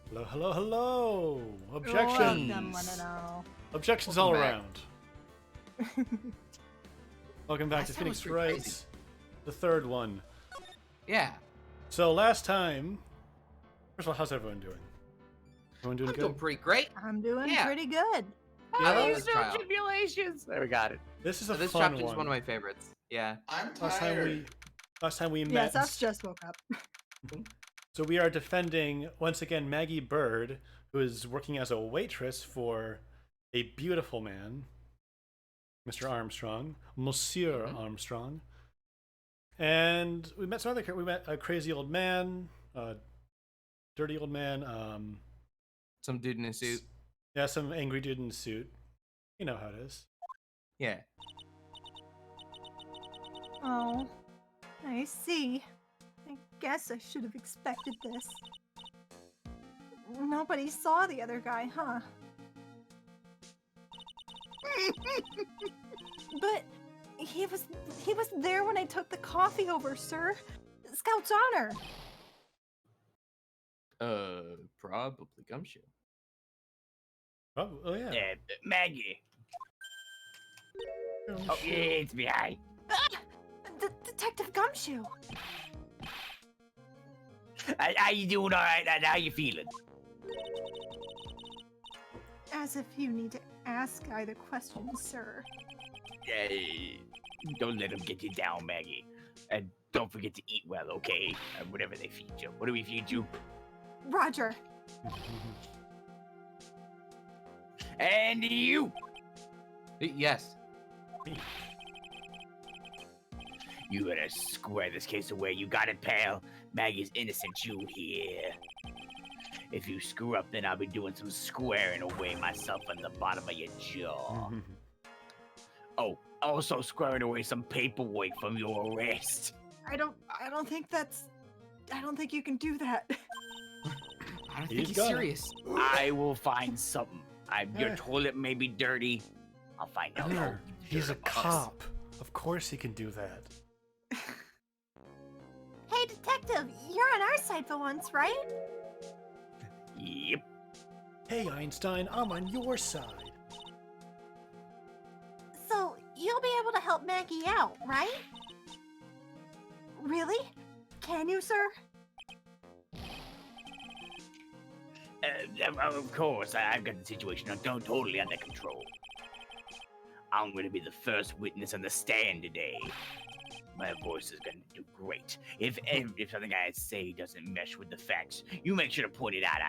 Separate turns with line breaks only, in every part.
Hello, hello, hello!
Welcome,
Objections!
one and all.
Objections
Welcome
all
back.
around. Welcome back
Last
to
time was
Phoenix
pretty
Wright,
crazy.
the third one.
Yeah.
So last time, first of all, how's everyone doing? Everyone doing
I'm
good?
doing pretty great.
I'm doing
Yeah.
pretty good.
I love
Yeah?
this trial.
Tribulations. There, we got it.
This is
So
a
this
fun
chapter
one.
is one of my favorites. Yeah.
I'm
Last time we met.
Yes, us just woke up.
So we are defending once again Maggie Bird, who is working as a waitress for a beautiful man, Mr. Armstrong, Monsieur Armstrong. And we met we met a crazy old man, a dirty old man,
Some dude in a suit.
yeah, some angry dude in a suit. You know how it is.
Yeah.
Oh, I see. I guess I should have expected this. Nobody saw the other guy, huh? But he was there when I took the coffee over, sir. Scout's honor.
Probably Gumshoe.
Oh yeah.
Maggie. Oh, yeah, it's me. Hi.
Detective Gumshoe.
How you doing? All right. How you feeling?
As if you need to ask either question, sir.
Don't let them get you down, Maggie. And don't forget to eat well, okay? Whatever they feed you. What do we feed you?
Roger.
And you.
Yes.
You gotta square this case away. You got it, pal. Maggie's innocent. You here. If you screw up, then I'll be doing some squaring away myself on the bottom of your jaw. Oh, also squaring away some paperwork from your arrest.
I don't think you can do that.
I don't
He's
think he's
gonna.
serious.
I will find something. Your toilet may be dirty. I'll find out.
Sure. He's a
Dirty bugs.
cop. Of course he can do that.
Hey, detective, you're on our side for once, right?
Yep.
Hey Einstein, I'm on your side.
So you'll be able to help Maggie out, right? Really? Can you, sir?
Of course, I've got the situation totally under control. I'm going to be the first witness on the stand today. My voice is going to do great. If something I say doesn't mesh with the facts, you make sure to point it out,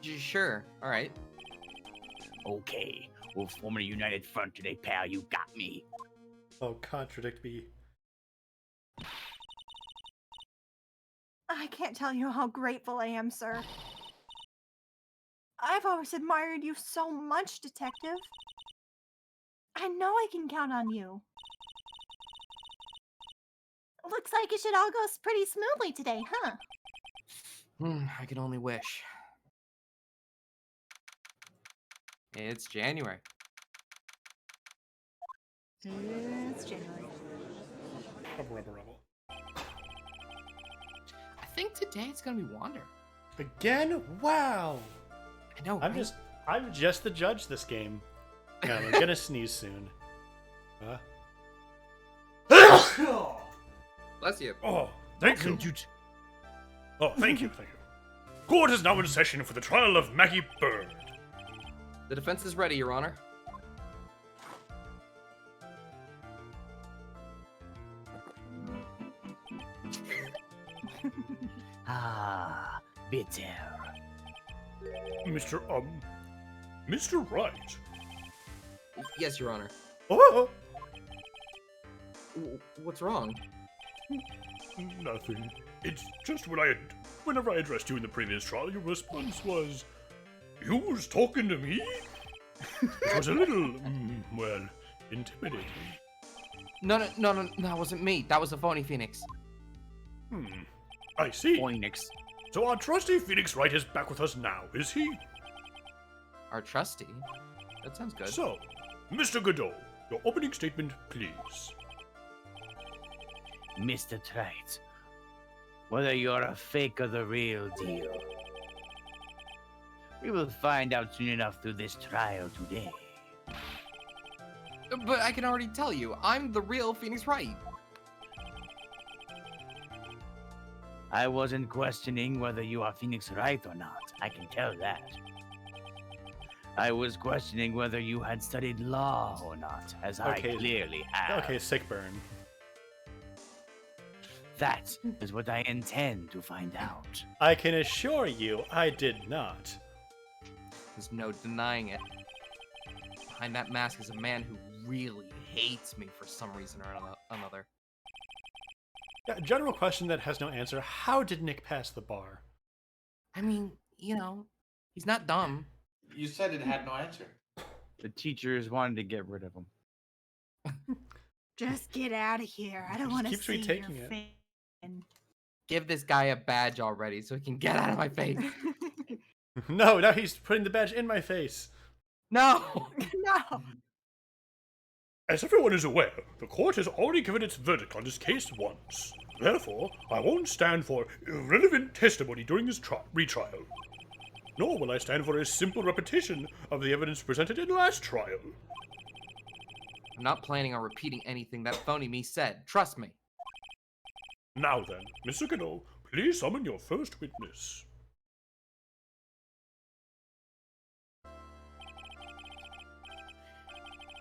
Sure. All right.
Okay, we'll form a united front today, pal. You got me.
Oh, contradict me.
I can't tell you how grateful I am, sir. I've always admired you so much, detective. I know I can count on you. Looks like it should all go pretty smoothly today, huh?
I can only wish. It's January.
It's January.
Rubble.
I think today it's gonna be Wander.
Again? Wow.
I know.
I'm just the judge this game. Yeah, I'm gonna sneeze soon.
Bless you.
Oh, thank you. Oh, thank you. Court is now in session for the trial of Maggie Bird.
The defense is ready, Your Honor.
Ah, bitter.
Mr. Wright.
Yes, Your Honor.
Oh,
What's wrong?
nothing. It's just whenever I addressed you in the previous trial, your response was, "You was talking to me?" It was a little, well, intimidating.
No, that wasn't me. That was the phony Phoenix.
I see.
Phoenix.
So our trusty Phoenix Wright is back with us now, is he?
Our trustee? That sounds good.
So, Mr. Godot, your opening statement, please.
Mr. Trite, whether you're a fake or the real deal, We will find out soon enough through this trial today.
But I can already tell you, I'm the real Phoenix Wright.
I wasn't questioning whether you are Phoenix Wright or not. I can tell that. I was questioning whether you had studied law or not, as
Okay.
I clearly have.
Okay, sick burn.
That is what I intend to find out.
I can assure you, I did not.
There's no denying it. Behind that mask is a man who really hates me for some reason or another.
Yeah, general question that has no answer. How did Nick pass the bar?
I mean, you know, he's not dumb.
You said it had no answer.
The teachers wanted to get rid of him.
Just get out of here. I don't want to
keeps
see your
retaking it.
face.
Give this guy a badge already so he can get out of my face.
No, now he's putting the badge in my face.
No!
No.
As everyone is aware, the court has already given its verdict on this case once. Therefore, I won't stand for irrelevant testimony during this retrial. Nor will I stand for a simple repetition of the evidence presented in the last trial.
I'm not planning on repeating anything that phony me said. Trust me.
Now then, Mr. Gano, please summon your first witness.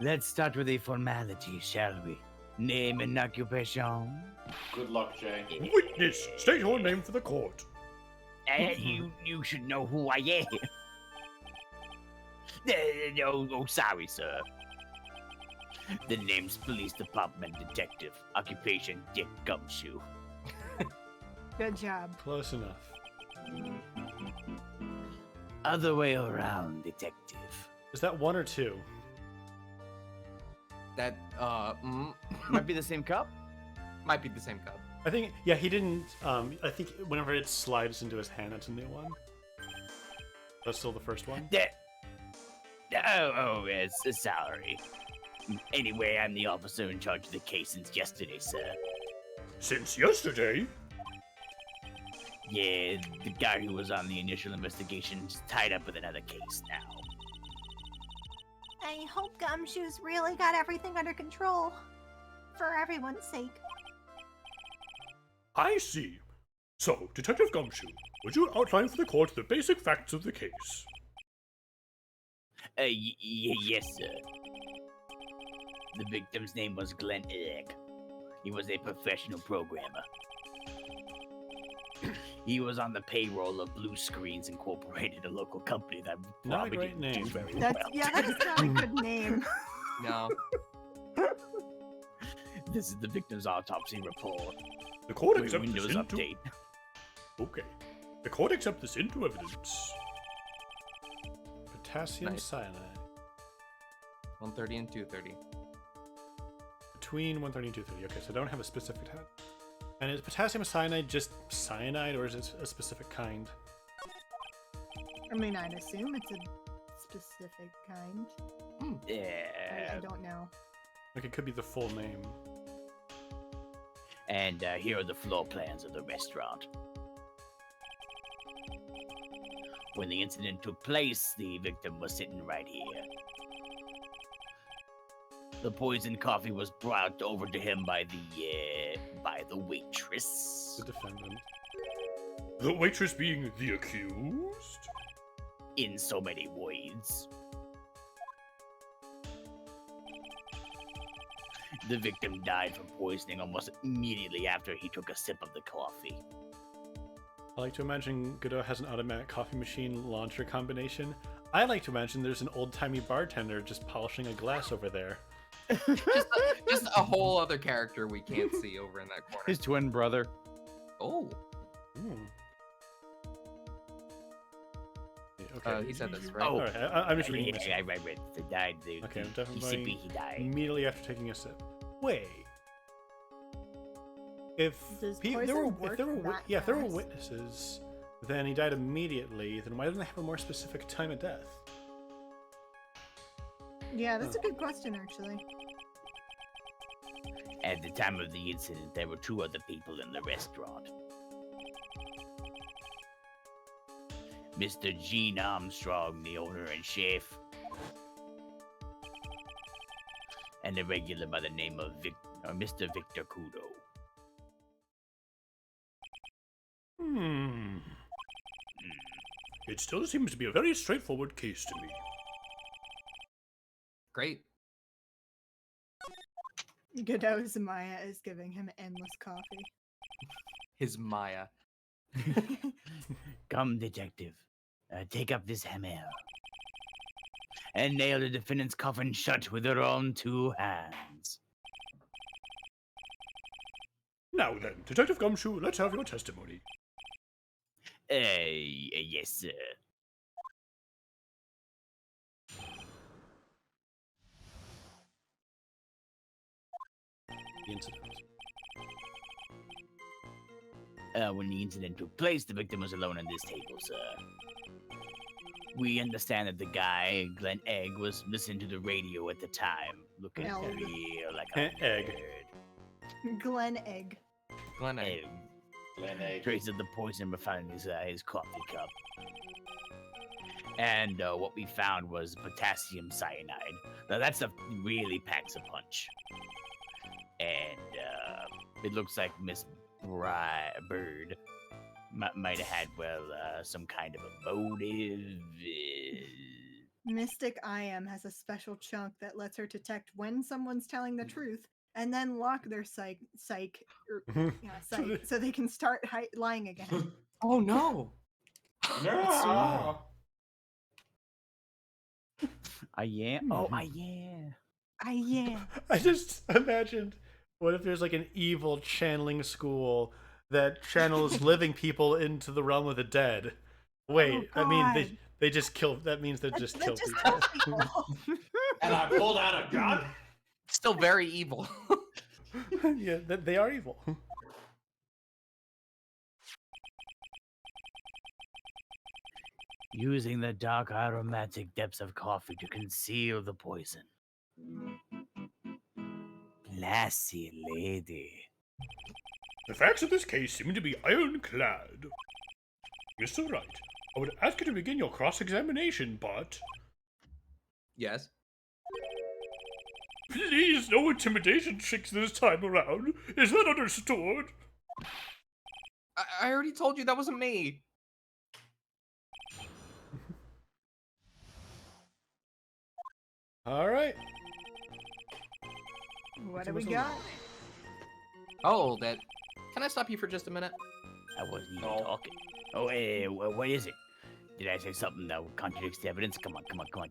Let's start with a formality, shall we? Name and occupation.
Good luck, Jay.
Witness, state your name for the court.
You should know who I am. Sorry, sir. The name's Police Department Detective. Occupation Dick Gumshoe.
Good job.
Close enough.
Other way around, detective.
Is that 1 or 2?
That,
Might be the same cup?
might be the same cup.
I think, yeah, he didn't, I think whenever it slides into his hand, it's a new one. That's still the first one?
Sorry. Anyway, I'm the officer in charge of the case since yesterday, sir.
Since yesterday?
Yeah, the guy who was on the initial investigation is tied up with another case now.
I hope Gumshoe's really got everything under control. For everyone's sake.
I see. So, Detective Gumshoe, would you outline for the court the basic facts of the case?
Yes, sir. The victim's name was Glenn Egg. He was a professional programmer. He was on the payroll of Blue Screens Incorporated, a local company that
Not a
probably
great
didn't do
name.
very
That's
well.
yeah, that is not a good name.
No.
This is the victim's autopsy report.
The court
Wait,
accepts this
Windows
into...
update.
Okay. The court accepts this into evidence.
Potassium
Nice.
cyanide.
130 and 230.
Between 130 and 230. Okay, so I don't have a specific type. And is potassium cyanide just cyanide, or is it a specific kind?
I mean, I'd assume it's a specific kind. I
Yeah.
don't know.
Like, it could be the full name.
And here are the floor plans of the restaurant. When the incident took place, the victim was sitting right here. The poisoned coffee was brought over to him by the waitress.
The defendant.
The waitress being the accused?
In so many words. The victim died from poisoning almost immediately after he took a sip of the coffee.
I like to imagine Godot has an automatic coffee machine launcher combination. I like to imagine there's an old-timey bartender just polishing a glass over there.
Just a whole other character we can't see over in that corner.
His twin brother.
Oh,
Hmm. Yeah, okay.
he said this, right?
Oh.
Alright, I'm just reading this.
I read it. They died.
Okay, I'm
he
definitely
he died.
immediately after taking a sip. Wait. If
Does
there
poison
were,
work
if there were,
that
yeah, if there were
fast?
witnesses, then he died immediately. Then why didn't they have a more specific time of death?
Yeah, that's a good question, actually.
At the time of the incident, there were 2 other people in the restaurant. Mr. Gene Armstrong, the owner and chef. And a regular by the name of Mr. Victor Kudo.
It still seems to be a very straightforward case to me.
Great.
Godot's Maya is giving him endless coffee.
His Maya.
Come, detective. Take up this hammer. And nail the defendant's coffin shut with your own 2 hands.
Now then, Detective Gumshoe, let's have your testimony.
Yes, sir.
The incident.
When the incident took place, the victim was alone at this table, sir. We understand that the guy, Glenn Egg, was listening to the radio at the time, looking
Egg.
real like a
Egg.
nerd.
Glen Egg.
Glenn Egg.
Egg.
Glen Egg.
Traces of the poison were found in his coffee cup. And what we found was potassium cyanide. Now that stuff really packs a punch. And it looks like Miss Bird might have had, some kind of a motive.
Mystic I Am has a special chunk that lets her detect when someone's telling the truth and then lock their psych so they can start lying again.
Oh no!
No!
Yeah. Oh, yeah.
Yeah.
I just imagined, what if there's like an evil channeling school that channels living people into the realm of the dead? Wait,
Oh,
I mean,
God.
they just kill. That means they just kill
just
people.
kills people.
And I pulled out a gun?
Still very evil.
Yeah, they are evil.
Using the dark aromatic depths of coffee to conceal the poison. Classy lady.
The facts of this case seem to be ironclad. Mr. Wright, I would ask you to begin your cross-examination, but...
Yes.
Please, no intimidation tricks this time around. Is that understood?
I already told you that wasn't me.
All right.
What do we got?
Oh, that. Can I stop you for just a minute?
I wasn't even
No.
talking. Oh, hey, what is it? Did I say something that contradicts the evidence? Come on, tell me, come on.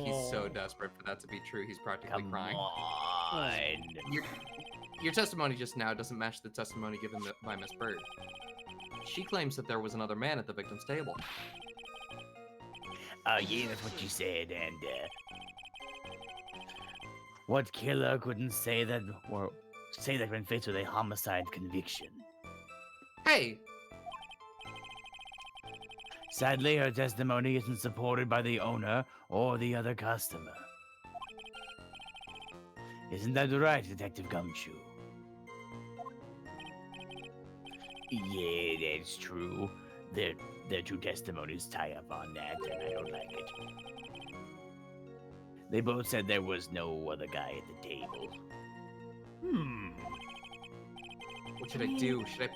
He's so desperate for that to be true. He's practically
Come
crying.
on.
Your testimony just now doesn't match the testimony given by Miss Bird. She claims that there was another man at the victim's table.
Yeah, that's what you said, and, what killer couldn't say that when faced with a homicide conviction?
Hey,
Sadly, her testimony isn't supported by the owner or the other customer. Isn't that right, Detective Gumshoe? Yeah, that's true. Their two testimonies tie up on that, and I don't like it. They both said there was no other guy at the table.
what should I do? Should I?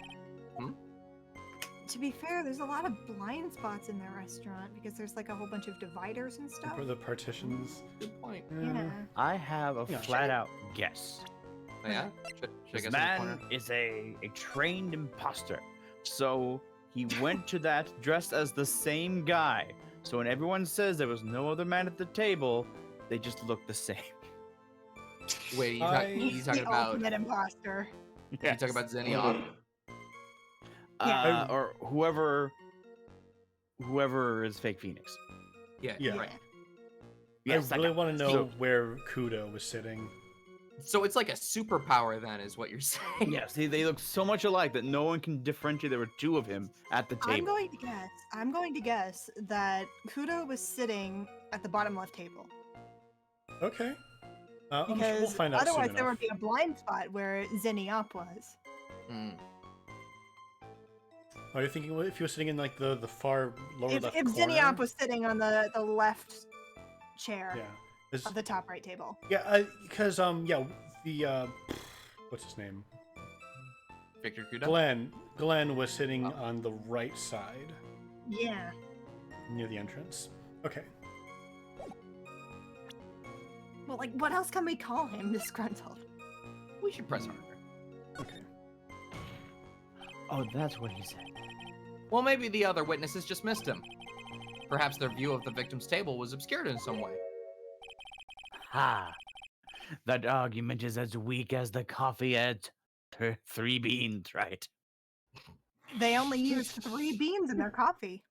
To be fair, there's a lot of blind spots in the restaurant because there's like a whole bunch of dividers and stuff.
For the partitions.
Good point.
Yeah.
I have a
Yeah.
flat-out guess.
Oh, yeah. Should I
This
guess in the
man
corner?
is a trained imposter, so he went to that dressed as the same guy. So when everyone says there was no other man at the table, they just look the same.
Wait,
I-
you talking
the
about?
ultimate imposter.
You talking about Zenyatta?
Or whoever is fake Phoenix.
Yeah.
Yeah.
Right.
Yes,
I really want to know
so-
where Kudo was sitting.
So it's like a superpower, then, is what you're saying?
Yes, they look so much alike that no one can differentiate there were two of him at the
I'm
table.
going to guess that Kudo was sitting at the bottom left table.
Okay. I'm sure
Because
we'll find out soon
otherwise there
enough.
would be a blind spot where Zenyatta was.
Hmm.
Are you thinking if you were sitting in like the far lower
If,
left
if
corner?
Zinniop was sitting on the left chair
Yeah. Is-
of the top right table.
Yeah, because yeah, the what's his name?
Victor Kudo?
Glenn was sitting on the right side
Yeah.
near the entrance. Okay.
Well, like, what else can we call him? Disgruntled.
We should press harder.
Okay.
Oh, that's what he said.
Well, maybe the other witnesses just missed him. Perhaps their view of the victim's table was obscured in some way.
Ha! That argument is as weak as the coffee at 3 beans, right?
They only use 3 beans in their coffee.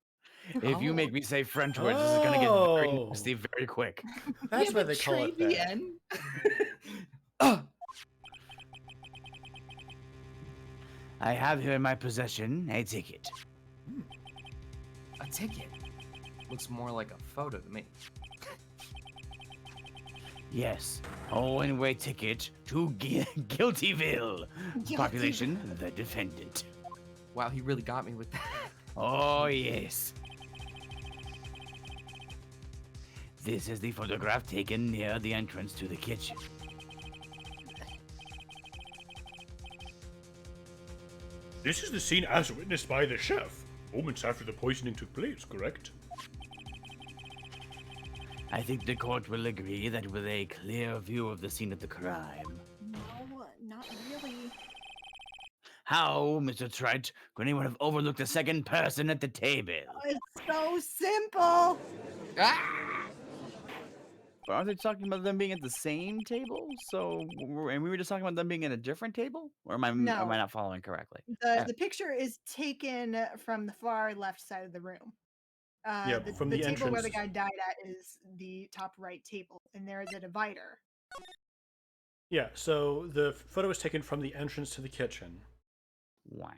If you
Oh.
make me say French words, this is gonna get very
Oh.
nasty very quick.
That's why they call it that.
that.
I have here in my possession a ticket.
A ticket. Looks more like a photo to me.
Yes, a one-way ticket to Guiltyville. Population, the defendant.
Wow, he really got me with that.
Oh, yes. This is the photograph taken near the entrance to the kitchen.
This is the scene as witnessed by the chef, moments after the poisoning took place, correct?
I think the court will agree that with a clear view of the scene of the crime.
No, not really.
Oh,
How, Mr. Trent, could anyone have overlooked a second person at the table?
It's so simple.
Ah!
But aren't they talking about them being at the same table? So, and we were just talking about them being at a different table? Or am I
No.
not following correctly?
The picture is taken from the far left side of the room.
Yeah, from
the
the
table where the
entrance.
guy died at is the top right table, and there is a divider.
Yeah, so the photo was taken from the entrance to the kitchen.
Wah.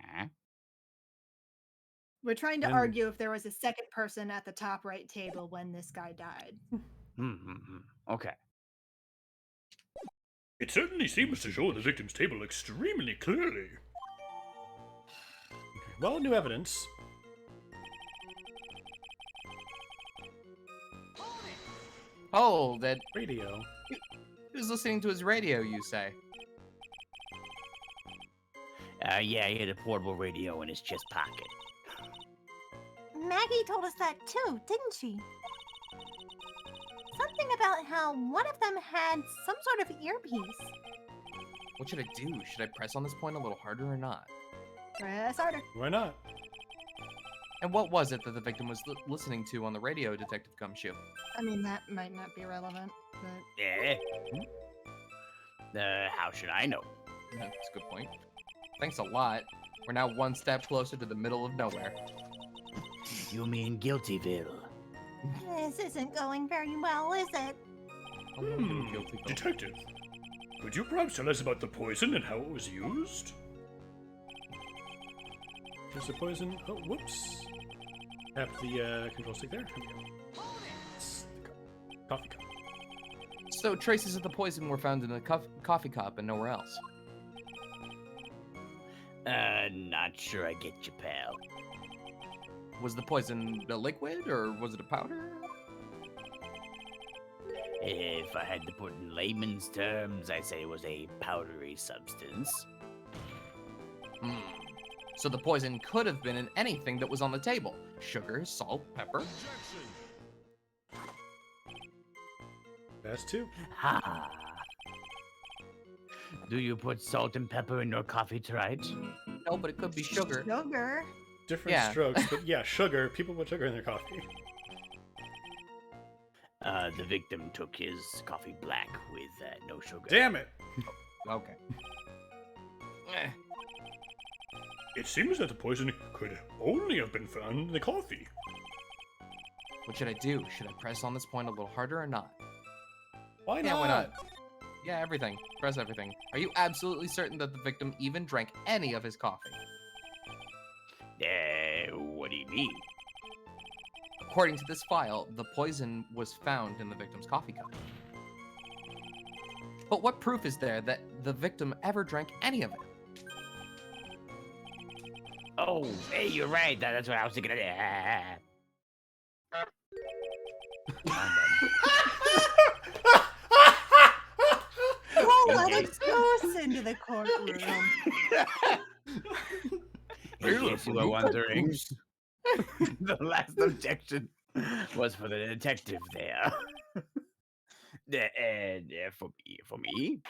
We're trying to
And-
argue if there was a second person at the top right table when this guy died.
Okay.
It certainly seems to show the victim's table extremely clearly.
Well, new evidence.
Hold it.
Radio.
He was listening to his radio, you say?
Yeah, he had a portable radio in his chest pocket.
Maggie told us that too, didn't she? Something about how one of them had some sort of earpiece.
What should I do? Should I press on this point a little harder or not?
Press harder.
Why not?
And what was it that the victim was listening to on the radio, Detective Gumshoe?
I mean, that might not be relevant, but
Yeah. How should I know?
That's a good point. Thanks a lot. We're now one step closer to the middle of nowhere.
You mean Guiltyville?
This isn't going very well, is it?
Guilty vote.
Detective, could you perhaps tell us about the poison and how it was used?
There's the poison. Oh, whoops. Tap the control stick there. Here we go. Coffee cup.
So traces of the poison were found in the coffee cup and nowhere else.
Not sure I get you, pal.
Was the poison a liquid or was it a powder?
If I had to put in layman's terms, I'd say it was a powdery substance.
Hmm. So the poison could have been in anything that was on the table. Sugar, salt, pepper.
That's two.
Ha! Do you put salt and pepper in your coffee, Trite?
No, but it could be sugar.
sugar.
Different
Yeah.
strokes, but yeah, sugar. People put sugar in their coffee.
The victim took his coffee black with no sugar.
Damn it!
Okay. Eh.
It seems that the poison could only have been found in the coffee.
What should I do? Should I press on this point a little harder or not?
Why
Yeah,
not?
why not? Yeah, everything. Press everything. Are you absolutely certain that the victim even drank any of his coffee?
What do you mean?
According to this file, the poison was found in the victim's coffee cup. But what proof is there that the victim ever drank any of it?
Oh, hey, you're right. That's what I was thinking.
Oh, let
Okay.
us ghost into the courtroom.
In case you were wondering, the last objection was for the detective there. For me.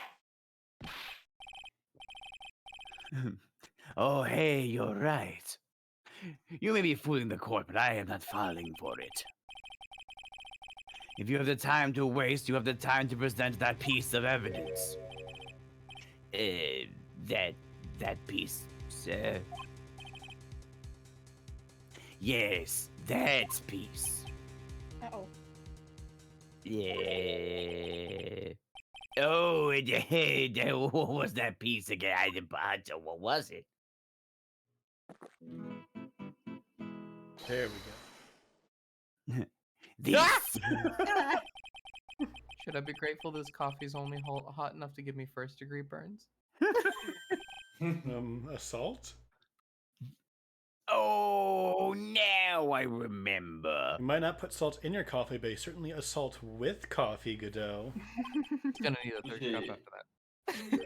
Oh, hey, you're right. You may be fooling the court, but I am not falling for it. If you have the time to waste, you have the time to present that piece of evidence. That piece, sir. Yes, that piece.
Uh-oh.
Yeah. Oh, what was that piece again? What was it?
There we go.
This.
Should I be grateful this coffee's only hot enough to give me first-degree burns?
Assault?
Oh, now I remember.
You might not put salt in your coffee, but you certainly assault with coffee, Godot.
Gonna need a third cup after that.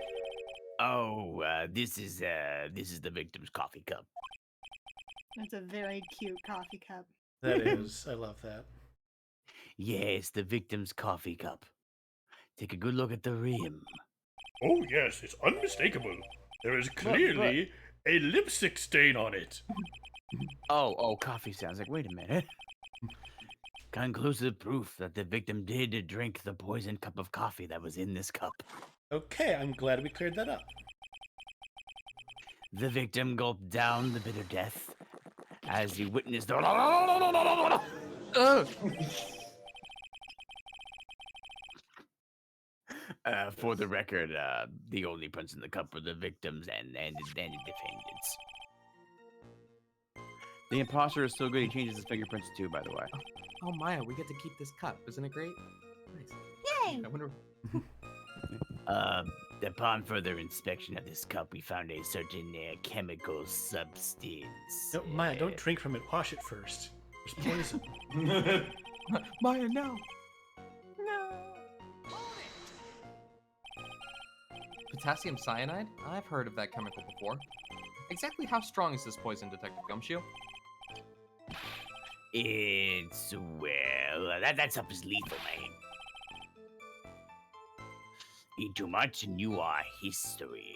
Oh, this is the victim's coffee cup.
That's a very cute coffee cup.
That is, I love that.
Yes, the victim's coffee cup. Take a good look at the rim.
Oh, yes, it's unmistakable. There is clearly a lipstick stain on it.
Oh, coffee sounds like, wait a minute. Conclusive proof that the victim did drink the poisoned cup of coffee that was in this cup.
Okay, I'm glad we cleared that up.
The victim gulped down the bitter death as he witnessed the... For the record, the only prints in the cup were the victims and the defendants. The imposter is so good he changes his fingerprints too, by the way.
Oh, Maya, we get to keep this cup. Isn't it great? Nice.
Yay!
I wonder...
Upon further inspection of this cup, we found a certain chemical substance.
No, Maya, don't drink from it. Wash it first. There's poison.
Maya, no!
No.
Potassium cyanide? I've heard of that chemical before. Exactly how strong is this poison, Detective Gumshoe?
It's, well, that stuff is lethal, man. Eat too much and you are history.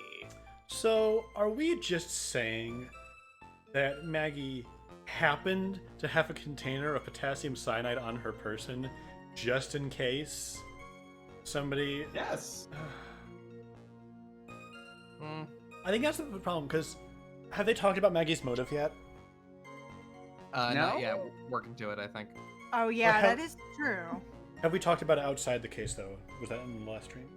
So, are we just saying that Maggie happened to have a container of potassium cyanide on her person just in case somebody...
Yes.
I think that's the problem, because have they talked about Maggie's motive yet?
Not
No?
yet. Working to it, I think.
Oh yeah,
have-
that is true.
Have we talked about it outside the case, though? Was that in the last stream?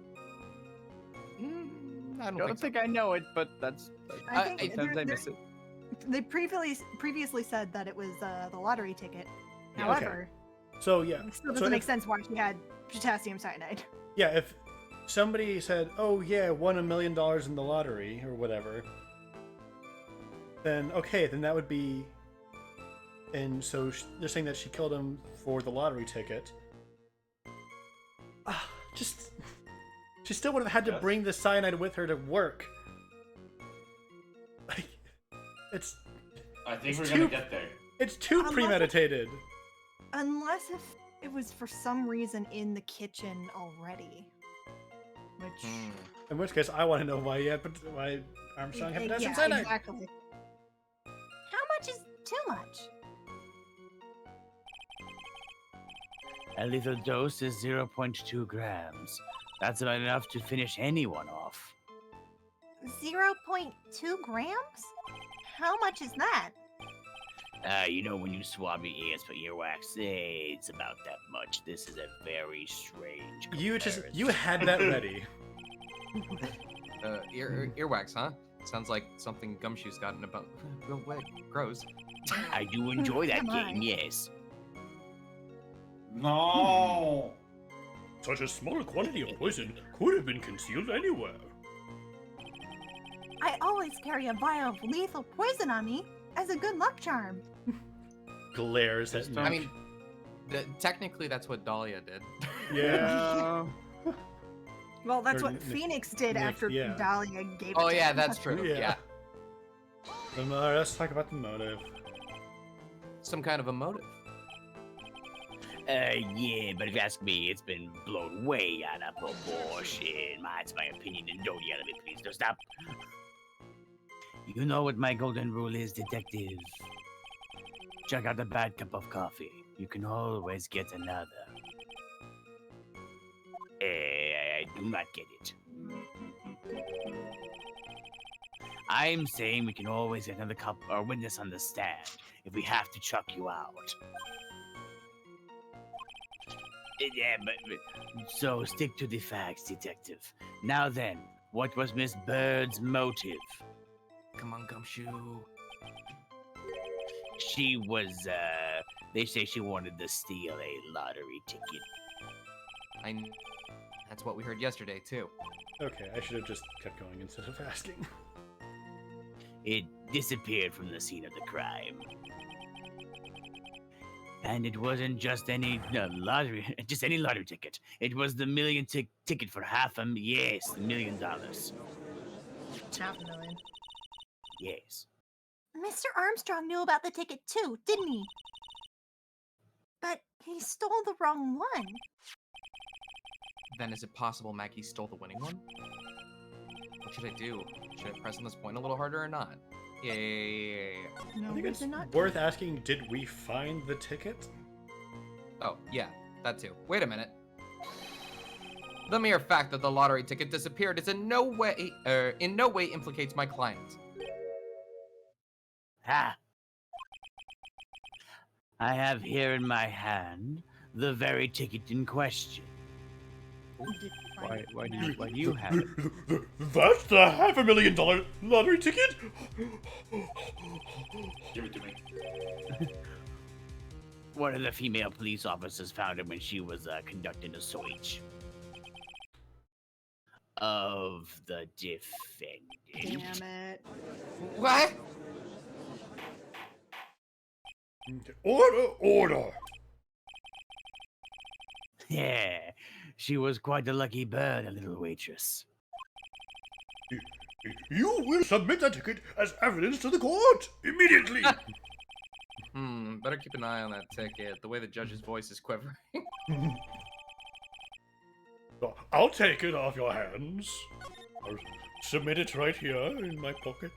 I
I don't think
so.
I know it, but that's...
I think
sometimes I
they're-
miss it.
They previously said that it was the lottery ticket.
Yeah, okay.
However,
So, yeah.
it still
So
doesn't make
if-
sense why she had potassium cyanide.
Yeah, if somebody said, oh yeah, won $1 million in the lottery, or whatever, then okay, then that would be... And so they're saying that she killed him for the lottery ticket. Just... She still would have had to
Yes.
bring the cyanide with her to work. Like, it's
I think
It's
we're
too-
gonna get there.
it's too
Unless-
premeditated.
Unless if it was for some reason in the kitchen already. Which
In which case, I want to know why Armstrong had potassium
yeah,
cyanide.
exactly.
How much is too much?
A lethal dose is 0.2 grams. That's about enough to finish anyone off.
0.2 grams? How much is that?
You know, when you swab your ears for earwax, it's about that much. This is a very strange
You
comparison.
had that ready.
Earwax, huh? Sounds like something Gumshoe's gotten about. Well, wait, gross.
I do enjoy that
Come on.
game, yes.
No.
Such a small quantity of poison could have been concealed anywhere.
I always carry a vial of lethal poison on me.
as a good luck charm.
Glares at
Just
Nick.
I mean, technically that's what Dahlia did.
yeah.
Well, that's
Or
what
Nick-
Phoenix did
Nick,
after
yeah.
Dahlia gave it
Oh
to
yeah,
him.
that's true. Yeah.
Let's talk about the motive.
Some kind of a motive.
Yeah, but if you ask me, it's been blown way out of proportion. That's my opinion, and don't yell at me, please. Don't stop. You know what my golden rule is, detective. Check out a bad cup of coffee. You can always get another. I do not get it. I'm saying we can always get another cup or witness on the stand if we have to chuck you out. Yeah, but so stick to the facts, detective. Now then, what was Miss Bird's motive?
Come on, Gumshoe.
She was, they say she wanted to steal a lottery ticket.
That's what we heard yesterday too.
Okay, I should have just kept going instead of asking.
It disappeared from the scene of the crime. And it wasn't just any lottery, just any lottery ticket. It was the million ticket for yes, $1 million.
$500,000.
Yes.
Mr. Armstrong knew about the ticket too, didn't he? But he stole the wrong one.
Then is it possible Maggie stole the winning one? What should I do? Should I press on this point a little harder or not? Yeah.
No
I think it's
reason not.
worth asking, did we find the ticket?
Oh, yeah, that too. Wait a minute. The mere fact that the lottery ticket disappeared is in no way implicates my client.
Ha! I have here in my hand the very ticket in question.
Why do you have it?
That's the $500,000 lottery ticket?
Give it to me.
One of the female police officers found it when she was conducting a search of the defendant.
Damn it.
What?
Order!
Yeah, she was quite a lucky bird, a little waitress.
You will submit that ticket as evidence to the court immediately.
Better keep an eye on that ticket. The way the judge's voice is quivering.
I'll take it off your hands. I'll submit it right here in my pocket.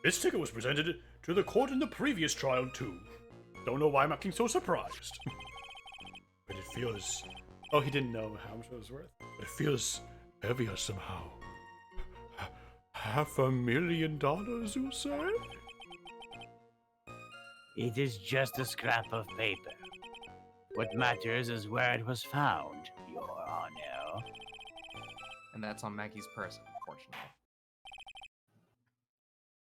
This ticket was presented to the court in the previous trial, too. Don't know why I'm acting so surprised. But it feels...
Oh, he didn't know how much it was worth.
It feels heavier somehow. $500,000, you say?
It is just a scrap of paper. What matters is where it was found, Your Honor.
And that's on Maggie's person, unfortunately.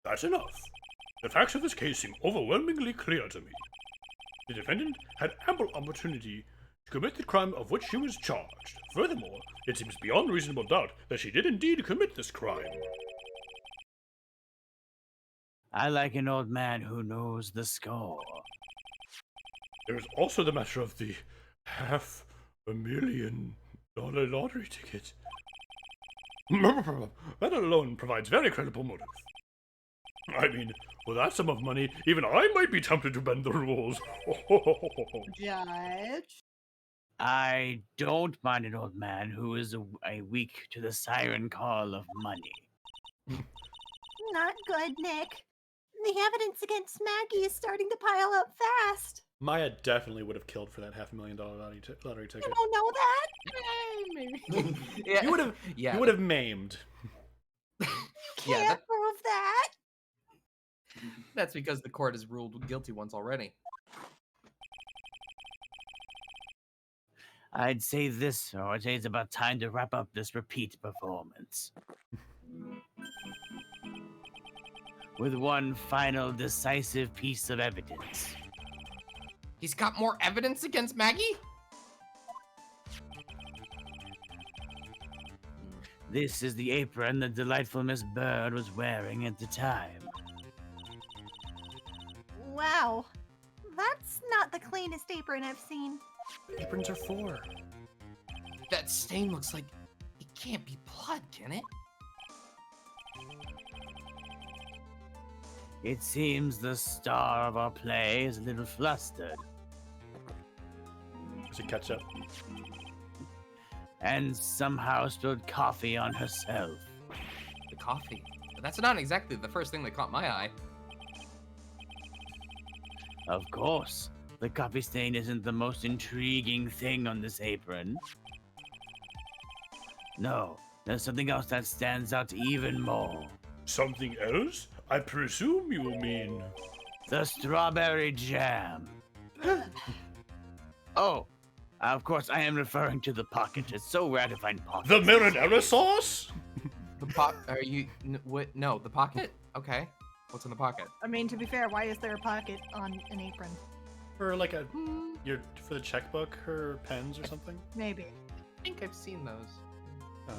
That's enough. The facts of this case seem overwhelmingly clear to me. The defendant had ample opportunity to commit the crime of which she was charged. Furthermore, it seems beyond reasonable doubt that she did indeed commit this crime.
I like an old man who knows the score.
There is also the matter of the $500,000 lottery ticket. That alone provides very credible motive. I mean, with that sum of money, even I might be tempted to bend the rules.
Judge.
I don't mind an old man who is weak to the siren call of money.
Not good, Nick. The evidence against Maggie is starting to pile up fast.
Maya definitely would have killed for that $500,000 lottery
You
ticket.
don't know that?
Maybe. Yeah.
You would have,
Yeah.
you would have maimed.
Yeah,
Can't prove that.
that's because the court has ruled guilty once already.
I'd say this, or I'd say it's about time to wrap up this repeat performance. With one final decisive piece of evidence.
He's got more evidence against Maggie?
This is the apron the delightful Miss Bird was wearing at the time.
Wow. That's not the cleanest apron I've seen.
Aprons are for.
That stain looks like it can't be blood, can it?
It seems the star of our play is a little flustered
Does it catch up?
and somehow spilled coffee on herself.
The coffee. That's not exactly the first thing that caught my eye.
Of course, the coffee stain isn't the most intriguing thing on this apron. No, there's something else that stands out even more.
Something else? I presume you mean.
The strawberry jam. Oh, of course, I am referring to the pocket. It's so rare to find pockets.
The marinara sauce?
The are you, what, no, the pocket? Okay. What's in the pocket?
I mean, to be fair, why is there a pocket on an apron?
For like a for the checkbook, her pens or something?
Maybe.
I think I've seen those.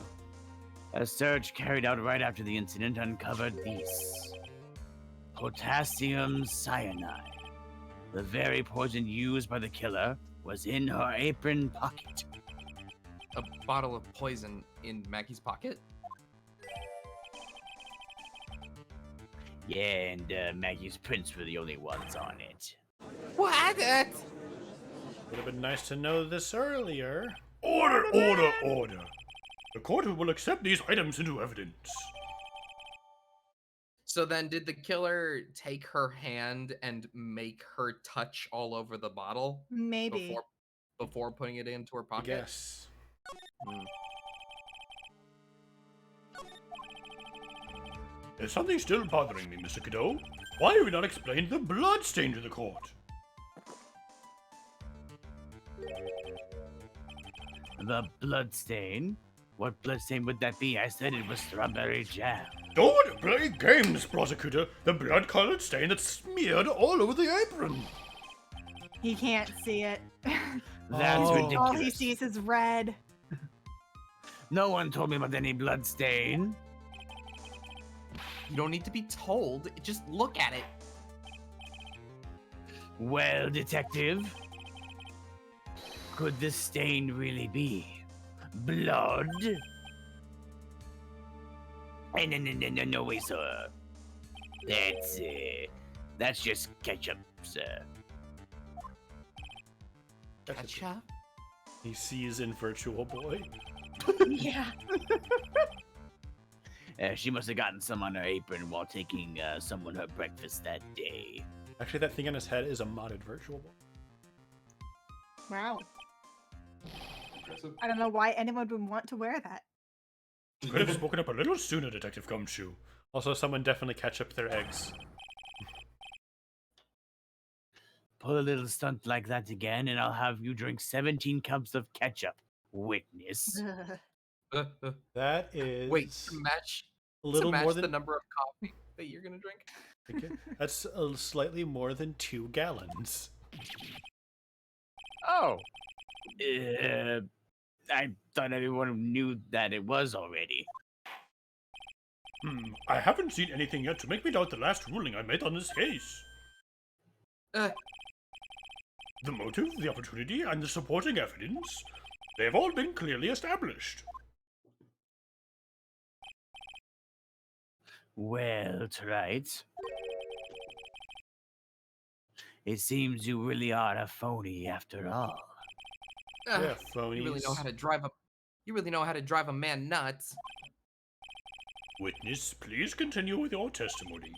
A search carried out right after the incident uncovered these. Potassium cyanide. The very poison used by the killer was in her apron pocket.
A bottle of poison in Maggie's pocket?
Yeah, and Maggie's prints were the only ones on it.
What?
Would have been nice to know this earlier.
Order, order, order. The court will accept these items into evidence.
So then did the killer take her hand and make her touch all over the bottle
Maybe.
before putting it into her
I
pocket?
guess.
Hmm.
There's something still bothering me, Mr. Cadeau. Why have you not explained the blood stain to the court?
The bloodstain? What bloodstain would that be? I said it was strawberry jam.
Don't play games, prosecutor. The blood-colored stain that's smeared all over the apron.
He can't see it.
That's
Oh.
ridiculous.
All he sees is red.
No one told me about any bloodstain.
You don't need to be told. Just look at it.
Well, detective, could this stain really be blood? No way, sir. That's just ketchup, sir.
Ketchup?
He sees in Virtual Boy.
Yeah.
She must have gotten some on her apron while taking someone her breakfast that day.
Actually, that thing on his head is a modded Virtual Boy.
Wow.
Impressive.
I don't know why anyone would want to wear that.
Could have spoken up a little sooner, Detective Gumshoe.
Also, someone definitely catch up their eggs.
Pull a little stunt like that again, and I'll have you drink 17 cups of ketchup. Witness.
That is
Wait, to match,
a little more
the
than
number of coffee that you're gonna drink?
okay. That's slightly more than 2 gallons.
Oh. I thought everyone knew that it was already.
I haven't seen anything yet to make me doubt the last ruling I made on this case. The motive, the opportunity, and the supporting evidence, they've all been clearly established.
Well, right. It seems you really are a phony after all.
Yeah,
You really know
phonies.
how to drive a. You really know how to drive a man nuts.
Witness, please continue with your testimony.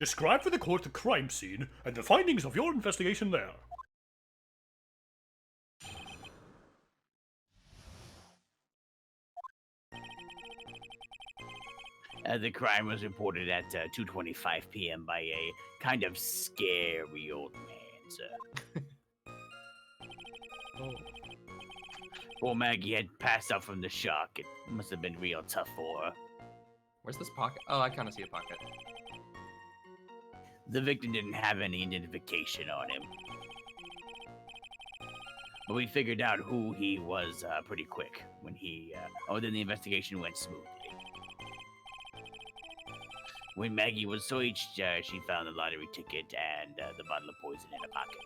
Describe for the court the crime scene and the findings of your investigation there.
The crime was reported at 2:25 p.m. by a kind of scary old man, sir.
Oh,
Poor Maggie had passed out from the shock. It must have been real tough for her.
Where's this pocket? Oh, I kind of see a pocket.
The victim didn't have any identification on him. But we figured out who he was pretty quick when then the investigation went smoothly.
When Maggie was so she found the lottery ticket and the bottle of poison in her pocket.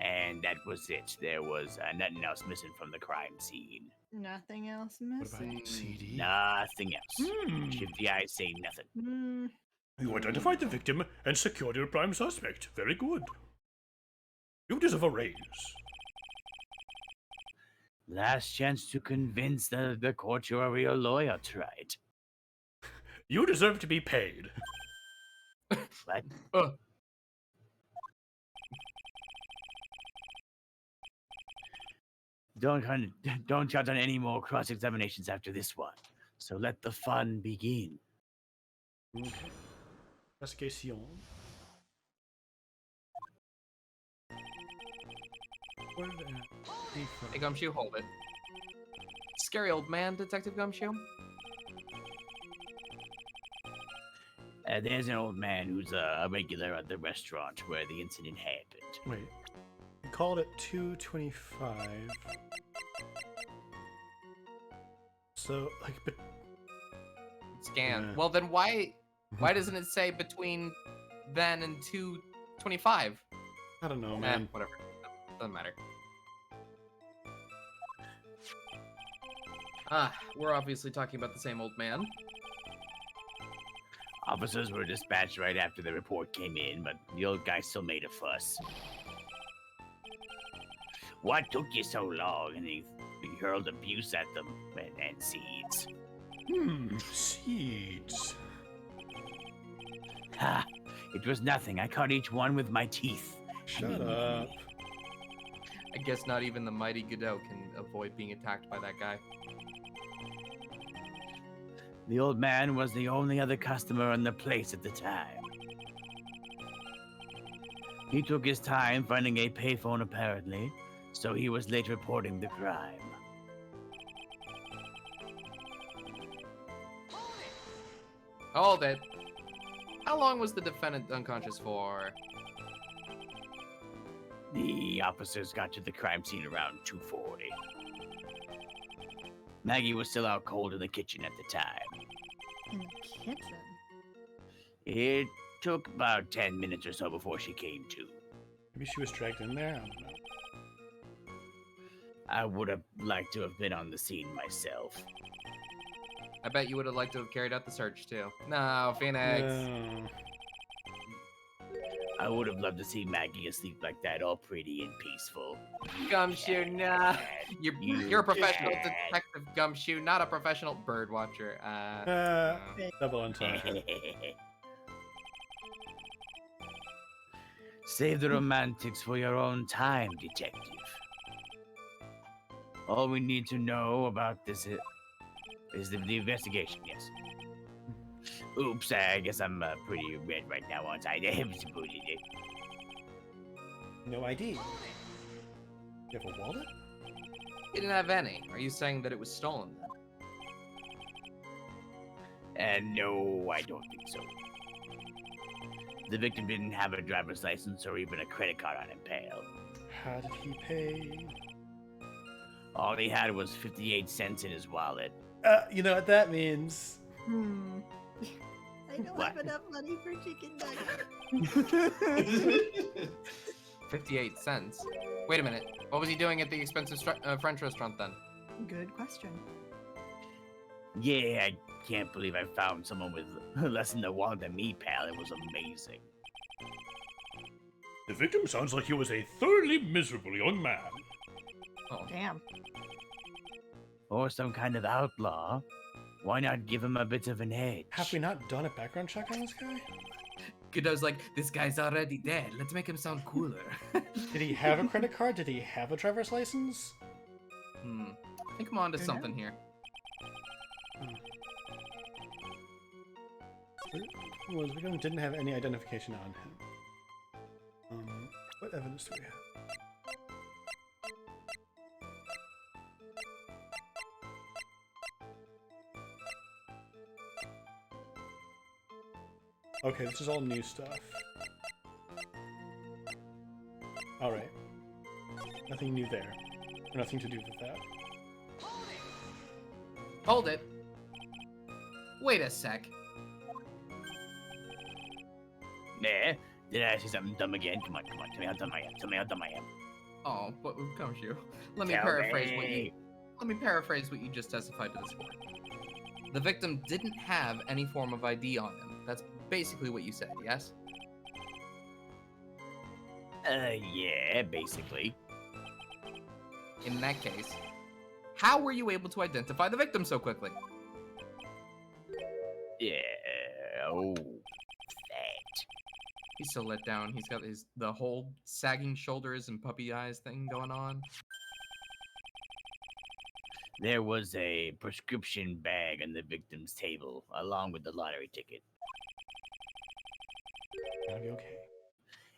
And that was it. There was nothing else missing from the crime scene.
Nothing else
What about
missing.
CD?
Nothing else.
Hmm.
Shifty eyes say nothing.
Hmm.
You identified the victim and secured your prime suspect. Very good. You deserve a raise.
Last chance to convince the court you're a real lawyer, right?
You deserve to be paid.
What?
Uh,
Don't count on any more cross-examinations after this one. So let the fun begin.
Okay. Investigation. Where did it be from?
Hey, Gumshoe, hold it. Scary old man, Detective Gumshoe.
There's an old man who's a regular at the restaurant where the incident happened.
Wait. We called it 225. So, like, but
Scan.
Yeah.
Well, then why doesn't it say between then and 225?
I don't know,
Eh,
man.
whatever. Doesn't matter. We're obviously talking about the same old man.
Officers were dispatched right after the report came in, but the old guy still made a fuss. What took you so long? And he hurled abuse at them and seeds.
Seeds.
Ha! It was nothing. I caught each one with my teeth.
Shut up.
I guess not even the mighty Godot can avoid being attacked by that guy.
The old man was the only other customer in the place at the time. He took his time finding a payphone, apparently, so he was late reporting the crime.
Hold it. How long was the defendant unconscious for?
The officers got to the crime scene around 2:40. Maggie was still out cold in the kitchen at the time.
In the kitchen.
It took about 10 minutes or so before she came to.
Maybe she was dragged in there? I don't know.
I would have liked to have been on the scene myself.
I bet you would have liked to have carried out the search too. No, Phoenix.
No.
I would have loved to see Maggie asleep like that, all pretty and peaceful.
Gumshoe, nah. You're a professional
Yeah.
detective, Gumshoe, not a professional bird watcher.
Double entendre.
Save the romantics for your own time, detective. All we need to know about this is the investigation, yes. Oops, I guess I'm pretty red right now, aren't I?
No ID. You have a wallet?
You didn't have any. Are you saying that it was stolen then?
No, I don't think so. The victim didn't have a driver's license or even a credit card on him, pal.
How did he pay?
All he had was 58 cents in his wallet.
You know what that means.
I don't
What?
have enough money for chicken nuggets.
58 cents. Wait a minute. What was he doing at the expensive French restaurant then?
Good question.
Yeah, I can't believe I found someone with less in the wallet than me, pal. It was amazing.
The victim sounds like he was a thoroughly miserable young man.
Oh,
Damn.
Or some kind of outlaw. Why not give him a bit of an edge?
Have we not done a background check on this guy?
Godot's like, this guy's already dead. Let's make him sound cooler.
Did he have a credit card? Did he have a driver's license?
I think I'm onto
Don't
something here.
Well, the victim didn't have any identification on him. What evidence do we have? Okay, this is all new stuff. Alright. Nothing new there. Or nothing to do with that.
Hold it. Wait a sec.
Nah, did I say something dumb again? Come on, come on. Tell me how dumb I am. Tell me how dumb I am.
Oh, but Gumshoe. Let me
Tell
paraphrase what
me.
you. Let me paraphrase what you just testified to this court. The victim didn't have any form of ID on him. That's basically what you said, yes?
Yeah, basically.
In that case, how were you able to identify the victim so quickly?
Yeah. Oh, that.
He's so let down. He's got the whole sagging shoulders and puppy eyes thing going on.
There was a prescription bag on the victim's table, along with the lottery ticket.
Gonna be okay.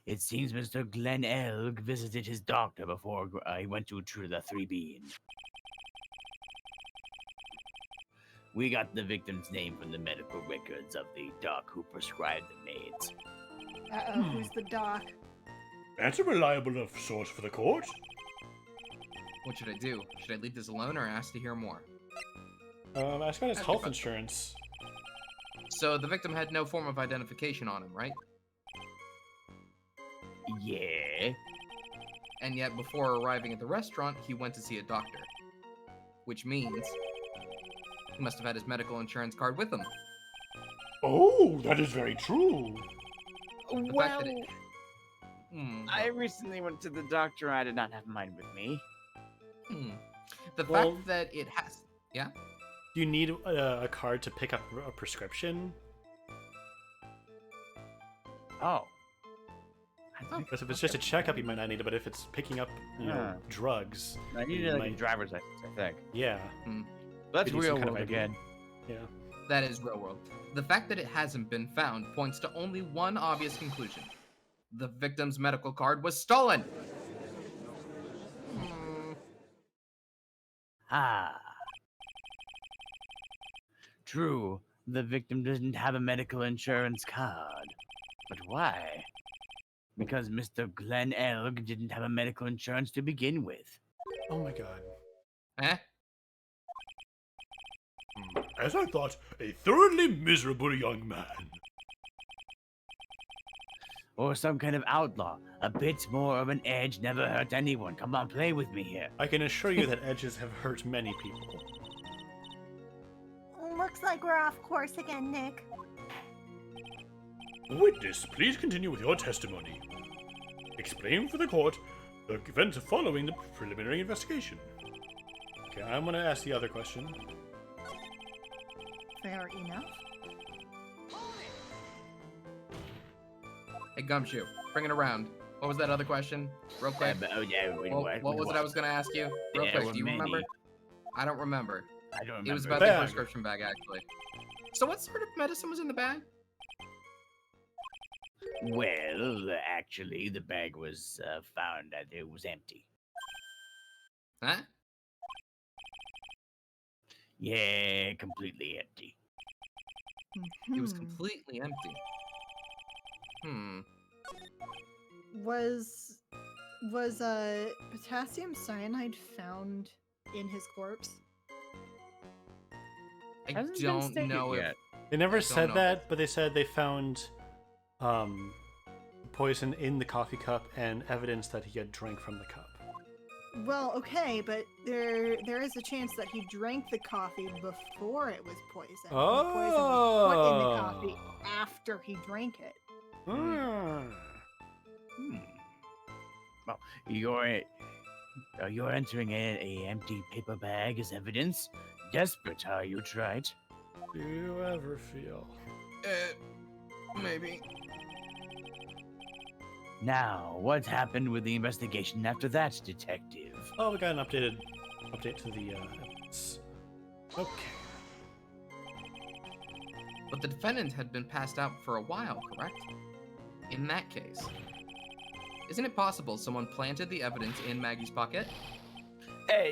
It seems Mr. Glenn Elg visited his doctor before he went to the 3B. We got the victim's name from the medical records of the doc who prescribed the meds.
Uh-oh, who's the doc?
That's a reliable enough source for the court.
What should I do? Should I leave this alone or ask to hear more?
Ask about his health insurance.
So the victim had no form of identification on him, right?
Yeah.
And yet before arriving at the restaurant, he went to see a doctor. Which means he must have had his medical insurance card with him.
Oh, that is very true.
The
Well,
fact that it...
I recently went to the doctor. I did not have mine with me.
The
Well-
fact that it has... Yeah?
Do you need a card to pick up a prescription?
Oh.
Because if it's just a checkup, you might not need it. But if it's picking up,
Yeah.
drugs,
I needed
you
like a
might-
driver's license, I think.
yeah,
That's
Could use some
real
kind of
world
ID.
again.
yeah.
That is real world. The fact that it hasn't been found points to only one obvious conclusion. The victim's medical card was stolen!
Ah. True, the victim doesn't have a medical insurance card. But why? Because Mr. Glenn Elg didn't have a medical insurance to begin with.
Oh my god.
Eh?
As I thought, a thoroughly miserable young man.
Or some kind of outlaw. A bit more of an edge never hurt anyone. Come on, play with me here.
I can assure you that edges have hurt many people.
Looks like we're off course again, Nick.
Witness, please continue with your testimony. Explain for the court the events following the preliminary investigation.
Okay, I'm gonna ask the other question.
Fair enough.
Hey, Gumshoe, bring it around. What was that other question? Real quick.
Oh, yeah, wait,
What was it I was going to ask you? Real
There
quick,
were
do you remember?
many.
I don't remember.
I don't remember.
It was about
Bag.
the prescription bag, actually. So what sort of medicine was in the bag?
Well, actually, the bag was found that it was empty.
Huh?
Yeah, completely empty.
It was
Mhm.
completely empty.
Was potassium cyanide found in his corpse?
I
Hasn't been
don't
stated
know if...
yet.
They never
don't
said
know.
that, but they said they found poison in the coffee cup and evidence that he had drank from the cup.
Well, okay, but there is a chance that he drank the coffee before it was poisoned. The poison was put in the coffee after he drank it.
Hmm.
Well, you're entering a empty paper bag as evidence. Desperate, are you, Trite?
Do you ever feel?
Maybe.
Now, what happened with the investigation after that, detective?
Oh, we got an update to the evidence. Okay.
But the defendant had been passed out for a while, correct? In that case, isn't it possible someone planted the evidence in Maggie's pocket?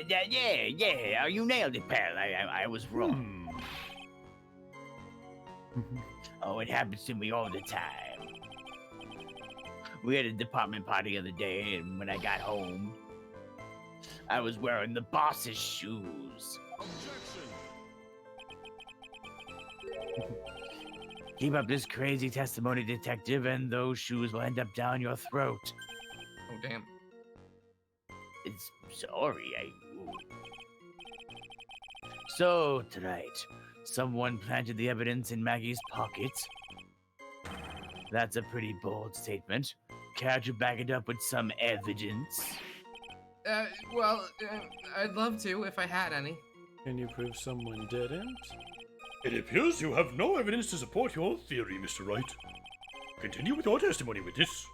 Yeah. You nailed it, pal. I was wrong. Oh, it happens to me all the time. We had a department party the other day, and when I got home, I was wearing the boss's shoes. Keep up this crazy testimony, detective, and those shoes will end up down your throat.
Oh, damn.
It's sorry, So, tonight, someone planted the evidence in Maggie's pockets. That's a pretty bold statement. Care to back it up with some evidence?
Well, I'd love to if I had any.
Can you prove someone didn't?
It appears you have no evidence to support your theory, Mr. Wright. Continue with your testimony with this.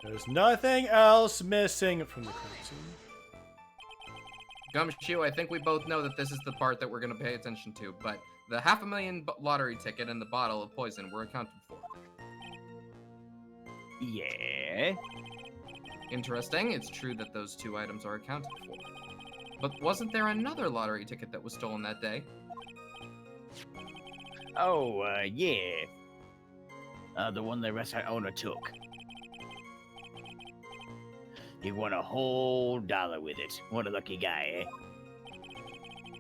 There's nothing else missing from the crime scene.
Gumshoe, I think we both know that this is the part that we're going to pay attention to, but the $500,000 lottery ticket and the bottle of poison were accounted for.
Yeah.
Interesting. It's true that those two items are accounted for. But wasn't there another lottery ticket that was stolen that day?
Oh, yeah. The one the restaurant owner took. He won a whole $1 with it. What a lucky guy, eh?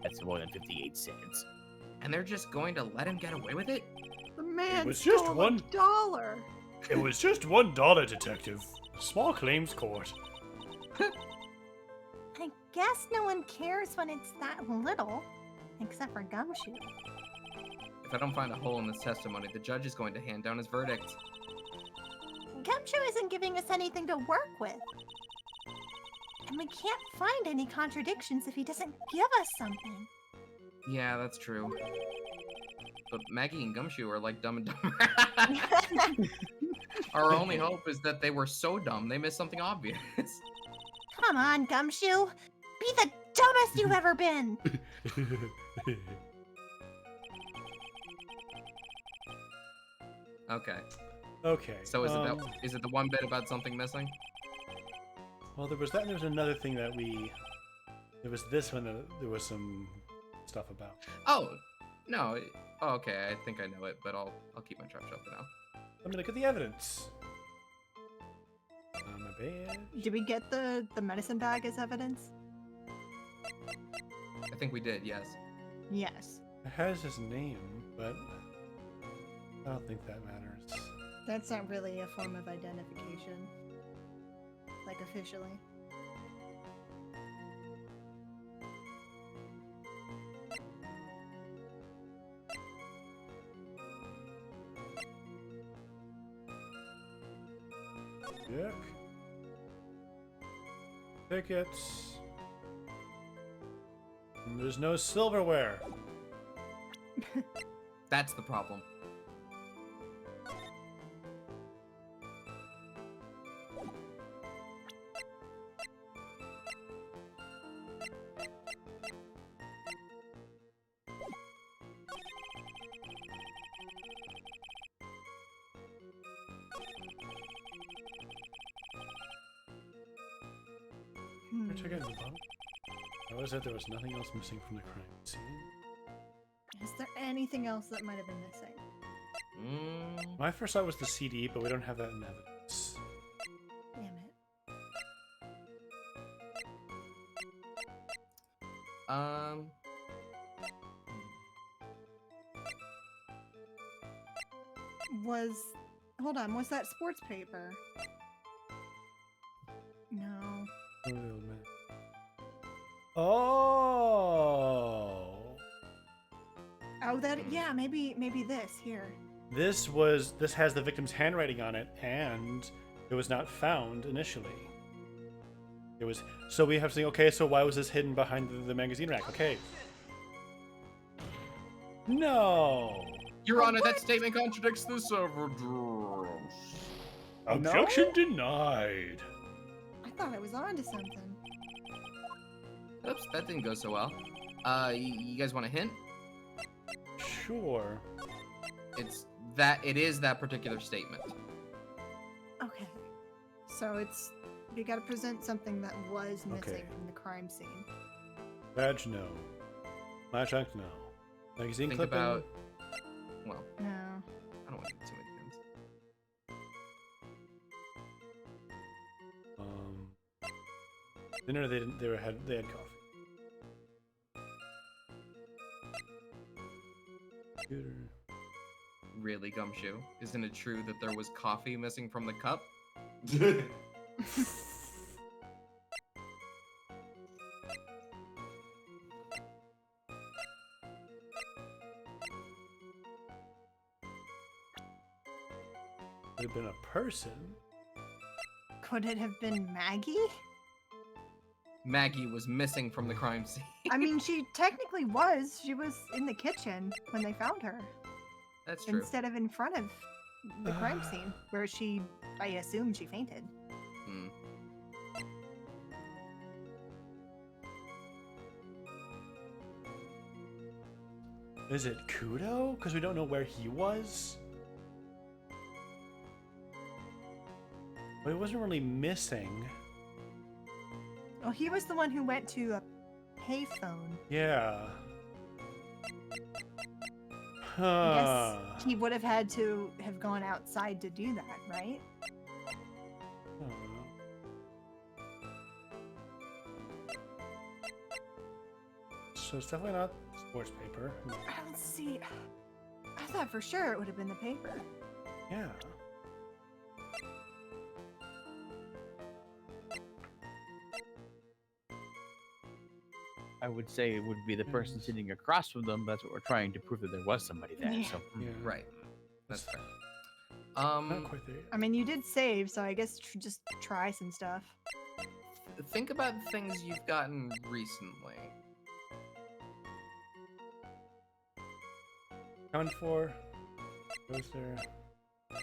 That's more than 58 cents.
And they're just going to let him get away with it?
The man
was just
stole
one-
$1.
It was just $1, detective. Small claims court.
I guess no one cares when it's that little, except for Gumshoe.
If I don't find a hole in this testimony, the judge is going to hand down his verdict.
Gumshoe isn't giving us anything to work with. And we can't find any contradictions if he doesn't give us something.
Yeah, that's true. But Maggie and Gumshoe are like Dumb and Dumber. Our only hope is that they were so dumb they missed something obvious.
Come on, Gumshoe. Be the dumbest you've ever been.
Okay.
Okay.
So is it the one bit about something missing?
Well, there was that, and there was another thing that there was this one that there was some stuff about.
Oh, no. Oh, okay, I think I know it, but I'll keep my trap shut for now.
Let me look at the evidence. My bad.
Did we get the medicine bag as evidence?
I think we did, yes.
Yes.
It has his name, but I don't think that matters.
That's not really a form of identification. Like, officially.
Yuck. Tickets. And there's no silverware.
That's the problem.
Check out the bottom. How is it there was nothing else missing from the crime scene?
Is there anything else that might have been missing?
My first thought was the CD, but we don't have that in evidence.
Damn it. Hold on, was that sports paper? No.
Oh!
Oh, yeah, maybe this, here.
This has the victim's handwriting on it, and it was not found initially. So we have to think, okay, so why was this hidden behind the magazine rack? Okay. No!
Your Honor, that statement contradicts this evidence.
Objection denied.
I thought I was on to something.
Oops, that didn't go so well. You guys want a hint?
Sure.
It is that particular statement.
Okay. So we gotta present something that was missing
Okay.
from the crime scene.
Badge, no. My trunk, no. Magazine
Think
clipping?
about. Well,
No.
I don't want to give too many hints.
Dinner, they had coffee. Computer.
Really, Gumshoe? Isn't it true that there was coffee missing from the cup?
Could have been a person.
Could it have been Maggie?
Maggie was missing from the crime scene.
I mean, she technically was. She was in the kitchen when they found her,
That's true.
instead of in front of the crime scene, where I assume she fainted.
Hmm.
Is it Kudo? Because we don't know where he was. But he wasn't really missing.
Oh, he was the one who went to a payphone.
Yeah.
I
Huh.
guess he would have had to have gone outside to do that, right?
So it's definitely not sports paper. No.
I don't see. I thought for sure it would have been the paper.
Yeah.
I would say it would be the person
Yes.
sitting across from them. That's what we're trying to prove, that there was somebody there.
Yeah.
So
Yeah.
Right. That's fair.
Not quite there.
I mean, you did save, so I guess just try some stuff.
Think about things you've gotten recently.
Count for. Goes there.
A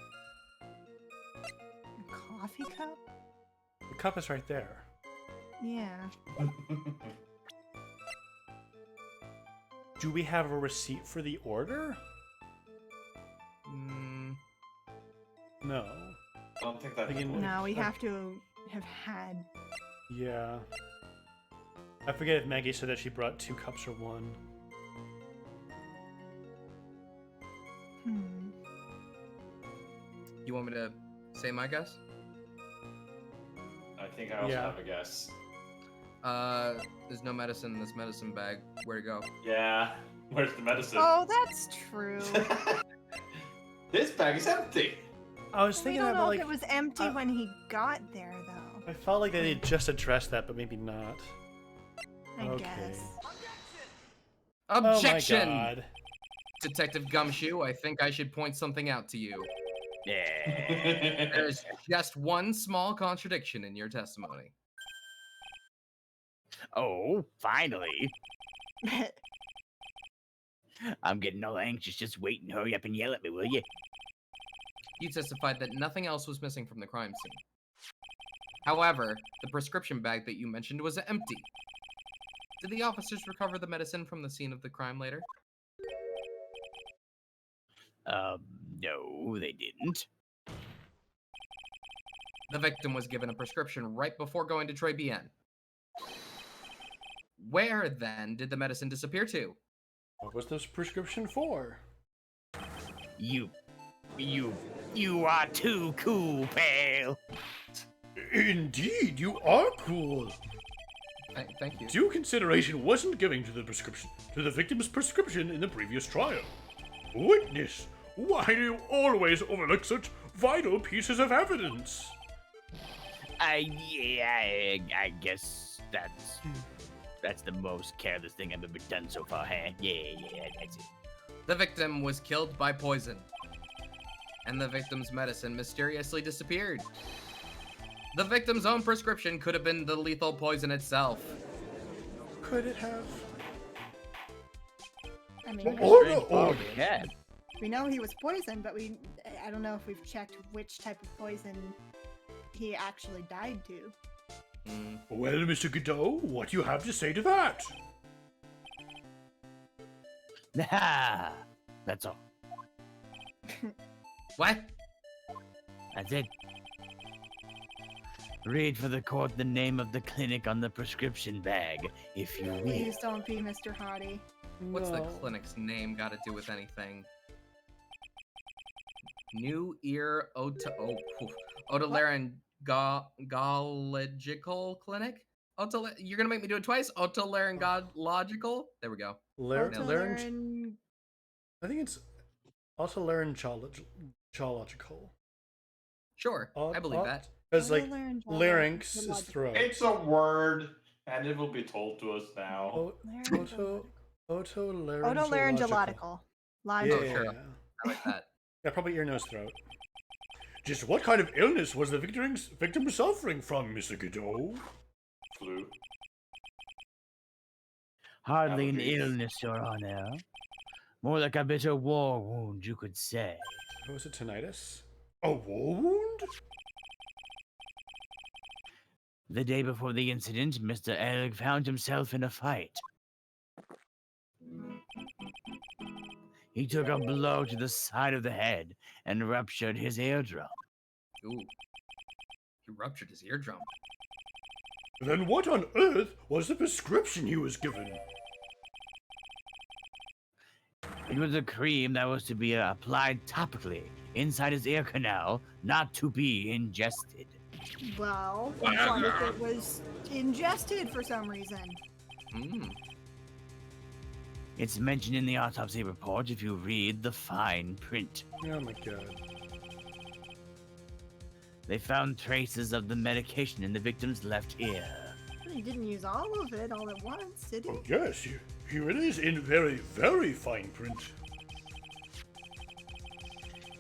coffee cup?
The cup is right there.
Yeah.
Do we have a receipt for the order?
Mm,
No.
I don't think that.
Thinking-
No, we have to have had.
Yeah. I forget if Maggie said that she brought 2 cups or 1.
you want me to say my guess?
I think I also
Yeah.
have a guess.
There's no medicine in this medicine bag. Where to go?
Yeah. Where's the medicine?
Oh, that's true.
This bag is empty.
I was
We
thinking
don't
about
know
like
if it was empty
uh,
when he got there, though.
I felt like they had just addressed that, but maybe not.
I
okay.
guess.
Objection!
Oh my god.
Detective Gumshoe, I think I should point something out to you.
yeah.
There's just one small contradiction in your testimony.
Oh, finally. I'm getting all anxious. Just wait and hurry up and yell at me, will you?
You testified that nothing else was missing from the crime scene. However, the prescription bag that you mentioned was empty. Did the officers recover the medicine from the scene of the crime later?
No, they didn't.
The victim was given a prescription right before going to Tribulations. Where, then, did the medicine disappear to?
What was this prescription for?
You are too cool, pal.
Indeed, you are cool.
Thank you.
Due consideration wasn't given to the victim's prescription in the previous trial. Witness, why do you always overlook such vital pieces of evidence?
I guess that's the most careless thing I've ever done so far, huh? Yeah, that's it.
The victim was killed by poison, and the victim's medicine mysteriously disappeared. The victim's own prescription could have been the lethal poison itself.
Could it have?
I mean,
Oh, no, oh,
Yeah.
we know he was poisoned, but I don't know if we've checked which type of poison he actually died to.
Hmm.
well, Mr. Godot, what do you have to say to that?
Ah, that's all.
What?
That's it. Read for the court the name of the clinic on the prescription bag, if you will.
Please don't be Mr. Hottie.
What's the
No.
clinic's name got to do with anything? New Ear Otolaryngological Clinic? You're gonna make me do it twice? Otolaryngological? There we go. Nailed it.
Larynx? I think it's otolaryngological.
Sure, I believe that.
Because like
Otolaryngological.
larynx is throat.
It's a word, and it will be told to us now.
Otolaryngological.
Otolaryngological.
Yeah,
Oh, sure. I like that.
yeah, probably ear, nose, throat.
Just what kind of illness was the victim suffering from, Mr. Godot?
Flu.
Hardly an
Allergies.
illness, Your Honor. More like a bitter war wound, you could say.
What was it, tinnitus?
A war wound?
The day before the incident, Mr. Elg found himself in a fight. He took a blow to the side of the head and ruptured his eardrum.
Ooh. He ruptured his eardrum.
Then what on earth was the prescription he was given?
It was a cream that was to be applied topically inside his ear canal, not to be ingested.
Well, what if it was ingested for some reason?
Hmm.
It's mentioned in the autopsy report if you read the fine print.
Oh my god.
They found traces of the medication in the victim's left ear.
He didn't use all of it all at once, did he?
Oh, yes, here it is in very, very fine print.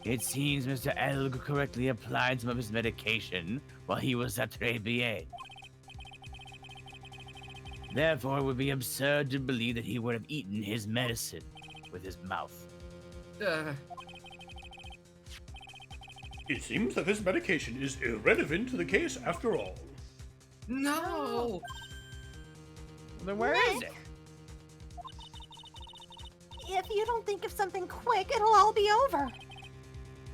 It seems Mr. Elg correctly applied some of his medication while he was at Tribulations. Therefore, it would be absurd to believe that he would have eaten his medicine with his mouth.
It seems that this medication is irrelevant to the case after all.
No!
Then where is
Nick.
it?
If you don't think of something quick, it'll all be over.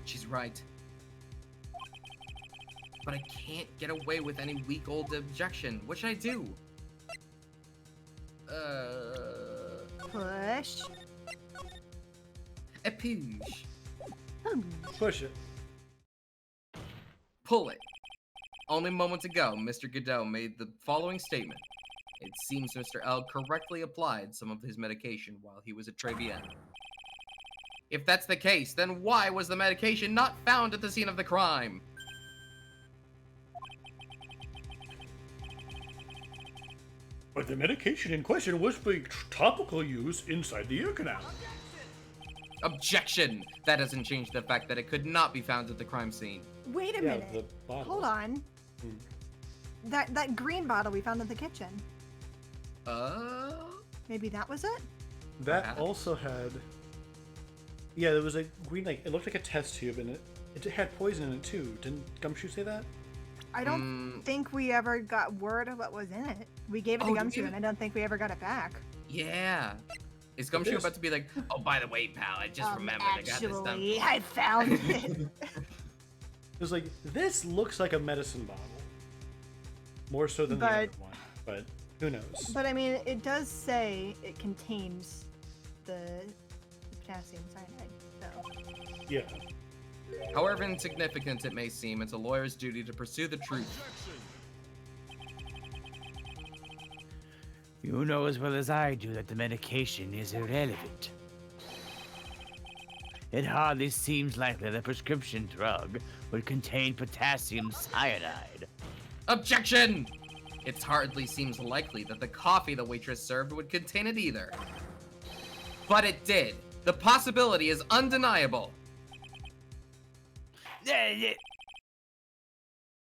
She's right. But I can't get away with any weak old objection. What should I do?
Push.
A push.
Push it.
Pull it. Only moments ago, Mr. Godot made the following statement. It seems Mr. L correctly applied some of his medication while he was at Tribulations. If that's the case, then why was the medication not found at the scene of the crime?
But the medication in question was for topical use inside the ear canal.
Objection! That doesn't change the fact that it could not be found at the crime scene.
Wait a
Yeah,
minute.
the bottle.
Hold on. That green bottle we found in the kitchen. Maybe that was it?
That
Perhaps.
also had. Yeah, there was a green, like, it looked like a test tube, and it had poison in it too. Didn't Gumshoe say that?
I don't think we ever got word of what was in it. We gave it to
Oh, did
Gumshoe,
you?
and I don't think we ever got it back.
Yeah. Is Gumshoe
is.
about to be like, oh, by the way, pal, I just remembered I got this done.
Actually, I found it.
It was like, this looks like a medicine bottle. More so than the other one, but who knows?
But I mean, it does say it contains the potassium cyanide. So
Yeah.
However insignificant it may seem, it's a lawyer's duty to pursue the truth.
You know as well as I do that the medication is irrelevant. It hardly seems likely that a prescription drug would contain potassium cyanide.
Objection! It hardly seems likely that the coffee the waitress served would contain it either. But it did. The possibility is undeniable.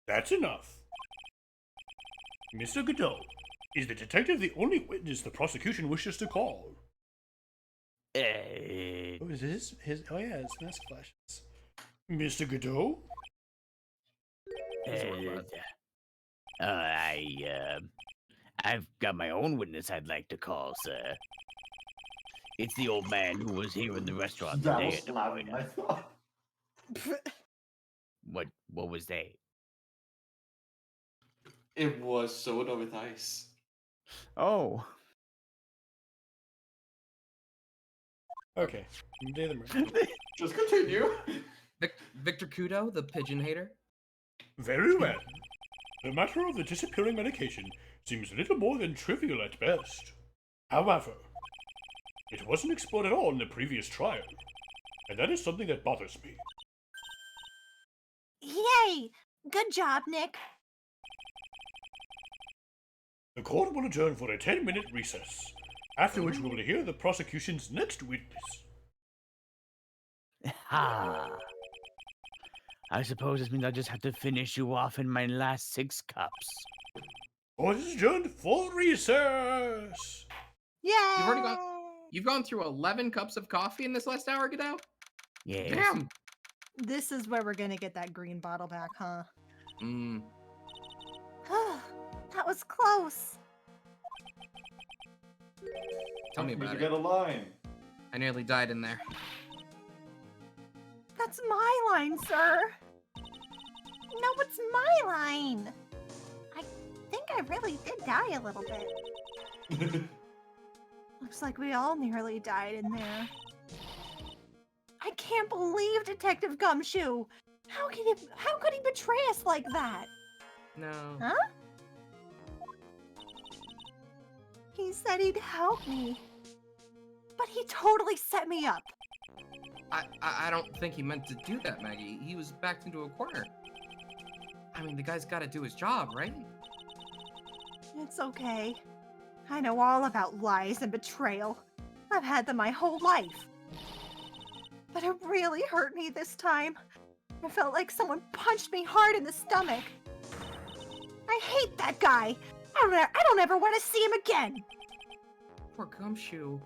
That's enough. Mr. Godot, is the detective the only witness the prosecution wishes to call?
Oh, is his? Oh yeah, his mask flashes.
Mr. Godot?
I've got my own witness I'd like to call, sir. It's the old man who was here in the restaurant
That
today
was
at the
louder
point.
than I thought.
What was they?
It was soda with ice.
Oh.
Okay. Day of the murder.
Just continue.
Victor Kudo, the pigeon hater?
Very well. The matter of the disappearing medication seems little more than trivial at best. However, It wasn't explored at all in the previous trial, and that is something that bothers me.
Yay! Good job, Nick.
The court will adjourn for a 10-minute recess, after which we will hear the prosecution's next witness.
Ha! I suppose this means I just have to finish you off in my last 6 cups.
Court is adjourned for recess!
Yay!
You've gone through 11 cups of coffee in this last hour, Godot?
Yes.
Damn!
This is where we're gonna get that green bottle back, huh?
Mm.
That was close.
Tell me
We
about
get
it.
a line.
I nearly died in there.
That's my line, sir. No, it's my line. I think I really did die a little bit. Looks like we all nearly died in there. I can't believe Detective Gumshoe. How could he betray us like that?
No.
Huh? He said he'd help me. But he totally set me up.
I don't think he meant to do that, Maggie. He was backed into a corner. I mean, the guy's got to do his job, right?
It's okay. I know all about lies and betrayal. I've had them my whole life. But it really hurt me this time. I felt like someone punched me hard in the stomach. I hate that guy. I don't ever want to see him again.
Poor Gumshoe.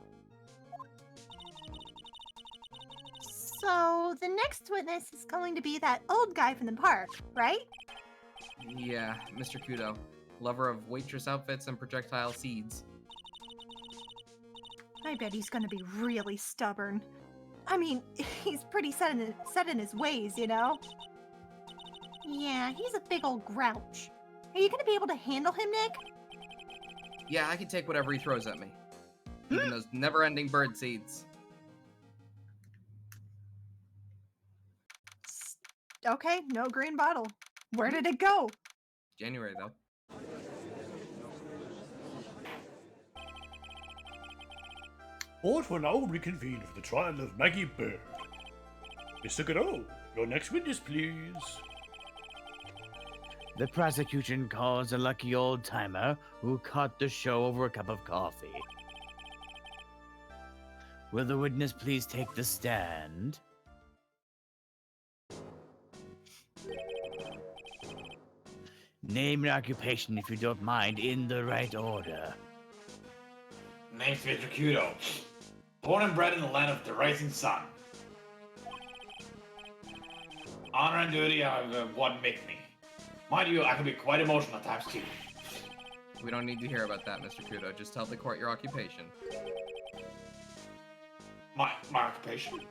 So, the next witness is going to be that old guy from the park, right?
Yeah, Mr. Kudo. Lover of waitress outfits and projectile seeds.
I bet he's going to be really stubborn. I mean, he's pretty set in his ways, you know? Yeah, he's a big old grouch. Are you going to be able to handle him, Nick?
Yeah, I can take whatever he throws at me. Even those never-ending bird seeds.
Okay, no green bottle. Where did it go?
January, though.
Court will now reconvene for the trial of Maggie Bird. Mr. Godot, your next witness, please.
The prosecution calls a lucky old timer who caught the show over a cup of coffee. Will the witness please take the stand? Name and occupation, if you don't mind, in the right order.
Name's Mr. Kudo. Born and bred in the land of the rising sun. Honor and duty are what make me. Mind you, I can be quite emotional at times too.
We don't need to hear about that, Mr. Kudo. Just tell the court your occupation.
My occupation.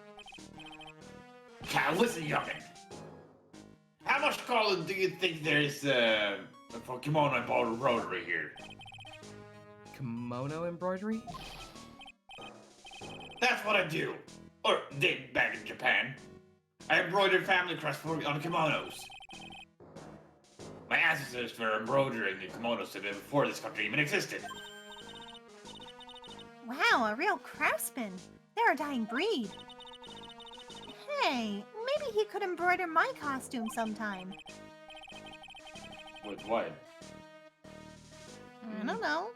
Now listen, youngin. How much calling do you think there's for kimono and ball rotary here?
Kimono embroidery?
That's what I do. Or did back in Japan. I embroidered family crests on kimonos. My ancestors were embroidering the kimonos before this country even existed.
Wow, a real craftsman. They're a dying breed. Hey, maybe he could embroider my costume sometime.
With what?
I don't know.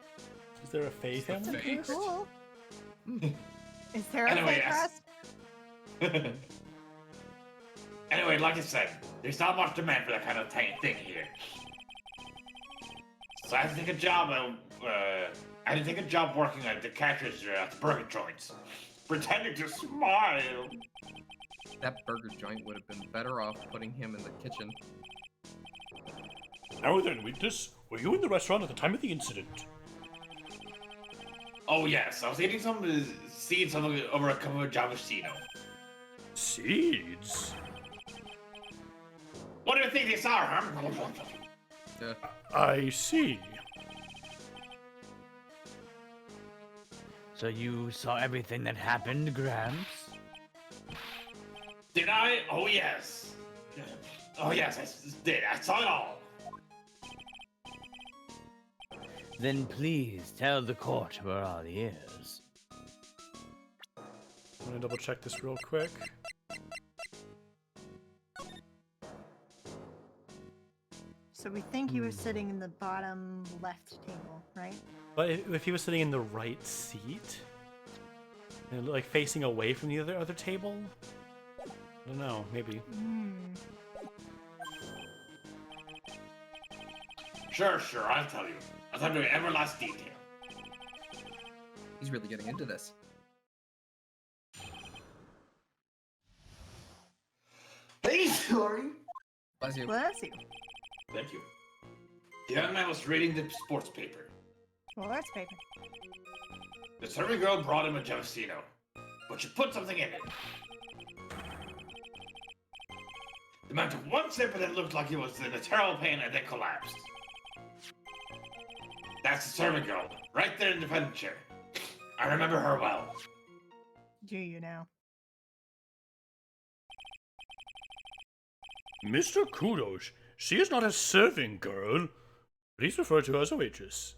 Is there a Fae family?
Fae.
curse?
Cool.
Is there a
Anyway,
fake
yes.
crust?
Anyway, like I said, there's not much demand for that kind of thing here. So I had to take a job. I had to take a job working at the catcher's at the burger joints, pretending to smile.
That burger joint would have been better off putting him in the kitchen.
Now then, witness, were you in the restaurant at the time of the incident?
Oh yes, I was eating some seeds over a cup of Javasino.
Seeds?
What do you think these are, huh?
I see.
So you saw everything that happened, Gramps?
Did I? Oh yes. Oh yes, I did. I saw it all.
Then please tell the court we're all ears.
gonna double check this real quick.
So we think he was sitting in the bottom left table, right?
But if he was sitting in the right seat, and like facing away from the other table, I don't know. Maybe.
Sure, I'll tell you. I'll tell you every last detail.
He's really getting into this.
Hey, sorry.
Bless you.
Bless you.
Thank you. The young man was reading the sports paper.
Well, that's paper.
The serving girl brought him a Javasino, but she put something in it. The man took one sip and it looked like he was in a terrible pain and then collapsed. That's the servant girl, right there in the defendant chair. I remember her well.
Do you now?
Mr. Kudos, she is not a serving girl. Please refer to her as a waitress.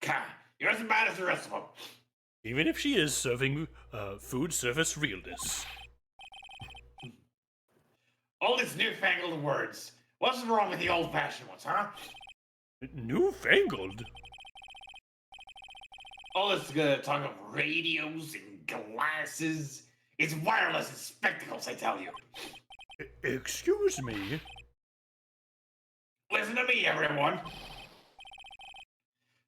Ka, you're as bad as the rest of them.
Even if she is serving food service realness.
All these newfangled words. What's wrong with the old-fashioned ones, huh?
Newfangled?
All this talk of radios and glasses. It's wireless and spectacles, I tell you.
Excuse me?
Listen to me, everyone.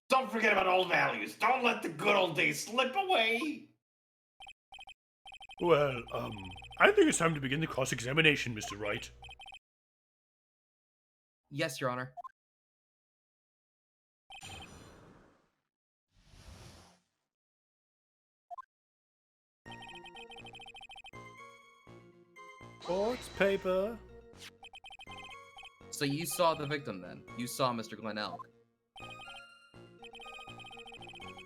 Don't forget about old values. Don't let the good old days slip away.
Well, I think it's time to begin the cross-examination, Mr. Wright.
Yes, Your Honor.
Sports paper.
So you saw the victim then? You saw Mr. Glen Elk?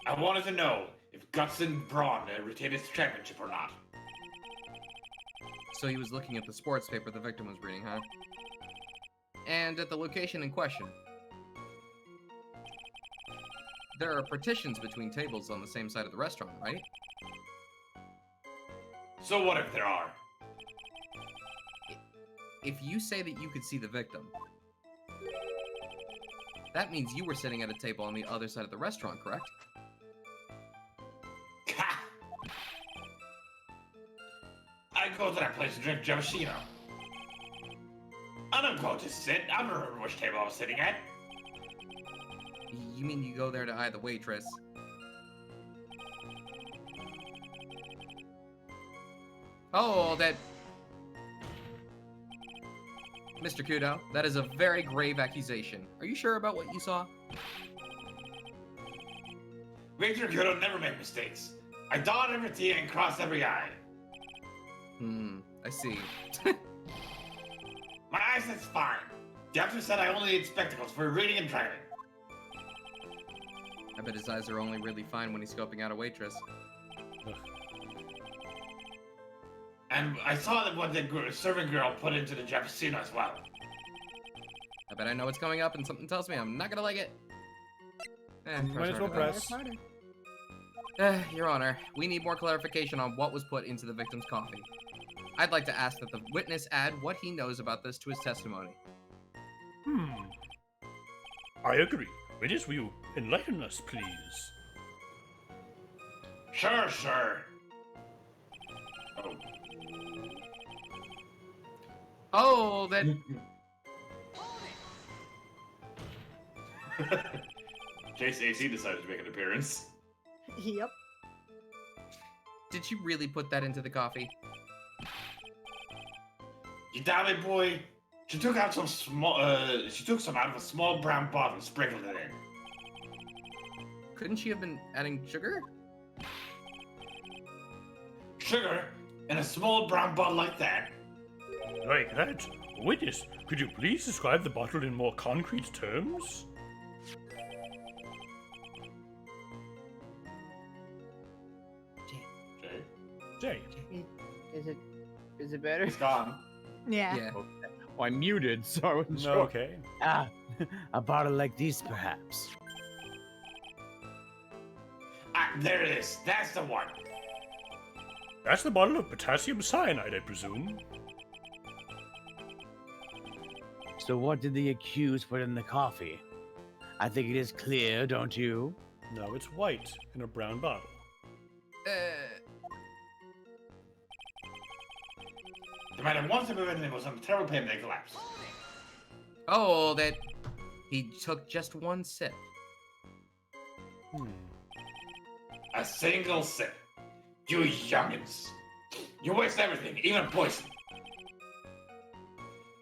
I wanted to know if Guts and Braun retained his championship or not.
So he was looking at the sports paper the victim was reading, huh? And at the location in question. There are partitions between tables on the same side of the restaurant, right?
So what if there are?
If you say that you could see the victim, that means you were sitting at a table on the other side of the restaurant, correct?
Ha! I go to that place to drink Javasino. I don't go to sit. I don't remember which table I was sitting at.
You mean you go there to eye the waitress? Oh, that... Mr. Kudo, that is a very grave accusation. Are you sure about what you saw?
Victor Kudo never make mistakes. I dot every T and cross every I.
I see.
My eyesight's fine. The doctor said I only need spectacles for reading and driving.
I bet his eyes are only really fine when he's scoping out a waitress.
And I saw that what the serving girl put into the Jeffersino as well.
I bet I know what's coming up and something tells me I'm not gonna like it.
Might as well press.
Your Honor, we need more clarification on what was put into the victim's coffee. I'd like to ask that the witness add what he knows about this to his testimony.
I agree. Witness, will you enlighten us, please?
Sure. Oh.
Oh, that...
Chase AC decided to make an appearance.
Yep.
Did you really put that into the coffee?
You damn it, boy. She took out some small, she took some out of a small brown bottle and sprinkled it in.
Couldn't she have been adding sugar?
Sugar in a small brown bottle like that?
Like that? Witness, could you please describe the bottle in more concrete terms?
Jay?
Jay.
Is it better?
It's gone.
Yeah.
Oh, I muted, so I wasn't
No,
sure.
okay.
A bottle like this, perhaps.
Ah, there it is. That's the one.
That's the bottle of potassium cyanide, I presume.
So what did the accused put in the coffee? I think it is clear, don't you?
No, it's white in a brown bottle.
The man had once been and was on a terrible pain and they collapsed.
Oh, that he took just one sip.
A single sip. You youngins. You waste everything, even poison.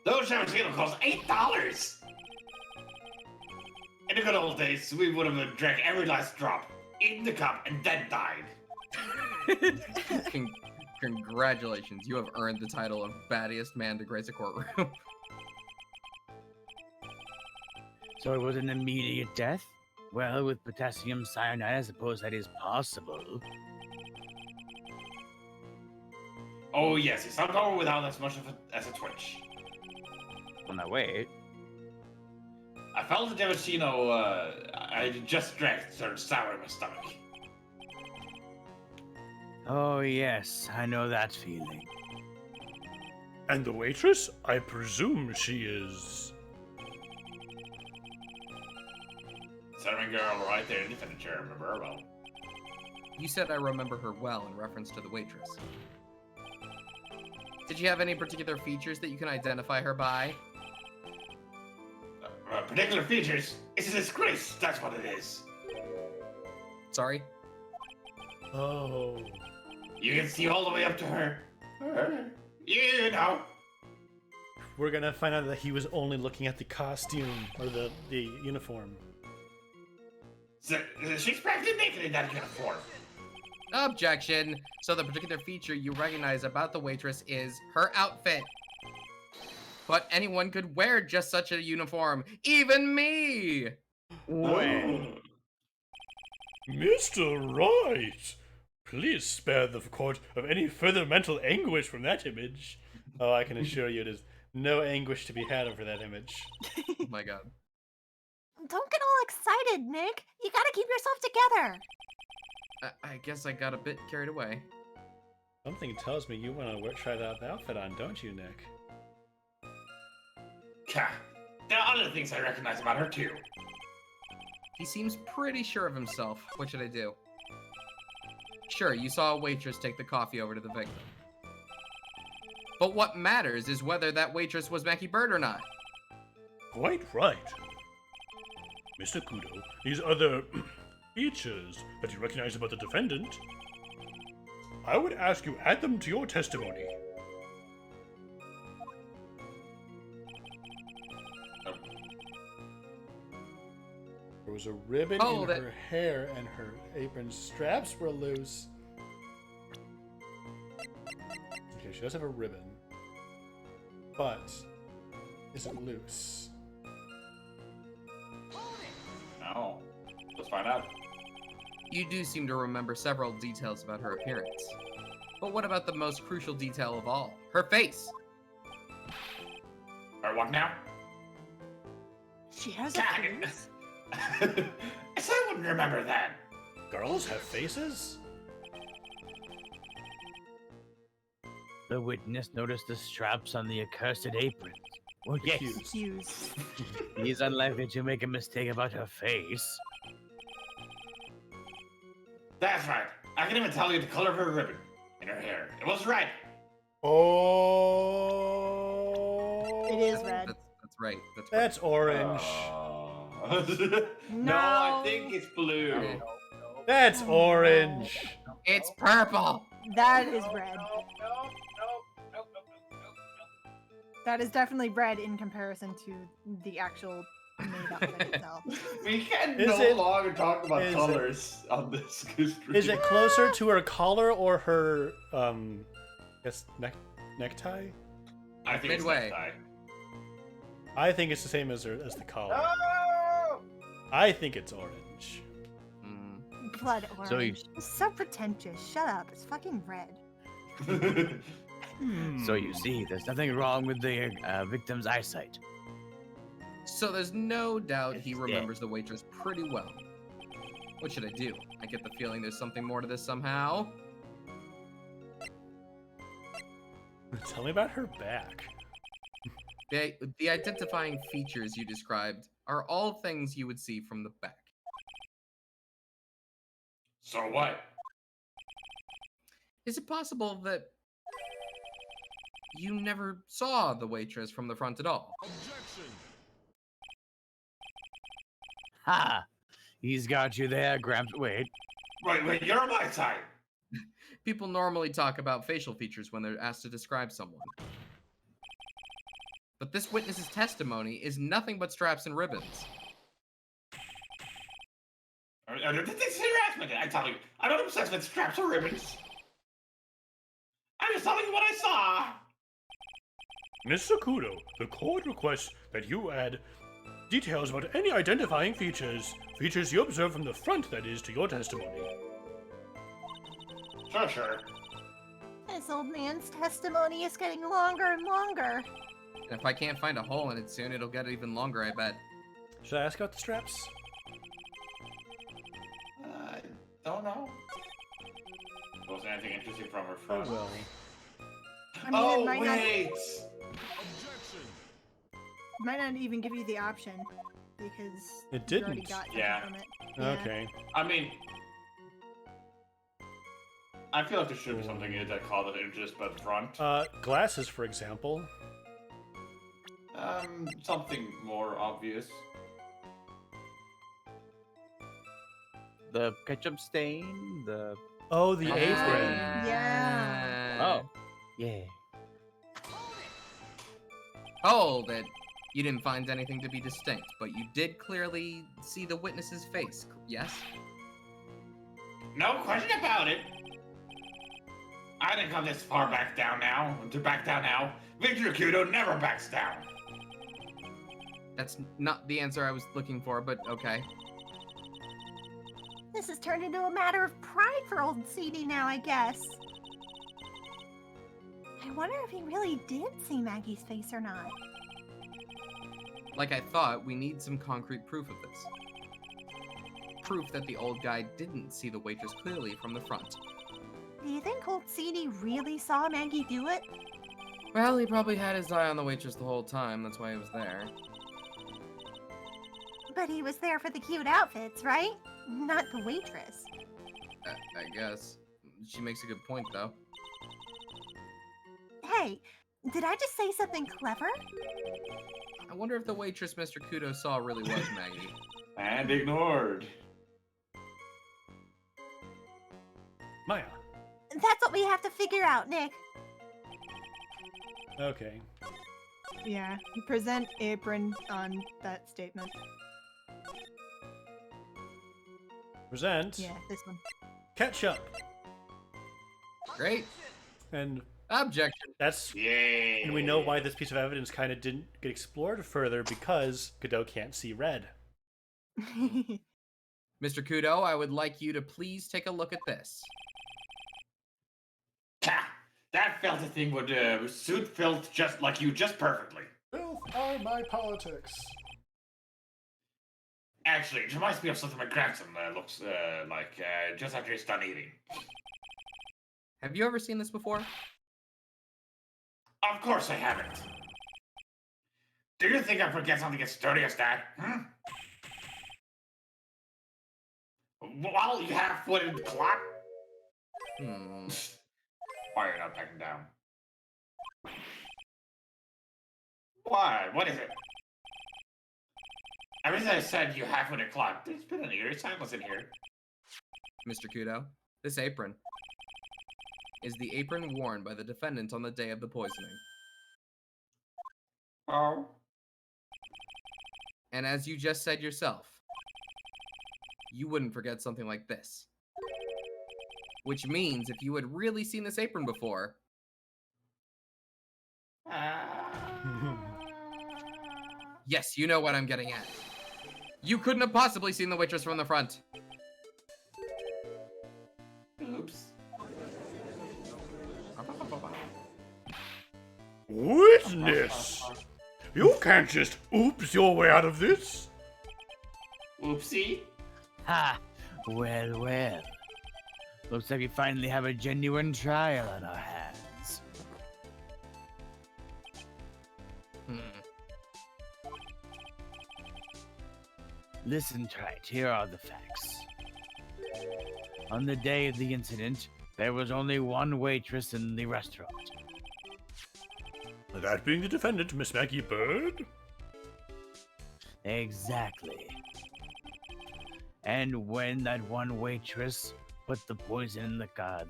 Those Cappuccino cost $8. In the good old days, we would have drank every last drop, eaten the cup, and then died.
Congratulations, you have earned the title of baddest man to grace a courtroom.
So it was an immediate death? Well, with potassium cyanide, I suppose that is possible.
Oh yes, he slumped over without as much as a twitch.
Well, now wait.
I felt the Cappuccino I just drank started sour in my stomach.
Oh yes, I know that feeling.
And the waitress? I presume she is...
Serving girl right there in the furniture, remember her well.
You said I remember her well in reference to the waitress. Did you have any particular features that you can identify her by?
Particular features? It's a disgrace, that's what it is.
Sorry?
Oh.
You can see all the way up to her. You know.
We're gonna find out that he was only looking at the costume or the uniform.
So, she's practically naked in that uniform.
Objection! So the particular feature you recognize about the waitress is her outfit. But anyone could wear just such a uniform, even me!
Wait.
Mr. Wright! Please spare the court of any further mental anguish from that image. Oh, I can assure you there's no anguish to be had over that image.
Oh my god.
Don't get all excited, Nick. You gotta keep yourself together.
I guess I got a bit carried away.
Something tells me you want to try that outfit on, don't you, Nick?
Gah. There are other things I recognize about her too.
He seems pretty sure of himself. What should I do? Sure, you saw a waitress take the coffee over to the victim. But what matters is whether that waitress was Mackie Bird or not.
Quite right. Mr. Kudo, these other features that you recognize about the defendant, I would ask you add them to your testimony.
There was a ribbon
Oh,
in her hair and her apron straps were loose. Okay, she does have a ribbon, but is it loose?
No. Let's find out.
You do seem to remember several details about her appearance. But what about the most crucial detail of all? Her face!
Or what now?
She has a
Dang it.
face?
I said I wouldn't remember that.
Girls have faces?
The witness noticed the straps on the accursed apron. Well, yes,
Accused.
he is unlikely to make a mistake about her face.
That's right. I can even tell you the color of her ribbon in her hair. It was red.
Oh.
It is red.
That's right. That's right.
That's orange.
No, I think it's blue.
Okay.
That's orange.
It's purple!
That is red. That is definitely red in comparison to the actual made-up thing itself.
We can
Is
no
it-
longer talk about
is it-
colors on this stream.
Is it closer to her collar or her guess necktie?
I think
Midway.
it's necktie.
I think it's the same as the collar. I think it's orange.
Mm.
Blood
So you-
orange. So pretentious. Shut up. It's fucking red.
So you see, there's nothing wrong with the victim's eyesight.
So there's no doubt he
Yeah.
remembers the waitress pretty well. What should I do? I get the feeling there's something more to this somehow.
Tell me about her back.
The identifying features you described are all things you would see from the back.
So what?
Is it possible that you never saw the waitress from the front at all?
Ha! He's got you there, Gramps. Wait.
Wait, you're on my side.
People normally talk about facial features when they're asked to describe someone. But this witness's testimony is nothing but straps and ribbons.
This is harassment. I tell you, I'm not obsessed with straps or ribbons. I'm just telling you what I saw.
Miss Sakudo, the court requests that you add details about any identifying features you observe from the front, that is, to your testimony.
Sure.
This old man's testimony is getting longer and longer.
And if I can't find a hole in it soon, it'll get even longer, I bet.
Should I ask about the straps?
I don't know. Wasn't anything interesting from her
Oh
front.
well.
I mean,
Oh,
it might
wait!
might not even give you the option because
It
you already
didn't.
got something
Yeah.
from it. Yeah.
Okay.
I mean, I feel like there should be something in it that called it interest but front.
Glasses, for example.
Something more obvious.
The ketchup stain, the...
Oh, the
Ah.
apron.
Yeah.
Oh. Yeah.
Hold it. You didn't find anything to be distinct, but you did clearly see the witness's face, yes?
No question about it. I didn't come this far back down now. Victor Kudo never backs down.
That's not the answer I was looking for, but okay.
This has turned into a matter of pride for old CD now, I guess. I wonder if he really did see Maggie's face or not.
Like I thought, we need some concrete proof of this. Proof that the old guy didn't see the waitress clearly from the front.
Do you think old CD really saw Maggie do it?
Well, he probably had his eye on the waitress the whole time, that's why he was there.
But he was there for the cute outfits, right? Not the waitress.
I guess. She makes a good point, though.
Hey, did I just say something clever?
I wonder if the waitress Mr. Kudo saw really was Maggie.
And ignored.
Maya.
That's what we have to figure out, Nick.
Okay.
Yeah. You present apron on that statement.
Present.
Yeah, this one.
Ketchup.
Great.
And
Objection.
that's
Yay.
and we know why this piece of evidence kind of didn't get explored further, because Godot can't see red.
Mr. Kudo, I would like you to please take a look at this.
Ha! That filthy thing would suit filth just like you, just perfectly.
Filth are my politics.
Actually, it reminds me of something my grandson looks like just after he's done eating.
Have you ever seen this before?
Of course I haven't. Do you think I forget something as sturdy as that? Hmm? While you have foot in the clock?
Hmm.
Why are you not backing down? Why? What is it? Ever since I said you have foot in the clock, there's been an eerie silence in here.
Mr. Kudo, this apron is the apron worn by the defendant on the day of the poisoning.
Oh?
And as you just said yourself, you wouldn't forget something like this. Which means if you had really seen this apron before, yes, you know what I'm getting at. You couldn't have possibly seen the waitress from the front.
Oops.
Witness! You can't just oops your way out of this.
Oopsie.
Ha! Well, well. Looks like we finally have a genuine trial on our hands.
Hmm.
Listen, Trite, here are the facts. On the day of the incident, there was only one waitress in the restaurant.
That being the defendant, Miss Maggie Bird?
Exactly. And when that one waitress put the poison in the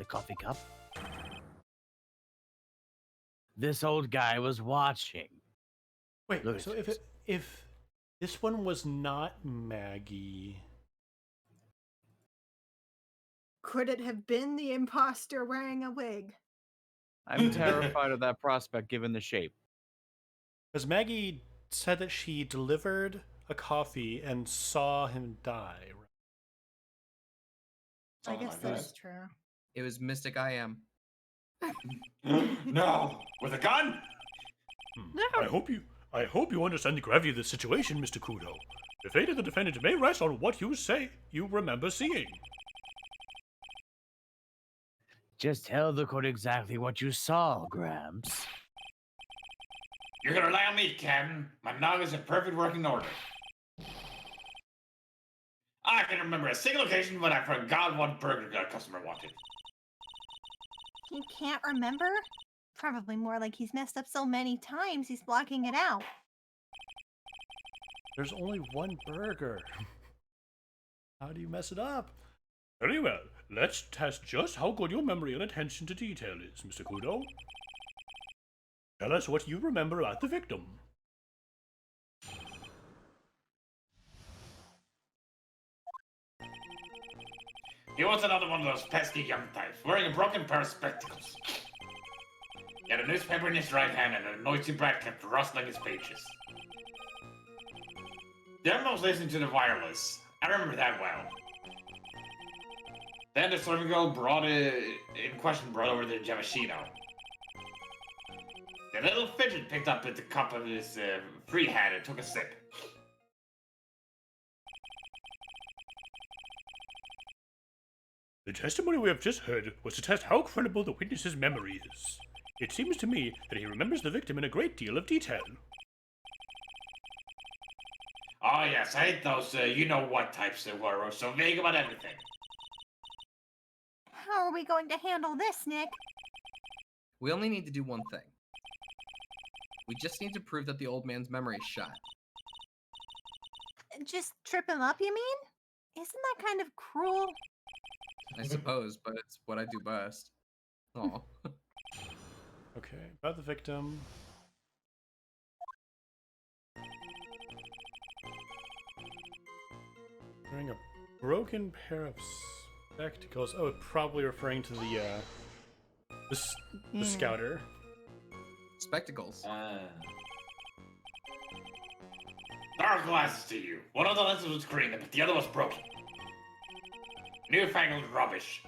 coffee cup, this old guy was watching.
Wait,
Look,
so if this one was not Maggie,
Could it have been the imposter wearing a wig?
I'm terrified of that prospect given the shape.
because Maggie said that she delivered a coffee and saw him die.
I
Something
guess
like that.
that's true.
It was Mystic I Am.
No! With a gun?
I hope you understand the gravity of the situation, Mr. Kudo. The fate of the defendant may rest on what you say you remember seeing.
Just tell the court exactly what you saw, Gramps.
You're gonna rely on me, Captain. My nog is in perfect working order. I can remember a single occasion when I forgot what burger a customer wanted.
He can't remember? Probably more like he's messed up so many times he's blocking it out.
There's only one burger. How do you mess it up?
Very well. Let's test just how good your memory and attention to detail is, Mr. Kudo. Tell us what you remember about the victim.
He was another one of those pesky young types, wearing a broken pair of spectacles. He had a newspaper in his right hand and a noisy brat kept rustling his pages. Demo was listening to the wireless. I remember that well. Then the serving girl brought over the Jamashino. The little fidget picked up the cup of his free hand and took a sip.
The testimony we have just heard was to test how credible the witness's memory is. It seems to me that he remembers the victim in a great deal of detail.
Oh yes, I hate those you-know-what types that were so vague about everything.
How are we going to handle this, Nick?
We only need to do one thing. We just need to prove that the old man's memory is shot.
Just trip him up, you mean? Isn't that kind of cruel?
I suppose, but it's what I do best. Oh.
Okay, about the victim. Wearing a broken pair of spectacles. Oh, probably referring to the scouter.
Spectacles.
Dark glasses to you. One of the lenses was green, but the other was broken. Newfangled rubbish.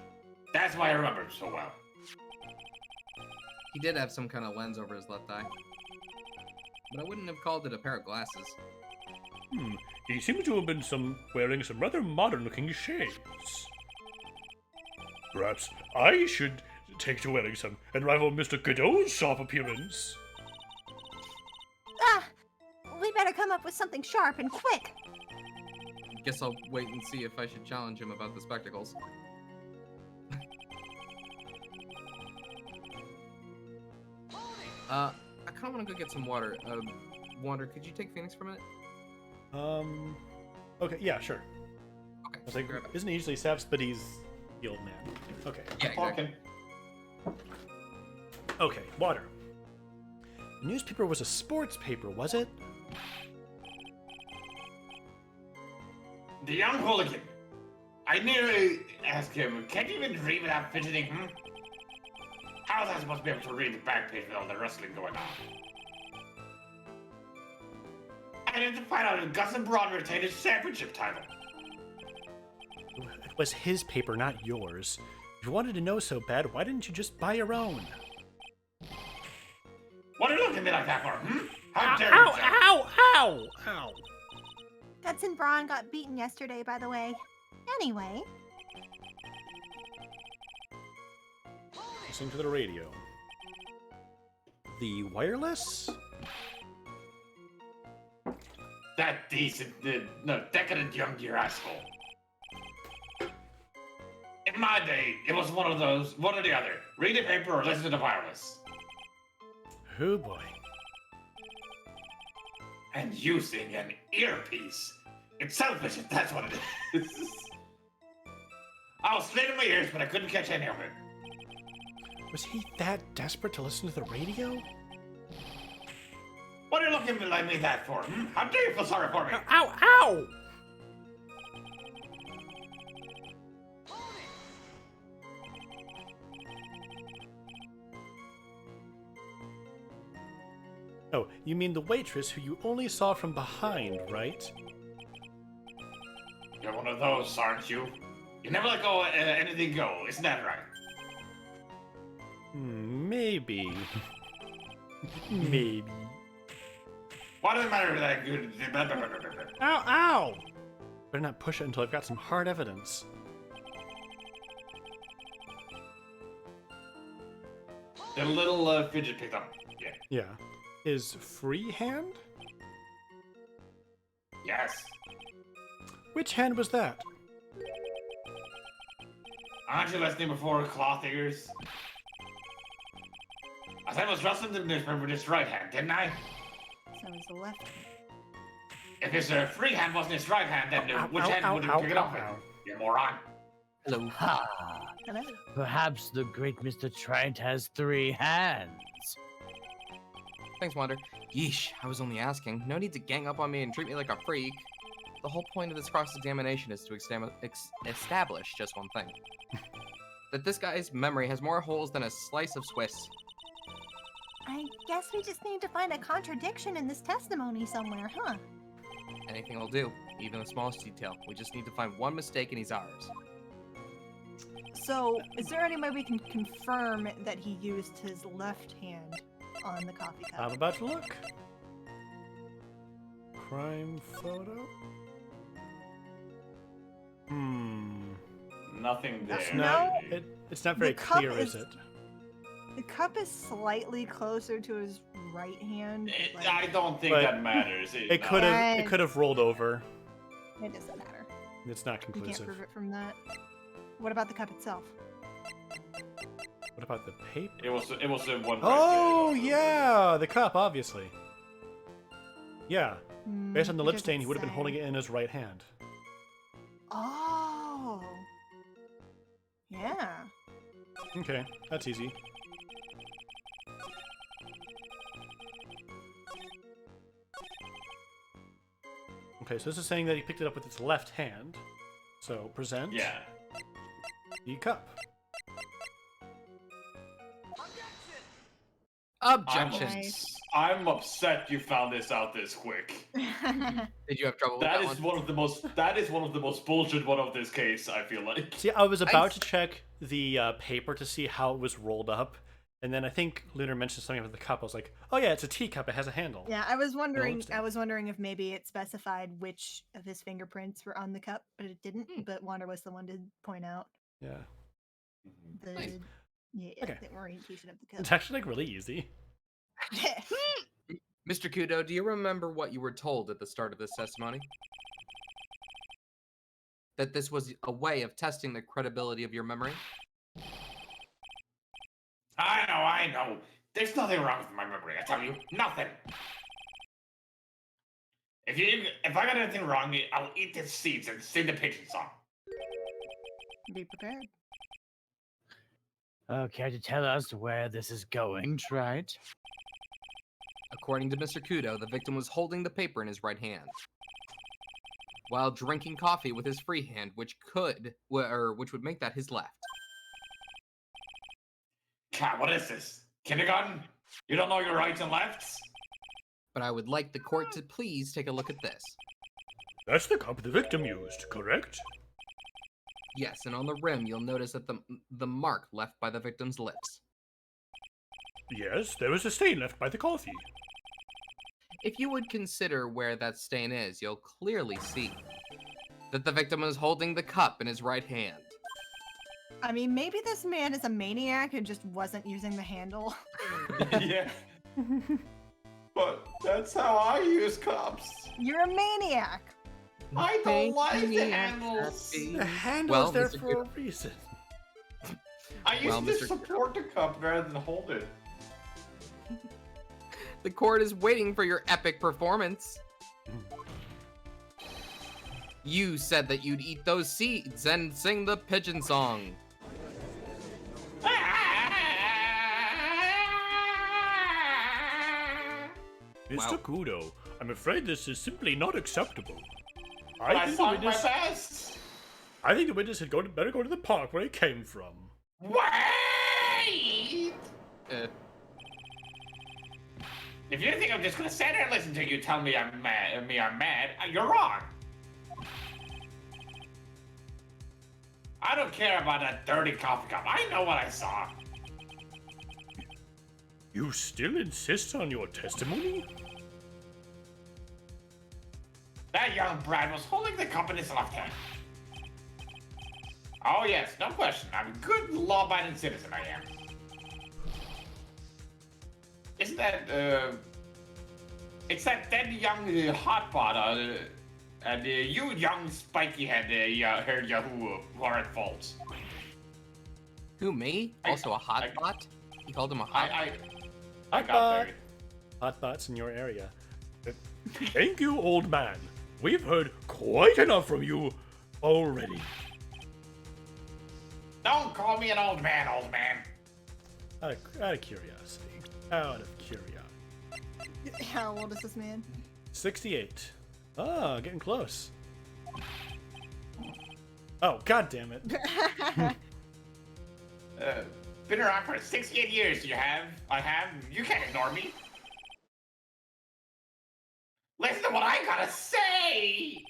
That's why I remember him so well.
He did have some kind of lens over his left eye. But I wouldn't have called it a pair of glasses.
He seems to have been wearing some rather modern-looking shades. Perhaps I should take to wearing some and rival Mr. Godot's sharp appearance.
Ah! We better come up with something sharp and quick.
Guess I'll wait and see if I should challenge him about the spectacles. I kind of want to go get some water. Wander, could you take Phoenix for a minute?
Okay, yeah, sure.
Okay.
I was like,
grab it.
isn't he usually Saps, but he's the old man. Okay.
Yeah, exactly.
Okay, water. The newspaper was a sports paper, was it?
The young hooligan. I nearly asked him, can you even read without fidgeting, How was I supposed to be able to read the back page with all the rustling going on? I had to find out if Gus and Braun retained his championship title.
It was his paper, not yours. If you wanted to know so bad, why didn't you just buy your own?
What are you looking at me like that for, How dare
Ow! Ow! Ow!
Guts and Braun got beaten yesterday, by the way. Anyway,
Listening to the radio. The wireless?
That decent, no, decadent young dear asshole. In my day, it was one of those, one or the other. Read the paper or listen to the wireless.
Oh boy.
And using an earpiece. It's selfish if that's what it is. I was straining my ears, but I couldn't catch any of it.
Was he that desperate to listen to the radio?
What are you looking like me that for? Hmm? How dare you feel sorry for me?
Ow! Ow! Oh, you mean the waitress who you only saw from behind, right?
You're one of those, aren't you? You never let go anything go, isn't that right?
Maybe. Maybe.
What does it matter that good?
Ow! Ow! Better not push it until I've got some hard evidence.
The little fidget picked up. Yeah.
Yeah. His free hand?
Yes.
Which hand was that?
Aren't you listening before cloth ears? I said I was rustling the newspaper with his right hand, didn't I?
So it's the left.
If his free hand wasn't his right hand, then
Ow,
which
ow,
hand
ow,
would he
ow,
pick it
ow,
up with?
ow.
You moron.
Hello.
Ha!
Hello.
Perhaps the great Mr. Trent has 3 hands.
Thanks, Wander. Yeesh, I was only asking. No need to gang up on me and treat me like a freak. The whole point of this cross-examination is to establish just one thing. That this guy's memory has more holes than a slice of Swiss.
I guess we just need to find a contradiction in this testimony somewhere, huh?
Anything will do, even the smallest detail. We just need to find one mistake and he's ours.
So, is there any way we can confirm that he used his left hand on the coffee cup?
I'm about to look. Crime photo?
Nothing there.
No.
It's not very
The cup
clear, is
is-
it?
The cup is slightly closer to his right hand. but,
I don't think
But
that matters.
It could have.
Yeah.
It could have rolled over.
It doesn't matter.
It's not
You can't
conclusive.
prove it from that. What about the cup itself?
What about the paper?
It was one.
Oh yeah, the cup, obviously. Yeah, based on the
It
lip
doesn't
stain, he would have been
say.
holding it in his right hand.
Oh. Yeah.
Okay, that's easy. Okay, so this is saying that he picked it up with his left hand. So present
Yeah.
the cup.
Objections.
I'm upset you found this out this quick.
Did you have trouble with
That
that
is
one?
one of the most. That is one of the most bullshit one of this case. I feel like.
See, I was about
Nice.
to check the paper to see how it was rolled up, and then I think Lunar mentioned something about the cup. I was like, "Oh yeah, it's a teacup. It has a handle."
Yeah, I was wondering.
lipstick.
I was wondering if maybe it specified which of his fingerprints were on the cup, but it didn't. But Wander was the one to point out
Yeah.
the
Nice.
Okay.
the orientation of the cup.
It's actually like really easy.
Mr. Kudo, do you remember what you were told at the start of this testimony? That this was a way of testing the credibility of your memory?
I know. There's nothing wrong with my memory. I tell you, nothing. If I got anything wrong, I'll eat the seeds and sing the pigeon song.
Be prepared.
Care to tell us where this is going, Trent?
According to Mr. Kudo, the victim was holding the paper in his right hand, while drinking coffee with his free hand, which would make that his left.
God, what is this? Kindergarten? You don't know your rights and lefts?
But I would like the court to please take a look at this.
That's the cup the victim used, correct?
Yes, and on the rim, you'll notice that the mark left by the victim's lips.
Yes, there was a stain left by the coffee.
If you would consider where that stain is, you'll clearly see that the victim was holding the cup in his right hand.
I mean, maybe this man is a maniac and just wasn't using the handle.
Yeah, but that's how I use cups.
You're a maniac.
I don't like the
Maniac
handles.
happy.
The handle's
Well,
there
Mr.
for a reason.
I used
Well,
to
Mr.
support the cup rather than hold it.
The court is waiting for your epic performance. You said that you'd eat those seeds and sing the pigeon song.
Mr.
Wow.
Kudo, I'm afraid this is simply not acceptable.
But I
think the
sung my
witness,
best.
I think the witness had better go to the park where he came from.
Wait!
Uh,
If you think I'm just gonna stand there and listen to you tell me I'm mad, you're wrong. I don't care about that dirty coffee cup. I know what I saw.
You still insist on your testimony?
That young Brad was holding the cup in his left hand. Oh yes, no question. I'm a good law-abiding citizen, I am. Isn't that, it's that dead young hotbot, and you young spiky-head haired Yahoo who are at fault.
who, me? Also a hot bot? He called him a hot
I got there.
Hotbots in your area.
Thank you, old man. We've heard quite enough from you already.
Don't call me an old man, old man.
Out of curiosity. Out of curiosity.
How old is this man?
68. Ah, getting close. Oh, god damn it.
Been around for 68 years, I have. You can't ignore me. Listen to what I gotta say!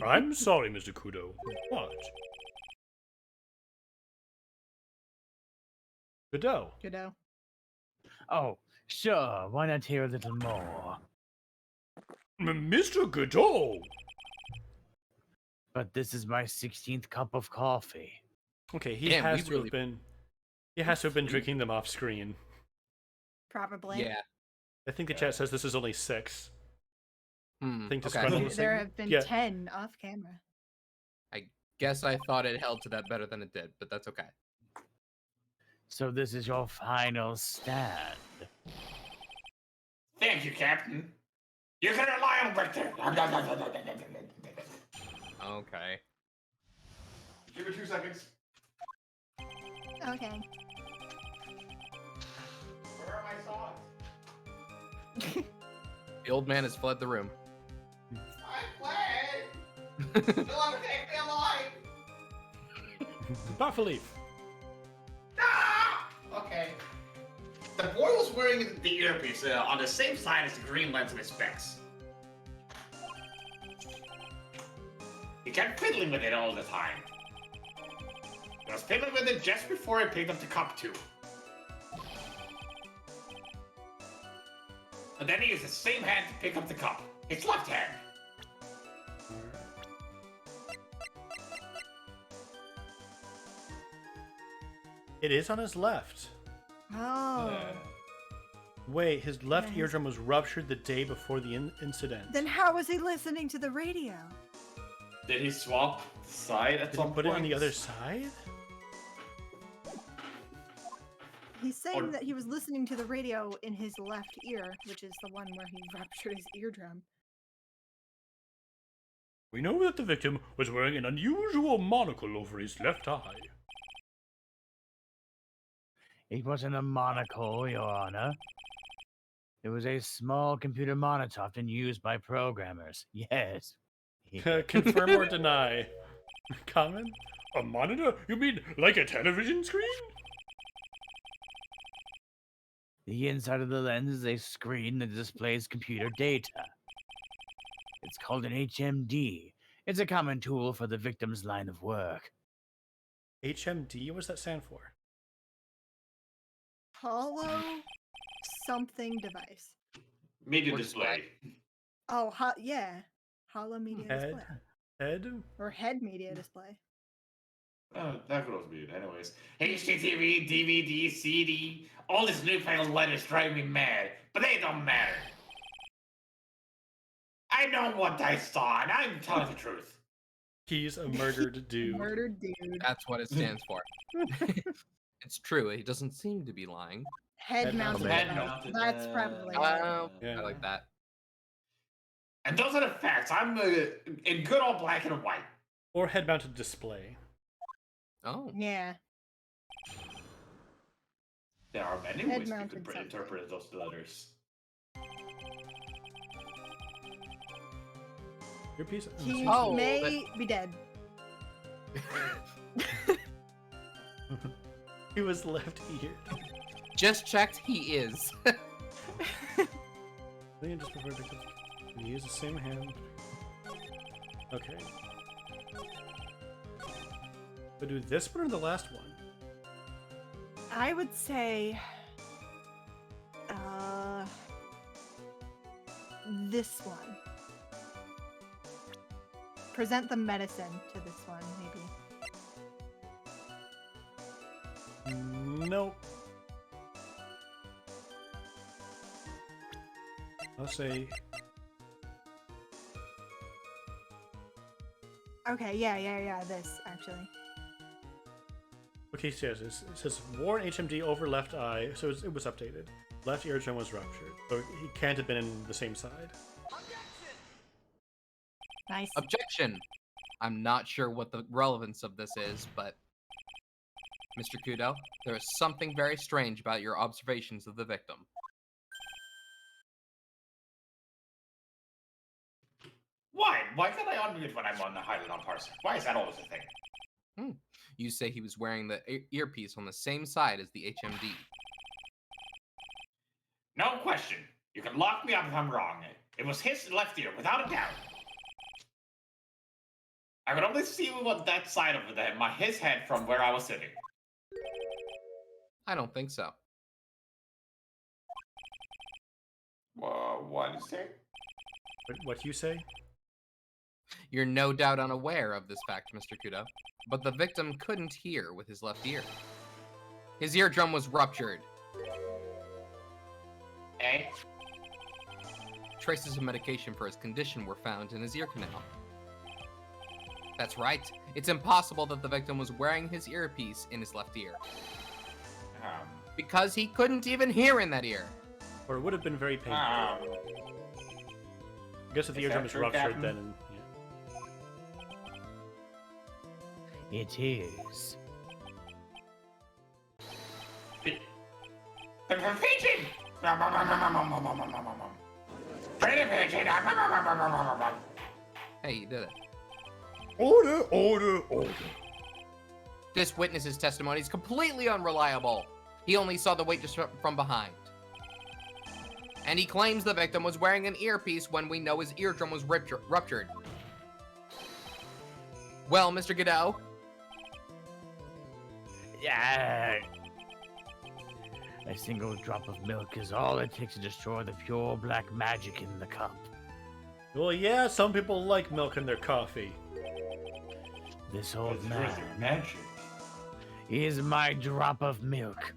I'm sorry, Mr. Kudo. What?
Godot.
Kiddo.
Oh, sure. Why not hear a little more?
Mr. Godot!
But this is my 16th cup of coffee.
Okay, he
Damn,
has
we
to
really-
have been. He has to have been drinking them off screen.
Probably.
Yeah.
I think the chat says this is only 6. I think
Okay.
Disgruntled was
There
saying-
have been
yeah.
10 off camera.
Guess I thought it held to that better than it did, but that's okay.
So this is your final stand.
Thank you, Captain. You can rely on Victor.
Okay.
Give me 2 seconds.
Okay.
Where are my socks?
The old man has fled the room.
I fled. You'll have to take me alive.
Buffer leaf.
Ah! Okay. The boy was wearing the earpiece on the same side as the green lens of his specs. He kept fiddling with it all the time. He was fiddling with it just before I picked up the cup too. And then he used the same hand to pick up the cup. His left hand.
It is on his left.
Oh.
Wait, his left
Yes.
eardrum was ruptured the day before the incident.
Then how was he listening to the radio?
Did he swap side at
Did he put it on the other side?
He's saying
Or-
that he was listening to the radio in his left ear, which is the one where he ruptured his eardrum.
We know that the victim was wearing an unusual monocle over his left eye.
It wasn't a monocle, Your Honor. It was a small computer monitor often used by programmers. Yes.
Confirm or deny. Common?
A monitor? You mean like a television screen?
The inside of the lens is a screen that displays computer data. It's called an HMD. It's a common tool for the victim's line of work.
HMD? What's that stand for?
Hollow something device.
Media
Or
display.
Oh, yeah. Hollow media
Head.
display.
Head?
Or head media display.
That could also be it. Anyways, HDTV, DVD, CD, all these newfangled letters drive me mad, but they don't matter. I know what I saw, and I'm telling the truth.
He's a murdered dude.
Murdered dude.
That's what it stands for. It's true. He doesn't seem to be lying.
Head mounted
Head
device.
mounted,
That's probably it.
Yeah.
I like that.
And those are the facts. I'm in good old black and white.
Or head-mounted display.
Oh.
Yeah.
There are many ways you
Head-mounted
could
something.
interpret those letters.
Your piece.
He
Oh,
may be dead.
He was left ear.
Just checked. He is.
I think I just prefer to use the same hand. Okay. But do this one or the last one?
I would say this one. Present the medicine to this one, maybe.
Nope. I'll say
Okay, yeah, this, actually.
okay, so yes, it says worn HMD over left eye, so it was updated. Left eardrum was ruptured, so he can't have been in the same side.
Nice.
Objection. I'm not sure what the relevance of this is, but Mr. Kudo, there is something very strange about your observations of the victim.
Why? Why can't I unmute when I'm on the Highland on Parsec? Why is that always a thing?
You say he was wearing the earpiece on the same side as the HMD.
No question. You can lock me up if I'm wrong. It was his left ear, without a doubt. I could only see what that side of his head from where I was sitting.
I don't think so.
What is it?
What you say?
You're no doubt unaware of this fact, Mr. Kudo, but the victim couldn't hear with his left ear. His eardrum was ruptured.
Eh?
Traces of medication for his condition were found in his ear canal. That's right. It's impossible that the victim was wearing his earpiece in his left ear. Because he couldn't even hear in that ear.
Or it would have been very painful. I guess if the
Is
eardrum
that
is
true,
ruptured,
Captain?
then yeah.
It is.
Pigeon! Pretty pigeon!
Hey, you did it.
Order, order, order.
This witness's testimony is completely unreliable. He only saw the waitress from behind. And he claims the victim was wearing an earpiece when we know his eardrum was ruptured. Well, Mr. Godot,
Yeah. A single drop of milk is all it takes to destroy the pure black magic in the cup.
Well, yeah, some people like milk in their coffee.
This old
It's
man
really magic.
is my drop of milk.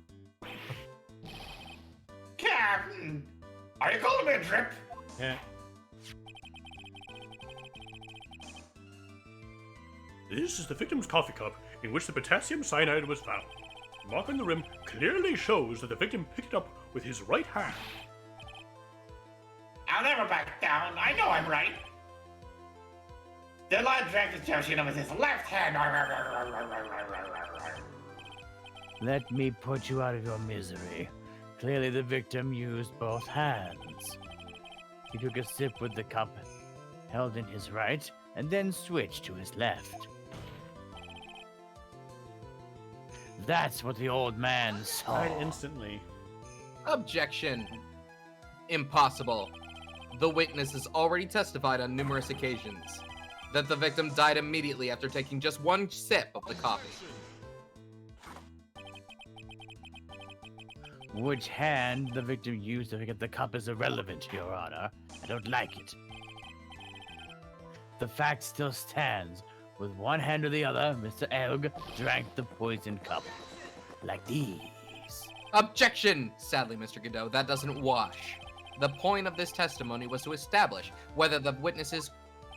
Captain! Are you calling me a drip?
Yeah.
This is the victim's coffee cup in which the potassium cyanide was found. The mark on the rim clearly shows that the victim picked it up with his right hand.
I'll never back down. I know I'm right. The lad drank the Yoshino with his left hand.
Let me put you out of your misery. Clearly the victim used both hands. He took a sip with the cup held in his right, and then switched to his left. That's what the old man saw.
Died instantly.
objection. Impossible. The witness has already testified on numerous occasions that the victim died immediately after taking just one sip of the coffee.
Which hand the victim used to pick up the cup is irrelevant, Your Honor. I don't like it.
the fact still stands. With one hand or the other, Mr. Elg drank the poisoned cup. Like these.
Objection! Sadly, Mr. Godot, that doesn't wash. The point of this testimony was to establish whether the witness's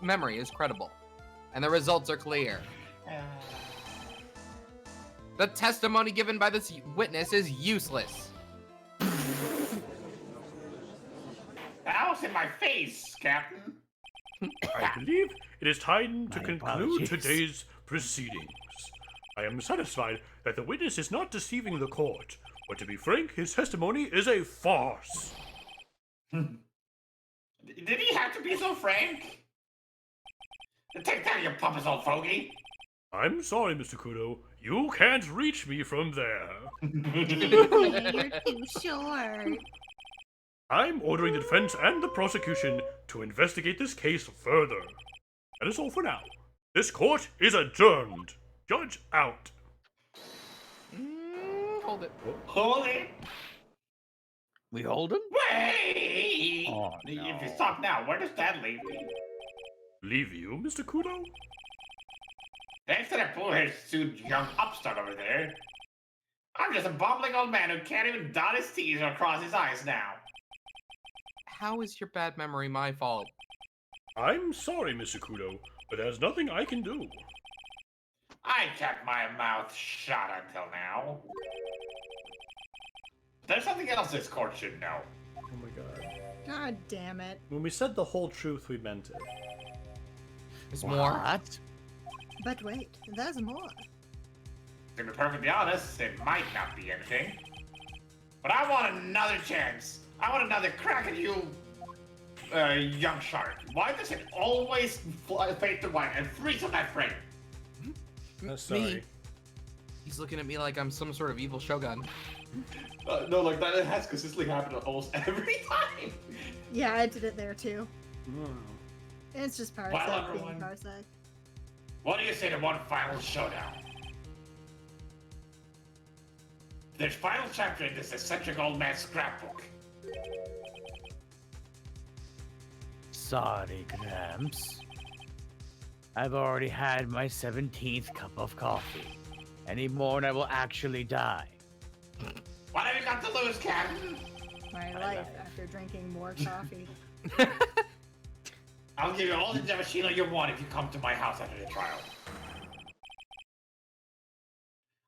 memory is credible. And the results are clear. The testimony given by this witness is useless.
House in my face, Captain.
I believe it is time to
My
conclude
apologies.
today's proceedings. I am satisfied that the witness is not deceiving the court, but to be frank, his testimony is a farce.
Did he have to be so frank? Take that, you pompous old fogey.
I'm sorry, Mr. Kudo. You can't reach me from there.
You're too short.
I'm ordering the defense and the prosecution to investigate this case further. That is all for now. This court is adjourned. Judge out.
Hold it.
Hold it.
We hold him?
Wait!
Oh,
If
no.
you stop now, where does that leave me?
Leave you, Mr. Kudo?
Thanks to that bullhead suit young upstart over there. I'm just a bumbling old man who can't even dot his T's or cross his I's now.
How is your bad memory my fault?
I'm sorry, Mr. Kudo, but there's nothing I can do.
I kept my mouth shut until now. There's something else this court should know.
Oh my god.
God damn it.
When we said the whole truth, we meant it.
There's more.
What?
But wait, there's more.
To be perfectly honest, it might not be anything. But I want another chance. I want another crack at you, young shark. Why does it always fade to white and freeze on that frame?
Sorry.
Me? He's looking at me like I'm some sort of evil shogun.
No, like that has consistently happened almost every time.
Yeah, I did it there too.
Oh.
It's just Parsec
Well,
being
everyone.
Parsec.
What do you say to one final showdown? There's final chapter in this eccentric old man's scrapbook.
Sorry, Gramps. I've already had my 17th cup of coffee. Any more and I will actually die.
What have you got to lose, Captain?
My life after drinking more coffee.
I'll give you all the Devashino you want if you come to my house after the trial.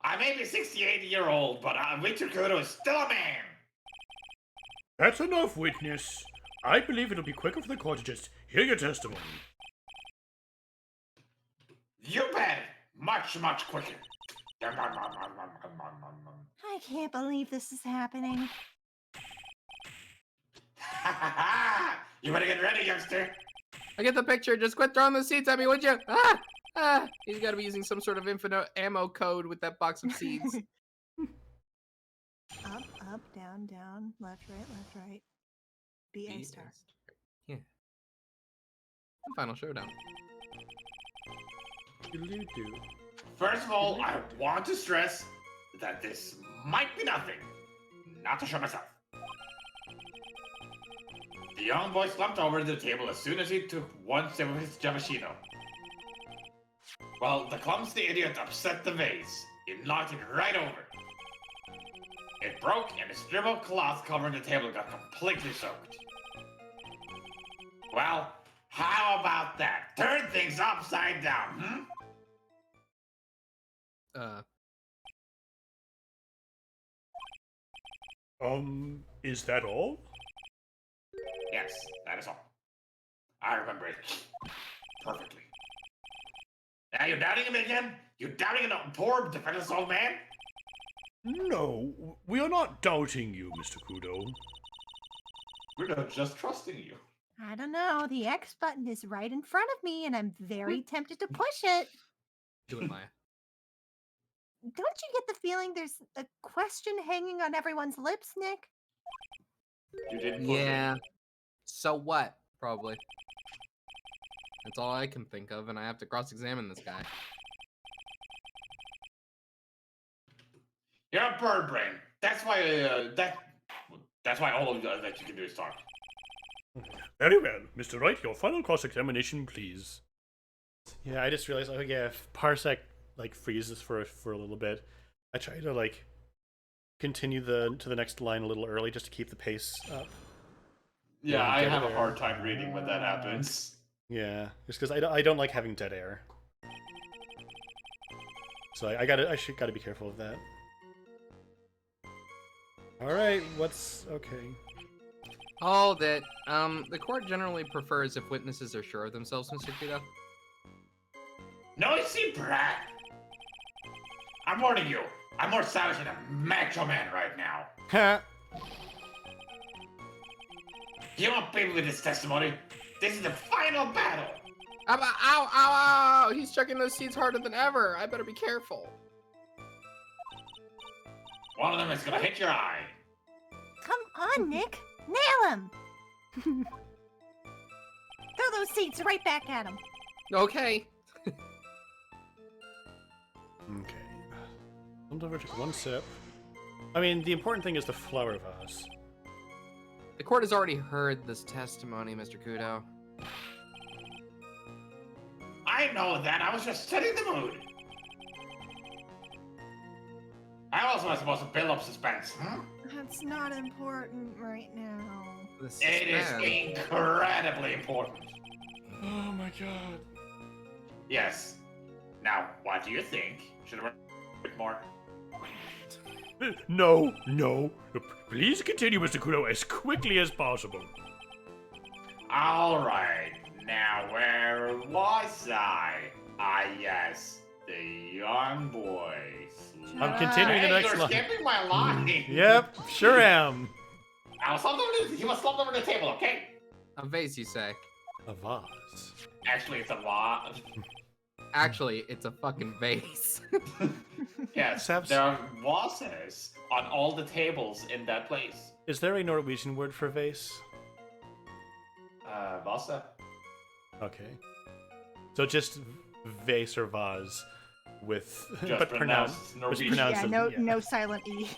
I may be 68-year-old, but Victor Kudo is still a man.
That's enough, witness. I believe it'll be quicker for the court to just hear your testimony.
You bet. Much, much quicker.
I can't believe this is happening.
You better get ready, youngster.
I get the picture. Just quit throwing the seeds at me, would you? Ah! Ah! He's got to be using some sort of infinite ammo code with that box of seeds.
Up, up, down, down, left, right. B A star.
Yeah. Final showdown.
Doo-doo-doo.
First of all, I want to stress that this might be nothing. Not to show myself. The young boy slumped over the table as soon as he took one sip of his Javashino. Well, the clumsy idiot upset the vase. It knocked it right over. It broke, and the strip of cloth covering the table got completely soaked. Well, how about that? Turn things upside down, hmm?
Is that all?
Yes, that is all. I remember it perfectly. Now you doubting him again? You doubting a poor defenseless old man?
No, we are not doubting you, Mr. Kudo.
We're not just trusting you.
I don't know. The X button is right in front of me, and I'm very tempted to push it.
Do it, Maya.
Don't you get the feeling there's a question hanging on everyone's lips, Nick?
You didn't push
Yeah. So what? Probably. That's all I can think of, and I have to cross-examine this guy.
You're a bird brain. That's why that's why all of that you can do is talk.
Very well. Mr. Wright, your final cross-examination, please.
Yeah, I just realized, like, yeah, if Parsec like freezes for a little bit, I try to like continue to the next line a little early just to keep the pace up.
Yeah,
Yeah,
I
dead
have a
air.
hard time reading when that happens.
Yeah, just because I don't like having dead air. So I should gotta be careful of that. All right, what's okay?
Hold it. The court generally prefers if witnesses are sure of themselves, Mr. Kudo.
Noisy brat! I'm warning you, I'm more savage than a macho man right now.
Ha!
You won't beat me with this testimony. This is the final battle.
Ow, ow, ow, ow! He's chucking those seeds harder than ever. I better be careful.
One of them is gonna hit your eye.
Come on, Nick. Nail him. Throw those seeds right back at him.
Okay.
Okay. I'll over take one sip. I mean, the important thing is the flower vase.
The court has already heard this testimony, Mr. Kudo.
I know that. I was just setting the mood. I also was supposed to build up suspense.
That's not important right now.
It is incredibly important.
Oh my god.
Yes. Now, what do you think? Should I work more?
No, no. Please continue, Mr. Kudo, as quickly as possible.
All right. Now, where was I? Ah, yes. The young boy.
I'm continuing the
Hey,
next
you're
line.
skipping my line.
Yep, sure am.
He was slumped over the table, okay?
A vase, you say?
A vase.
Actually, it's a lot.
Actually, it's a fucking vase.
Yes,
Sebs-
there are vases on all the tables in that place.
Is there a Norwegian word for vase?
Vase?
Okay. So just vase or vase with
Just
but
pronounced
pronounced
Norwegian.
pronounced
Yeah,
as-
no,
yeah.
no silent E.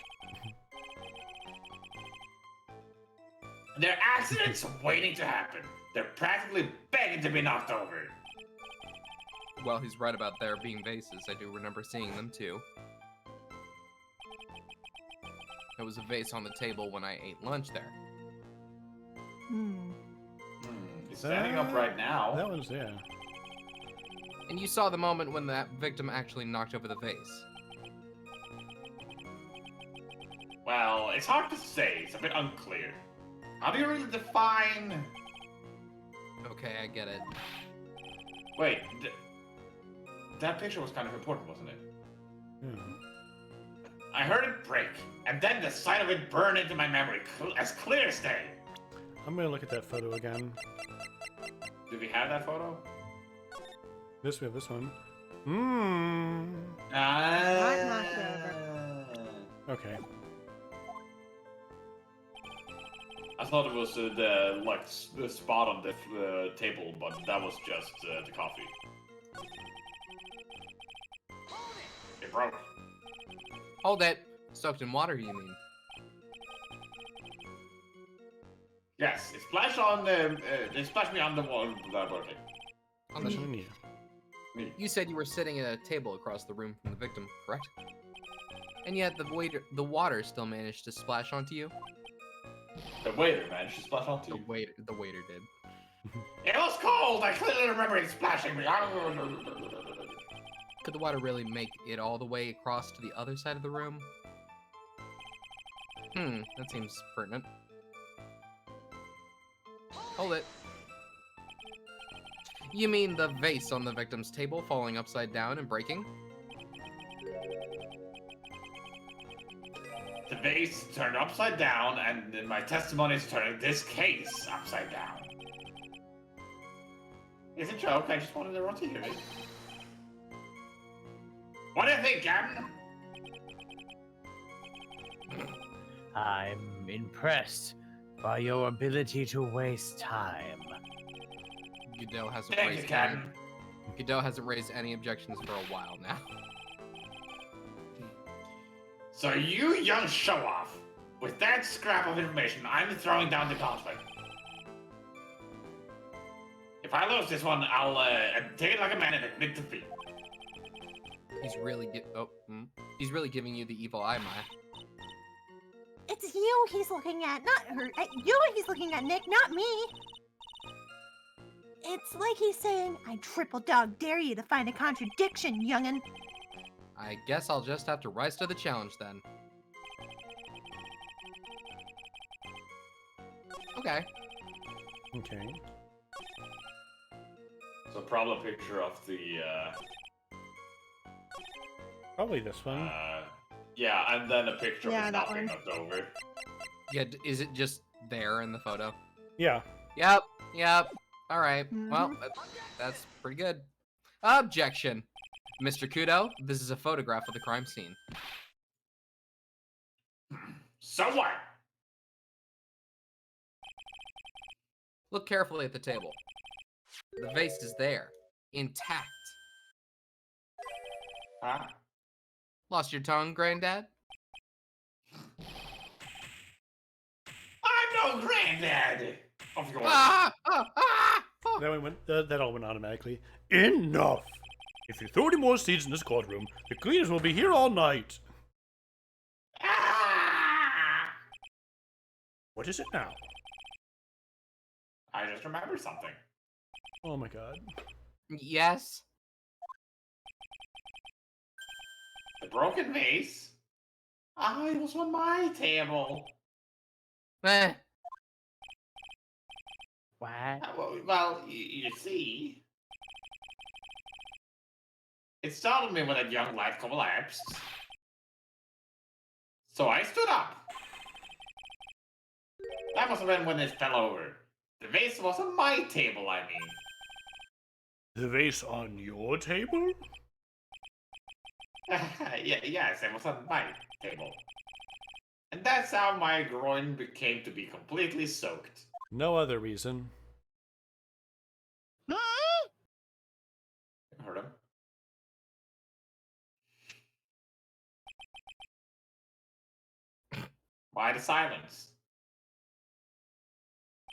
There are accidents waiting to happen. They're practically begging to be knocked over.
Well, he's right about there being vases. I do remember seeing them too. There was a vase on the table when I ate lunch there.
He's standing up right now.
That one's, yeah.
And you saw the moment when that victim actually knocked over the vase.
Well, it's hard to say. It's a bit unclear. How do you really define...
Okay, I get it.
Wait, that picture was kind of important, wasn't it?
Hmm.
I heard it break, and then the sight of it burned into my memory, as clear as day.
I'm gonna look at that photo again.
Do we have that photo?
We have this one. Mmm.
Not knocked over.
Okay.
I thought it was the spot on the table, but that was just the coffee. It broke.
Hold it. Soaked in water, you mean?
Yes, it splashed on it splashed me on the wall.
On the
Question on you.
Me.
You said you were sitting at a table across the room from the victim, correct? And yet the water still managed to splash onto you?
The waiter managed to splash onto you.
The waiter did.
It was cold. I clearly remember it splashing me.
Could the water really make it all the way across to the other side of the room? That seems pertinent. Hold it. You mean the vase on the victim's table falling upside down and breaking?
The vase turned upside down, and then my testimony is turning this case upside down. It's a joke. I just wanted everyone to hear it. What do you think, Captain?
I'm impressed by your ability to waste time.
Godot hasn't
Thank you,
raised
Captain.
Godot hasn't raised any objections for a while now.
So you young show-off, with that scrap of information, I'm throwing down the gauntlet. If I lose this one, I'll take it like a man and admit defeat.
He's really he's really giving you the evil eye, Maya.
It's you he's looking at, not her. You he's looking at, Nick, not me. It's like he's saying, I triple dog dare you to find a contradiction, youngin'.
I guess I'll just have to rise to the challenge then. Okay.
Okay.
So probably a picture of the,
Probably this one.
yeah, and then a picture
Yeah,
of
that
nothing
one.
left over.
Yeah, is it just there in the photo?
Yeah.
Yep. All right. Well,
Mhm.
that's pretty good. Objection. Mr. Kudo, this is a photograph of the crime scene.
So what?
Look carefully at the table. The vase is there, intact.
Huh?
Lost your tongue, Granddad?
I'm no granddad! Of yours.
That all went automatically.
Enough! If you throw any more seeds in this courtroom, the cleaners will be here all night.
Ah!
What is it now?
I just remembered something.
Oh my god.
Yes.
The broken vase? Ah, it was on my table.
Eh.
What?
Well, you see... It startled me when that young light collapsed. So I stood up. That must have been when it fell over. The vase was on my table, I mean.
The vase on your table?
Yes, it was on my table. And that's how my groin became to be completely soaked.
No other reason.
You heard him? Why the silence?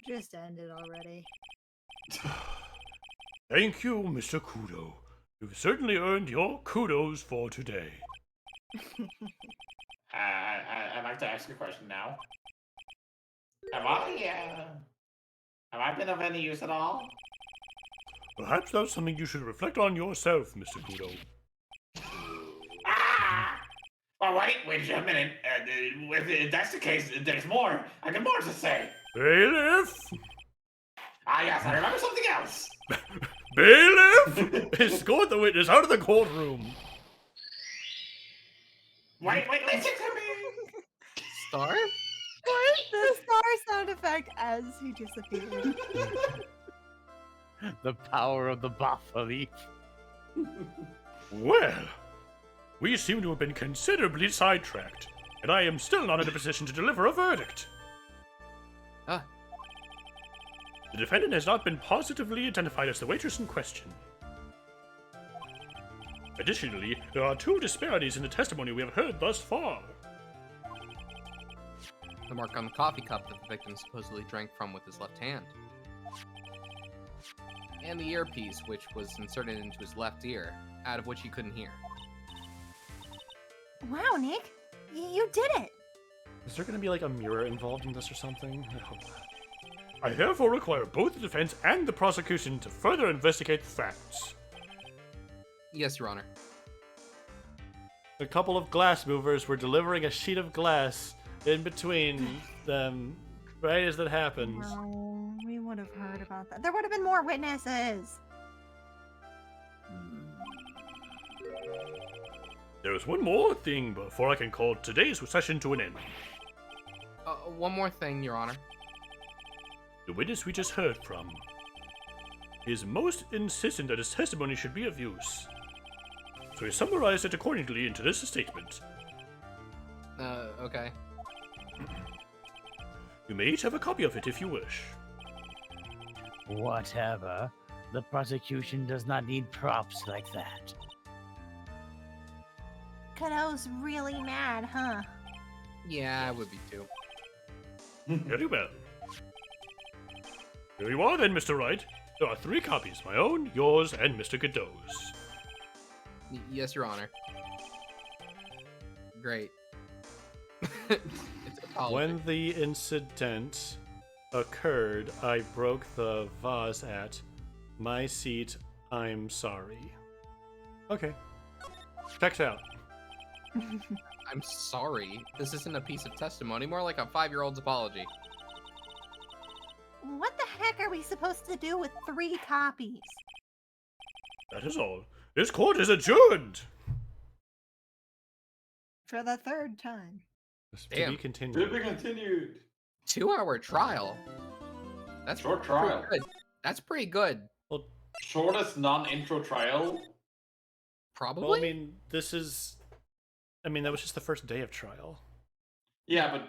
Just end it already.
Thank you, Mr. Kudo. You've certainly earned your kudos for today.
I'd like to ask you a question now. Have I been of any use at all?
Perhaps that's something you should reflect on yourself, Mr. Kudo.
Ah! Oh, wait a minute. If that's the case, there's more. I got more to say.
Bailiff!
Ah, yes, I remember something else.
Bailiff! Escort the witness out of the courtroom.
Wait, listen to me.
Star?
The star sound effect as he disappeared.
The power of the baffa leaf.
Well, we seem to have been considerably sidetracked, and I am still not in a position to deliver a verdict.
Ah.
The defendant has not been positively identified as the waitress in question. Additionally, there are two disparities in the testimony we have heard thus far.
The mark on the coffee cup that the victim supposedly drank from with his left hand. And the earpiece, which was inserted into his left ear, out of which he couldn't hear.
Wow, Nick, you did it.
Is there gonna be like a mirror involved in this or something? I hope not.
I therefore require both the defense and the prosecution to further investigate the facts.
Yes, Your Honor.
A couple of glass movers were delivering a sheet of glass in between them right as that happens.
No, we would have heard about that. There would have been more witnesses.
There is one more thing before I can call today's session to an end.
One more thing, Your Honor.
The witness we just heard from is most insistent that his testimony should be of use. So he summarized it accordingly into this statement.
Okay.
You may each have a copy of it if you wish.
Whatever. The prosecution does not need props like that.
Kudo's really mad, huh?
Yeah, I would be too.
Very well. Here you are then, Mr. Wright. There are 3 copies, my own, yours, and Mr. Godot's.
Yes, Your Honor. Great. It's a apology.
When the incident occurred, I broke the vase at my seat. I'm sorry. Okay. Checks out.
I'm sorry. This isn't a piece of testimony, more like a 5-year-old's apology.
What the heck are we supposed to do with 3 copies?
That is all. This court is adjourned!
For the 3rd time.
To be
Damn.
To be
continued.
continued.
2-hour trial. That's
Short
pretty
trial.
good. That's pretty good.
Shortest non-intro trial.
Probably.
Well, I mean, that was just the first day of trial.
Yeah, but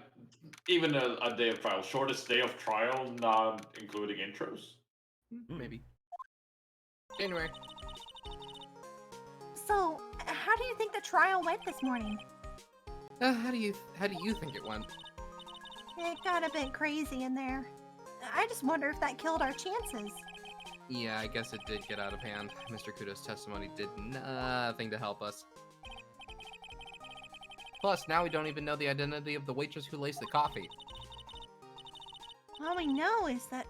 even a day of trial. Shortest day of trial, not including intros.
Maybe. Anyway,
So, how do you think the trial went this morning?
how do you think it went?
It got a bit crazy in there. I just wonder if that killed our chances.
Yeah, I guess it did get out of hand. Mr. Kudo's testimony did nothing to help us. Plus, now we don't even know the identity of the waitress who laced the coffee.
All we know is that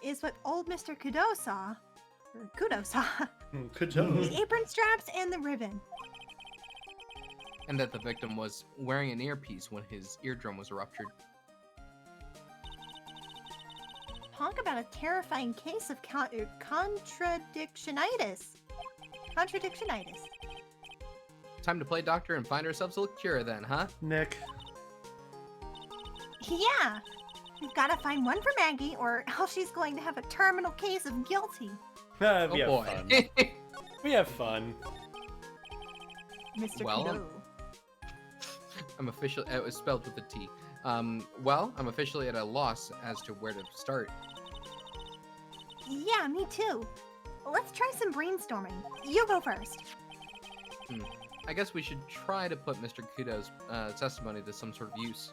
is what old Mr. Kudo saw. Or Kudo saw.
Kudo.
The apron straps and the ribbon.
And that the victim was wearing an earpiece when his eardrum was ruptured.
Talk about a terrifying case of contradictionitis. Contradictionitis.
Time to play doctor and find ourselves a cure then, huh?
Nick.
Yeah. We've got to find one for Maggie or else she's going to have a terminal case of guilty.
We
Oh
have
boy.
fun. We have fun.
Mr.
Well,
Kudo.
I'm officially. It was spelled with a T. Well, I'm officially at a loss as to where to start.
Yeah, me too. Let's try some brainstorming. You go first.
I guess we should try to put Mr. Kudo's testimony to some sort of use.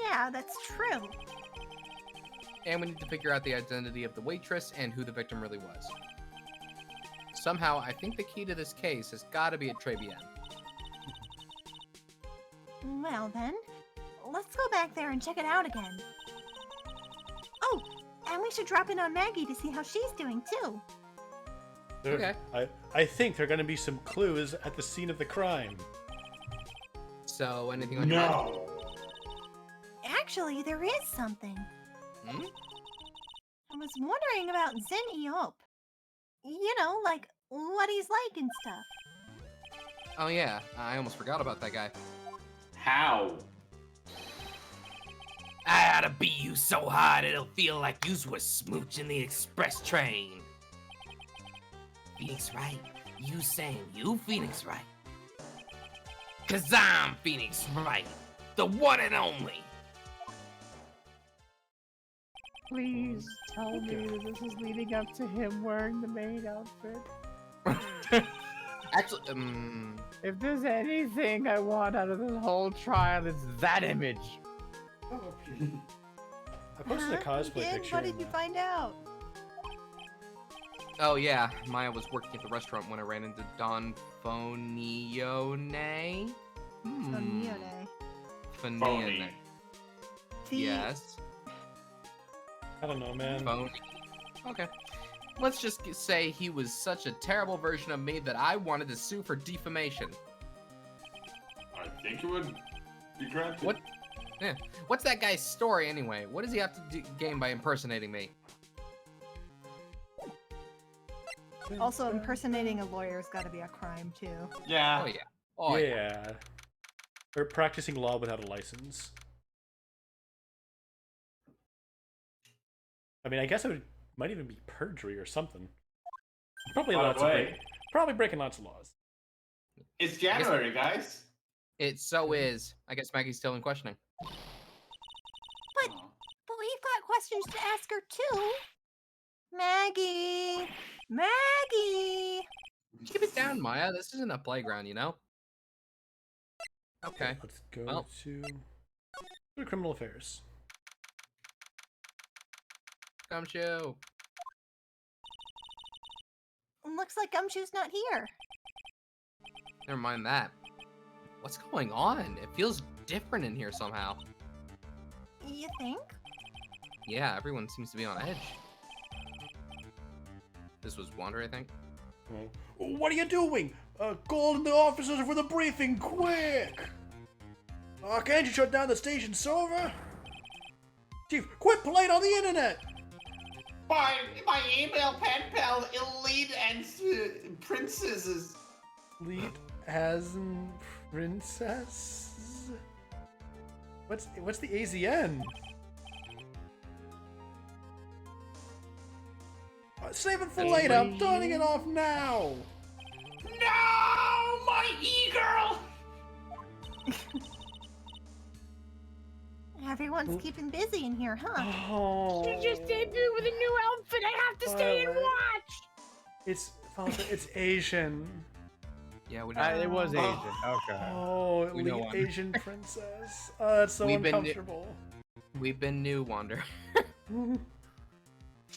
Yeah, that's true.
And we need to figure out the identity of the waitress and who the victim really was. Somehow, I think the key to this case has got to be at Tribulations.
Well then, let's go back there and check it out again. Oh, and we should drop in on Maggie to see how she's doing too.
Okay.
I think there are going to be some clues at the scene of the crime.
So, anything on your mind?
No.
Actually, there is something.
Hmm?
I was wondering about Zen Eop. You know, like what he's like and stuff.
Oh yeah, I almost forgot about that guy.
How?
I oughta beat you so hard it'll feel like you was smooching the express train. Phoenix Wright, you saying you Phoenix Wright? 'Cause I'm Phoenix Wright, the one and only.
Please tell me that this is leading up to him wearing the maid outfit.
Actually,
If there's anything I want out of this whole trial, it's that image.
I posted a
You
cosplay
did?
picture.
What did you find out?
oh yeah, Maya was working at the restaurant when I ran into Don Fonione.
Fonione.
Fonione. Yes.
I don't know, man.
Phony. Okay. Let's just say he was such a terrible version of me that I wanted to sue for defamation.
I think it would be granted.
What? Yeah. What's that guy's story anyway? What does he have to gain by impersonating me?
Also, impersonating a lawyer's got to be a crime too.
Yeah.
Oh yeah. Oh yeah.
yeah. Or practicing law without a license. I mean, I guess might even be perjury or something. Probably
By the
lots of
way,
probably breaking lots of laws.
it's January, guys.
It so is. I guess Maggie's still in questioning.
But we've got questions to ask her too. Maggie! Maggie!
Keep it down, Maya. This isn't a playground, you know? Okay.
Let's go
Well.
to criminal affairs.
Gumshoe.
Looks like Gumshoe's not here.
Never mind that. What's going on? It feels different in here somehow.
You think?
Yeah, everyone seems to be on edge. This was Wander, I think.
What are you doing? Call in the officers for the briefing, quick! Can't you shut down the station server? Chief, quit playing on the internet!
My email pen pal, Elite and Princesses.
Lead as princess. What's the AZN? Save it for later. I'm turning it off now.
No, my e-girl.
Everyone's keeping busy in here, huh?
Oh,
She just debuted with a new outfit. I have to stay and
Violet.
watch.
It's Asian.
Yeah, we know.
It was Asian.
Oh.
Okay.
Oh,
We know
elite
one.
Asian princess. Oh, that's so
We've been-
uncomfortable.
We've been new, Wander.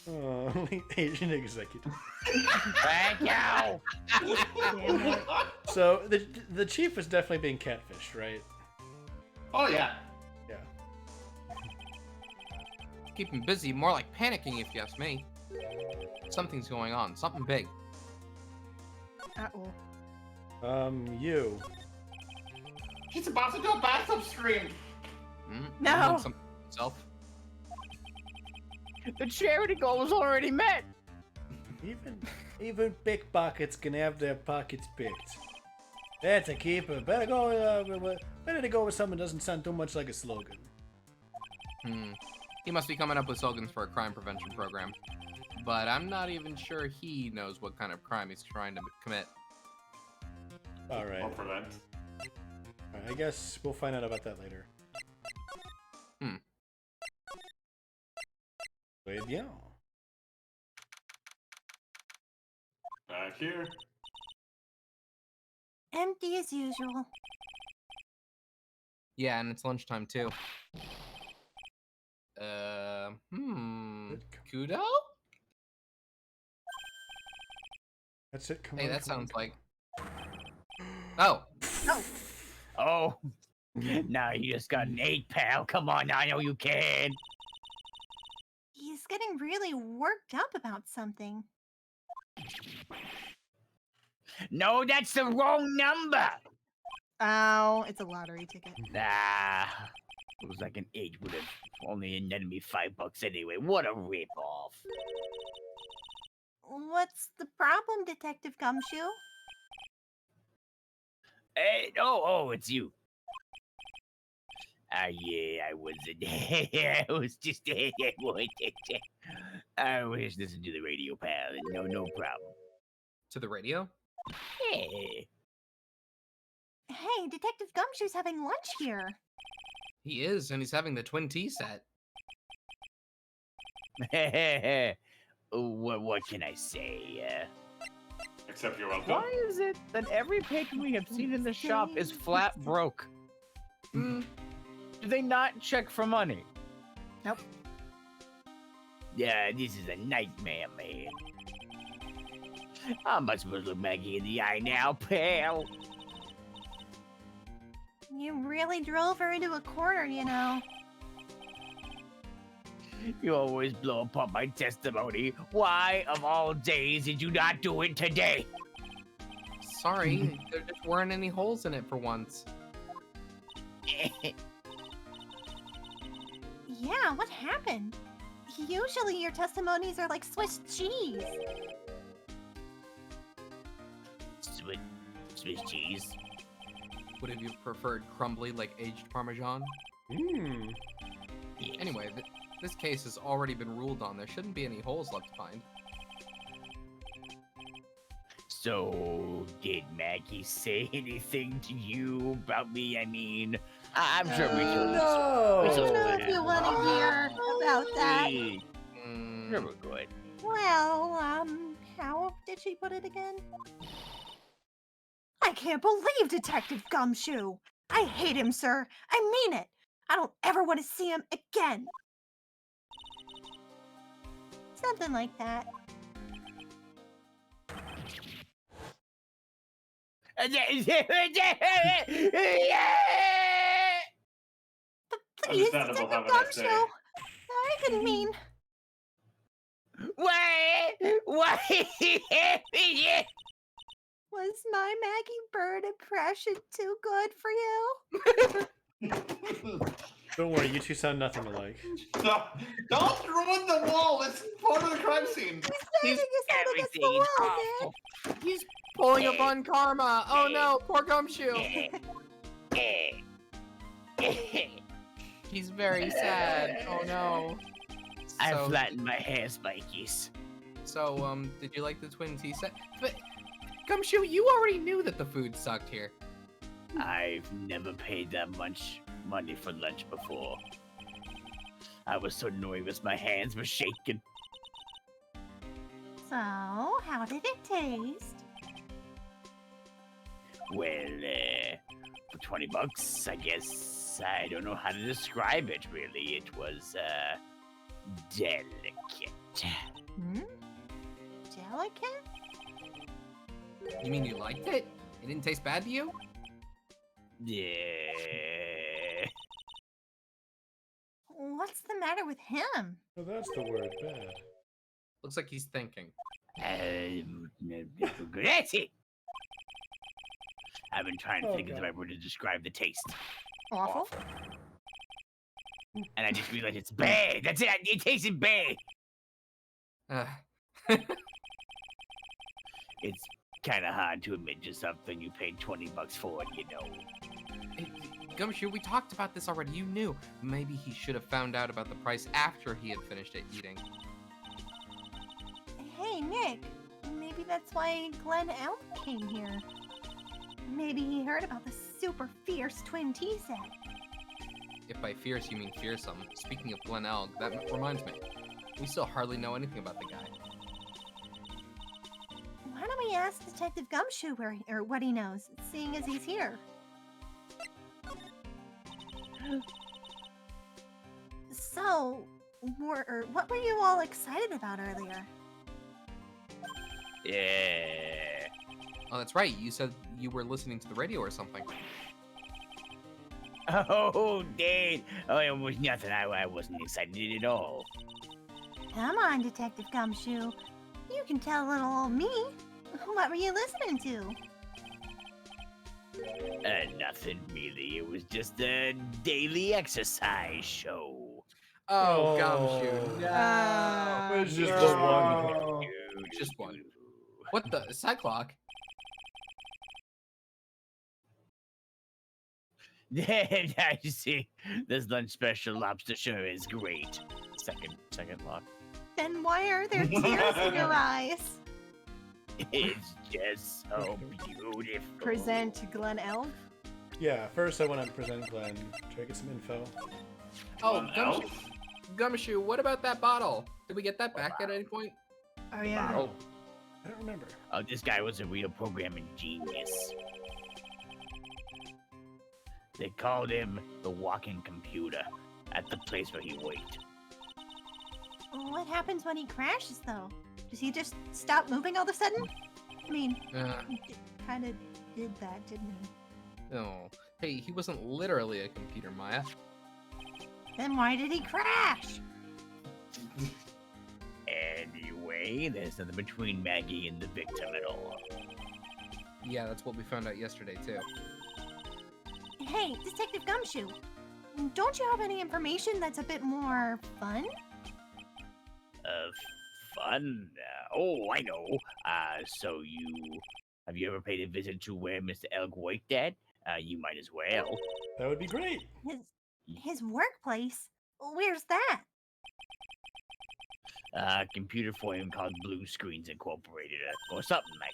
Oh, elite Asian executive.
Thank you.
Damn it.
So the chief is definitely being catfished, right?
Oh yeah.
Yeah.
Keep him busy, more like panicking if you ask me. Something's going on, something big.
Uh-oh.
You.
He's about to do a bathtub stream.
No.
Doing something himself.
The charity goal was already met.
Even pickpockets can have their pockets picked. That's a keeper. Better to go with something that doesn't sound too much like a slogan.
He must be coming up with slogans for a crime prevention program. But I'm not even sure he knows what kind of crime he's trying to commit.
All right.
Or prevent.
All right, I guess we'll find out about that later. Très bien.
Back here.
Empty as usual.
Yeah, and it's lunchtime too. Kudo?
That's it. Come
Hey,
on.
that
come on,
sounds
come
like. Oh,
Oh, now you just got an 8, pal. Come on, I know you can.
He's getting really worked up about something.
No, that's the wrong number.
Oh, it's a lottery ticket.
Nah, it was like an 8 would have only netted me $5 anyway. What a rip-off.
What's the problem, Detective Gumshoe?
Hey, oh, it's you. Yeah, I wasn't. I was just. I was listening to the radio, pal. No problem.
to the radio?
Hey.
Hey, Detective Gumshoe's having lunch here.
He is, and he's having the twin tea set.
What can I say?
Except you're welcome.
Why is it that every patron we have seen in the shop is flat broke? Do they not check for money?
Yeah, this is a nightmare, man. I'm not supposed to look Maggie in the eye now, pal.
You really drove her into a corner, you know.
You always blow up on my testimony. Why, of all days, did you not do it today?
Sorry, there just weren't any holes in it for once.
Yeah, what happened? Usually your testimonies are like Swiss cheese.
Swiss cheese.
Would have you preferred crumbly like aged Parmesan? Anyway, this case has already been ruled on. There shouldn't be any holes left to find.
So, did Maggie say anything to you about me? I mean, I'm sure we can.
I
No.
don't know if you want to hear about that.
Sure, we're good.
Well, how did she put it again? I can't believe Detective Gumshoe. I hate him, sir. I mean it. I don't ever want to see him again. Something like that. Please,
Understandable,
Detective
have a nice
Gumshoe.
day.
I didn't mean.
Why?
Was my Maggie Bird impression too good for you?
Don't worry, you two sound nothing alike.
Stop. Don't ruin the wall. It's part of the crime scene.
He's standing his head against the
Everything's
wall,
awful.
Nick.
He's pulling up on karma. Oh no, poor Gumshoe. He's very sad. Oh no.
I
So-
flattened my hair spikies.
So, did you like the twin tea set? But, Gumshoe, you already knew that the food sucked here.
I've never paid that much money for lunch before. I was so nervous, my hands were shaking.
So, how did it taste?
Well, for 20 bucks, I guess I don't know how to describe it really. It was, delicate.
Hmm? Delicate?
You mean you liked it? It didn't taste bad to you?
Yeah.
What's the matter with him?
Oh, that's the word, bad.
Looks like he's thinking.
That's it. I've been trying to think of the right word to describe the taste.
Awful.
And I just realized it's bad. That's it. It tasted bad. It's kind of hard to admit to something you paid 20 bucks for, you know.
Gumshoe, we talked about this already. You knew. Maybe he should have found out about the price after he had finished it eating.
Hey, Nick. Maybe that's why Glenn Elk came here. Maybe he heard about the super fierce twin tea set.
If by fierce you mean fearsome. Speaking of Glen Elg, that reminds me. We still hardly know anything about the guy.
Why don't we ask Detective Gumshoe or what he knows, seeing as he's here? So, what were you all excited about earlier?
Yeah.
Oh, that's right. You said you were listening to the radio or something.
Oh, Dad. Oh, it was nothing. I wasn't excited at all.
Come on, Detective Gumshoe. You can tell little old me. What were you listening to?
Nothing really. It was just a daily exercise show.
Oh,
Oh.
Gumshoe. No.
It's just the one.
Just one. What the? Is that clock?
I see. This lunch special lobster sure is great. Second lock.
Then why are there tears in your eyes?
It's just so beautiful.
Present Glen Elk.
Yeah, first I want to present Glenn. Try to get some info.
Oh, Gumshoe, what about that bottle? Did we get that back at any point?
Oh yeah.
Oh,
I don't remember.
Oh, this guy was a real programming genius. They called him the walking computer at the place where he worked.
What happens when he crashes, though? Does he just stop moving all of a sudden? I mean, he kind of did that, didn't he?
no. Hey, he wasn't literally a computer, Maya.
Then why did he crash?
Anyway, there's nothing between Maggie and the victim at all.
Yeah, that's what we found out yesterday, too.
Hey, Detective Gumshoe, don't you have any information that's a bit more fun?
Fun? Oh, I know. Have you ever paid a visit to where Mr. Elk worked at? You might as well.
That would be great.
His workplace? Where's that?
Computer firm called Blue Screens Incorporated, or something like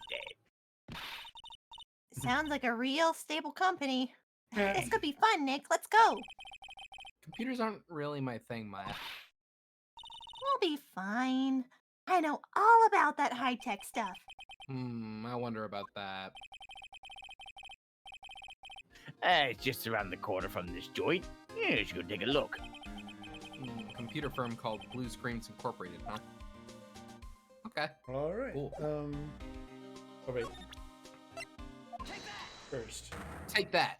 that.
Sounds like a real stable company. This could be fun, Nick. Let's go.
Computers aren't really my thing, Maya.
We'll be fine. I know all about that high-tech stuff.
I wonder about that.
It's just around the corner from this joint. Yeah, you should go take a look.
Computer firm called Blue Screens Incorporated, huh? Okay.
All right.
Cool.
Oh wait. First.
Take that,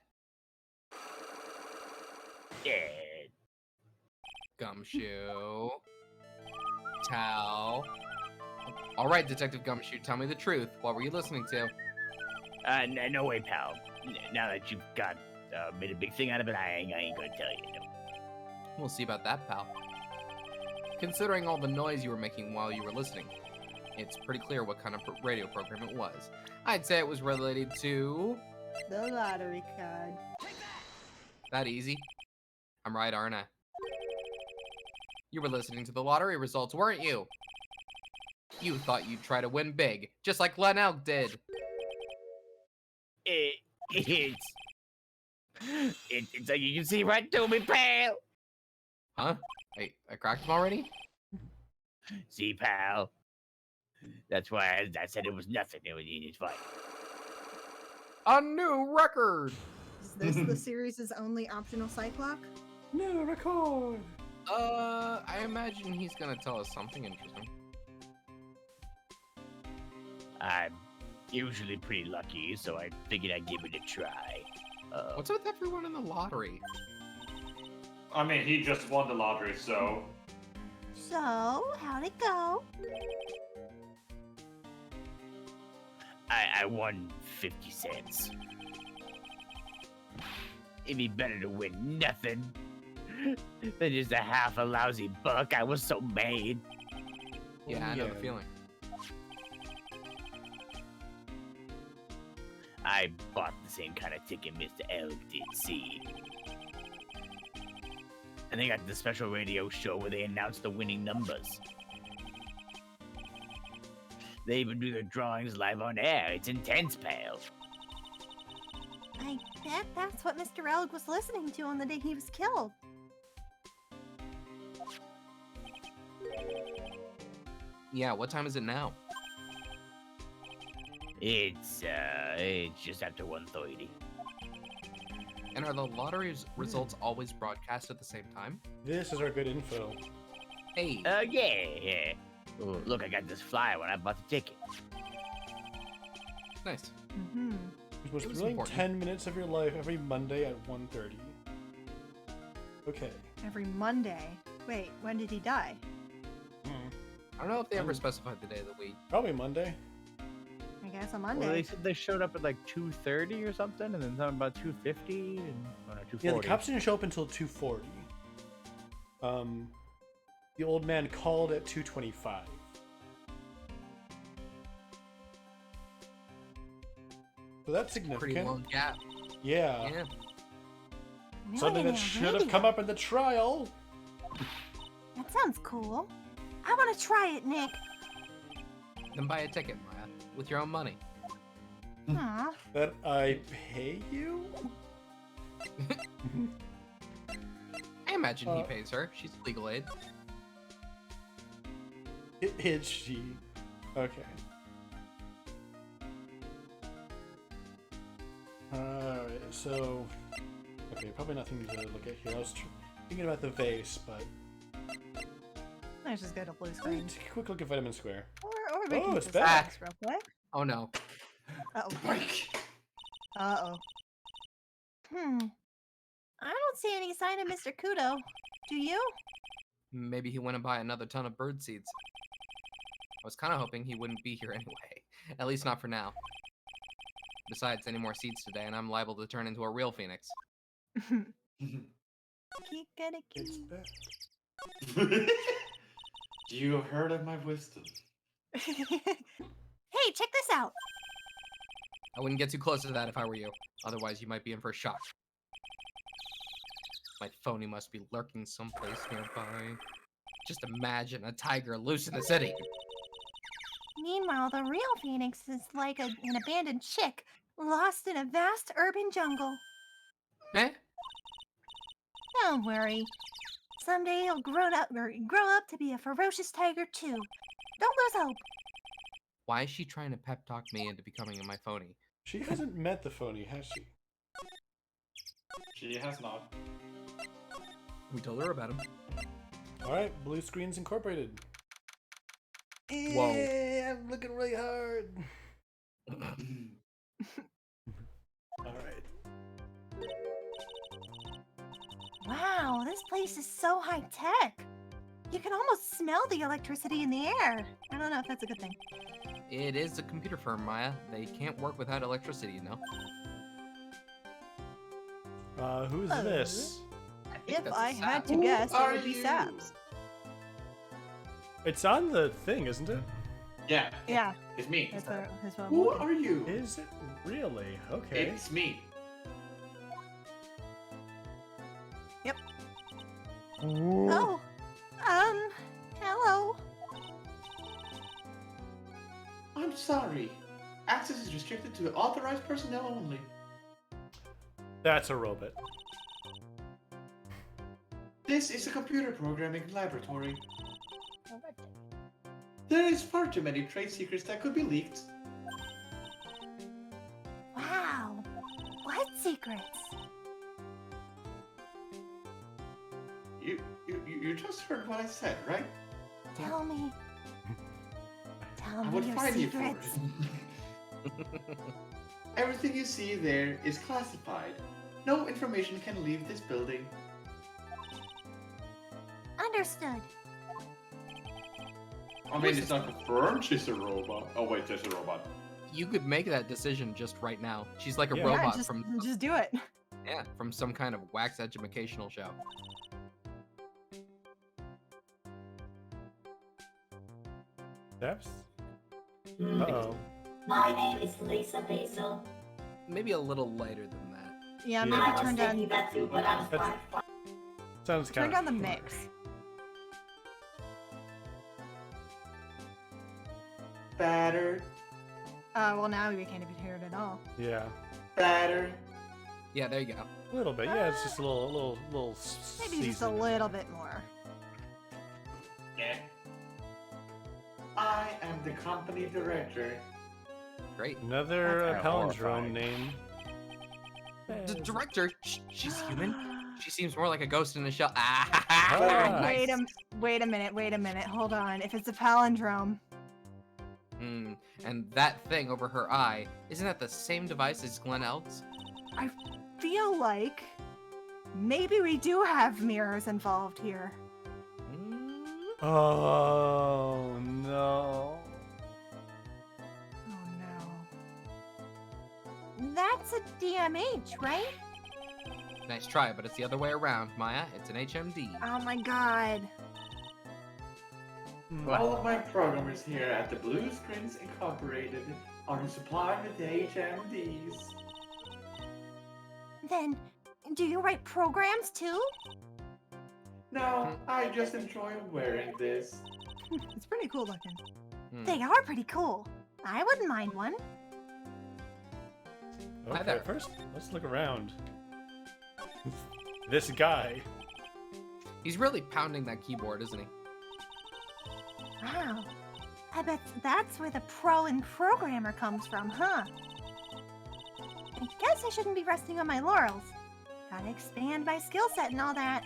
Yeah.
Gumshoe. Tao. All right, Detective Gumshoe, tell me the truth. What were you listening to?
No way, pal. Now that you've got made a big thing out of it, I ain't gonna tell you. No.
We'll see about that, pal. Considering all the noise you were making while you were listening, it's pretty clear what kind of radio program it was. I'd say it was related to...
The lottery card.
That easy. I'm right, aren't I? You were listening to the lottery results, weren't you? You thought you'd try to win big, just like Glen Elk did.
It's like you can see right through me, pal.
Huh? I cracked him already?
See, pal. That's why I said it was nothing. It's fine.
A new record!
Is this the series' only optional Cyclock?
No record.
I imagine he's gonna tell us something interesting.
I'm usually pretty lucky, so I figured I'd give it a try.
What's with everyone in the lottery?
I mean, he just won the lottery, so...
So, how'd it go?
I won 50 cents. It'd be better to win nothing than just a half a lousy buck. I was so mad.
Yeah, I know the feeling.
I bought the same kind of ticket Mr. Elk did, see. And they got the special radio show where they announced the winning numbers. They even do their drawings live on air. It's intense, pal.
I bet that's what Mr. Elg was listening to on the day he was killed.
Yeah, what time is it now?
It's just after 1:30.
And are the lottery's results always broadcast at the same time?
This is our good info.
Hey,
Yeah. Oh, look, I got this flyer when I bought the ticket.
nice.
Mm-hmm.
It was
It was
thrilling
important.
10 minutes of your life every Monday at 1:30. Okay.
Every Monday. Wait, when did he die?
I don't know if they ever specified the day of the week.
Probably Monday.
I guess on
Well,
Monday.
they said they showed up at like 2:30 or something, and then something about 2:50 and 2:40.
Yeah, the cops didn't show up until 2:40. The old man called at 2:25. So that's
Pretty
significant.
long gap.
Yeah.
Yeah.
Something that
Millionaire
should have
radio.
come up in the trial.
That sounds cool. I want to try it, Nick.
Then buy a ticket, Maya, with your own money.
Aw,
That I pay you?
I imagine he
Uh,
pays her. She's legal aid.
Is she? Okay. Alright, so... Okay, probably nothing to look at here. I was thinking about the vase, but...
Let's just go to blue
Let's
screen.
take a quick look at Vitamin Square.
Or we can
it's
just
back.
ask real quick.
Oh no.
Uh-oh.
Break!
Uh-oh.
I don't see any sign of Mr. Kudo. Do you?
Maybe he went and buy another ton of bird seeds. I was kind of hoping he wouldn't be here anyway. At least not for now. Besides, any more seeds today, and I'm liable to turn into a real phoenix.
It's
Kikariki.
back.
You heard of my wisdom.
Hey, check this out.
I wouldn't get too close to that if I were you. Otherwise, you might be in for a shock. My phony must be lurking someplace nearby. Just imagine a tiger loose in the city.
Meanwhile, the real Phoenix is like an abandoned chick lost in a vast urban jungle.
Eh?
Don't worry. Someday he'll grow up to be a ferocious tiger too. Don't lose hope.
Why is she trying to pep talk me into becoming my phony?
She hasn't met the phony, has she?
She has not.
We told her about him.
Alright, Blue Screens Incorporated.
Whoa.
I'm looking really hard. All right.
Wow, this place is so high tech. You can almost smell the electricity in the air. I don't know if that's a good thing.
It is a computer firm, Maya. They can't work without electricity, you know?
Who's this?
I think
If
that's
I
a
had
sap.
to guess, it
are
would be
you?
Saps.
It's on the thing, isn't it?
Yeah,
Yeah,
it's me.
that's what I'm
Who
looking.
are you?
Is it really? Okay.
It's me.
Oh, hello.
I'm sorry. Access is restricted to authorized personnel only.
That's a robot.
This is a computer programming laboratory. There is far too many trade secrets that could be leaked.
Wow, what secrets?
You just heard what I said, right?
Tell me. Tell
I
me
would
your
find you for
secrets.
it. Everything you see there is classified. No information can leave this building.
Understood.
I mean, it's not confirmed she's a robot. Oh wait, there's a robot.
You could make that decision just right now. She's like a
Yeah.
robot
Yeah,
from
just do it.
from some kind of wax educational show.
Steps? Uh-oh.
My name is Lisa Basil.
Maybe a little lighter than that.
Yeah,
Yeah.
maybe
I was
turn
thinking
down
that too, but I was
That's-
fine.
Sounds kind
turn
of
down the mix.
Batter,
Well now we can't even hear it at all.
Yeah.
batter.
Yeah, there you go.
A little bit. Yeah, it's just a little
Maybe just a
seasoning.
little bit more.
Yeah. I am the company director.
Great.
Another
That's
palindrome
horrifying.
name.
Director, she's human. She seems more like a ghost in a shell.
Ah.
Nice.
Wait a minute. Hold on. If it's a palindrome,
Hmm. And that thing over her eye, isn't that the same device as Glen Elk's?
feel like maybe we do have mirrors involved here.
Hmm?
Oh no.
Oh no.
That's a DMH, right?
Nice try, but it's the other way around, Maya. It's an HMD.
Oh my god.
All of my programmers here at the Blue Screens Incorporated are supplied with HMDs.
Then, do you write programs too?
No, I just enjoy wearing this.
It's pretty cool looking.
Hmm.
They are pretty cool. I wouldn't mind one.
Okay,
there.
first, let's look around. This guy.
He's really pounding that keyboard, isn't he?
Wow. I bet that's where the pro and programmer comes from, huh? I guess I shouldn't be resting on my laurels. Gotta expand my skill set and all that.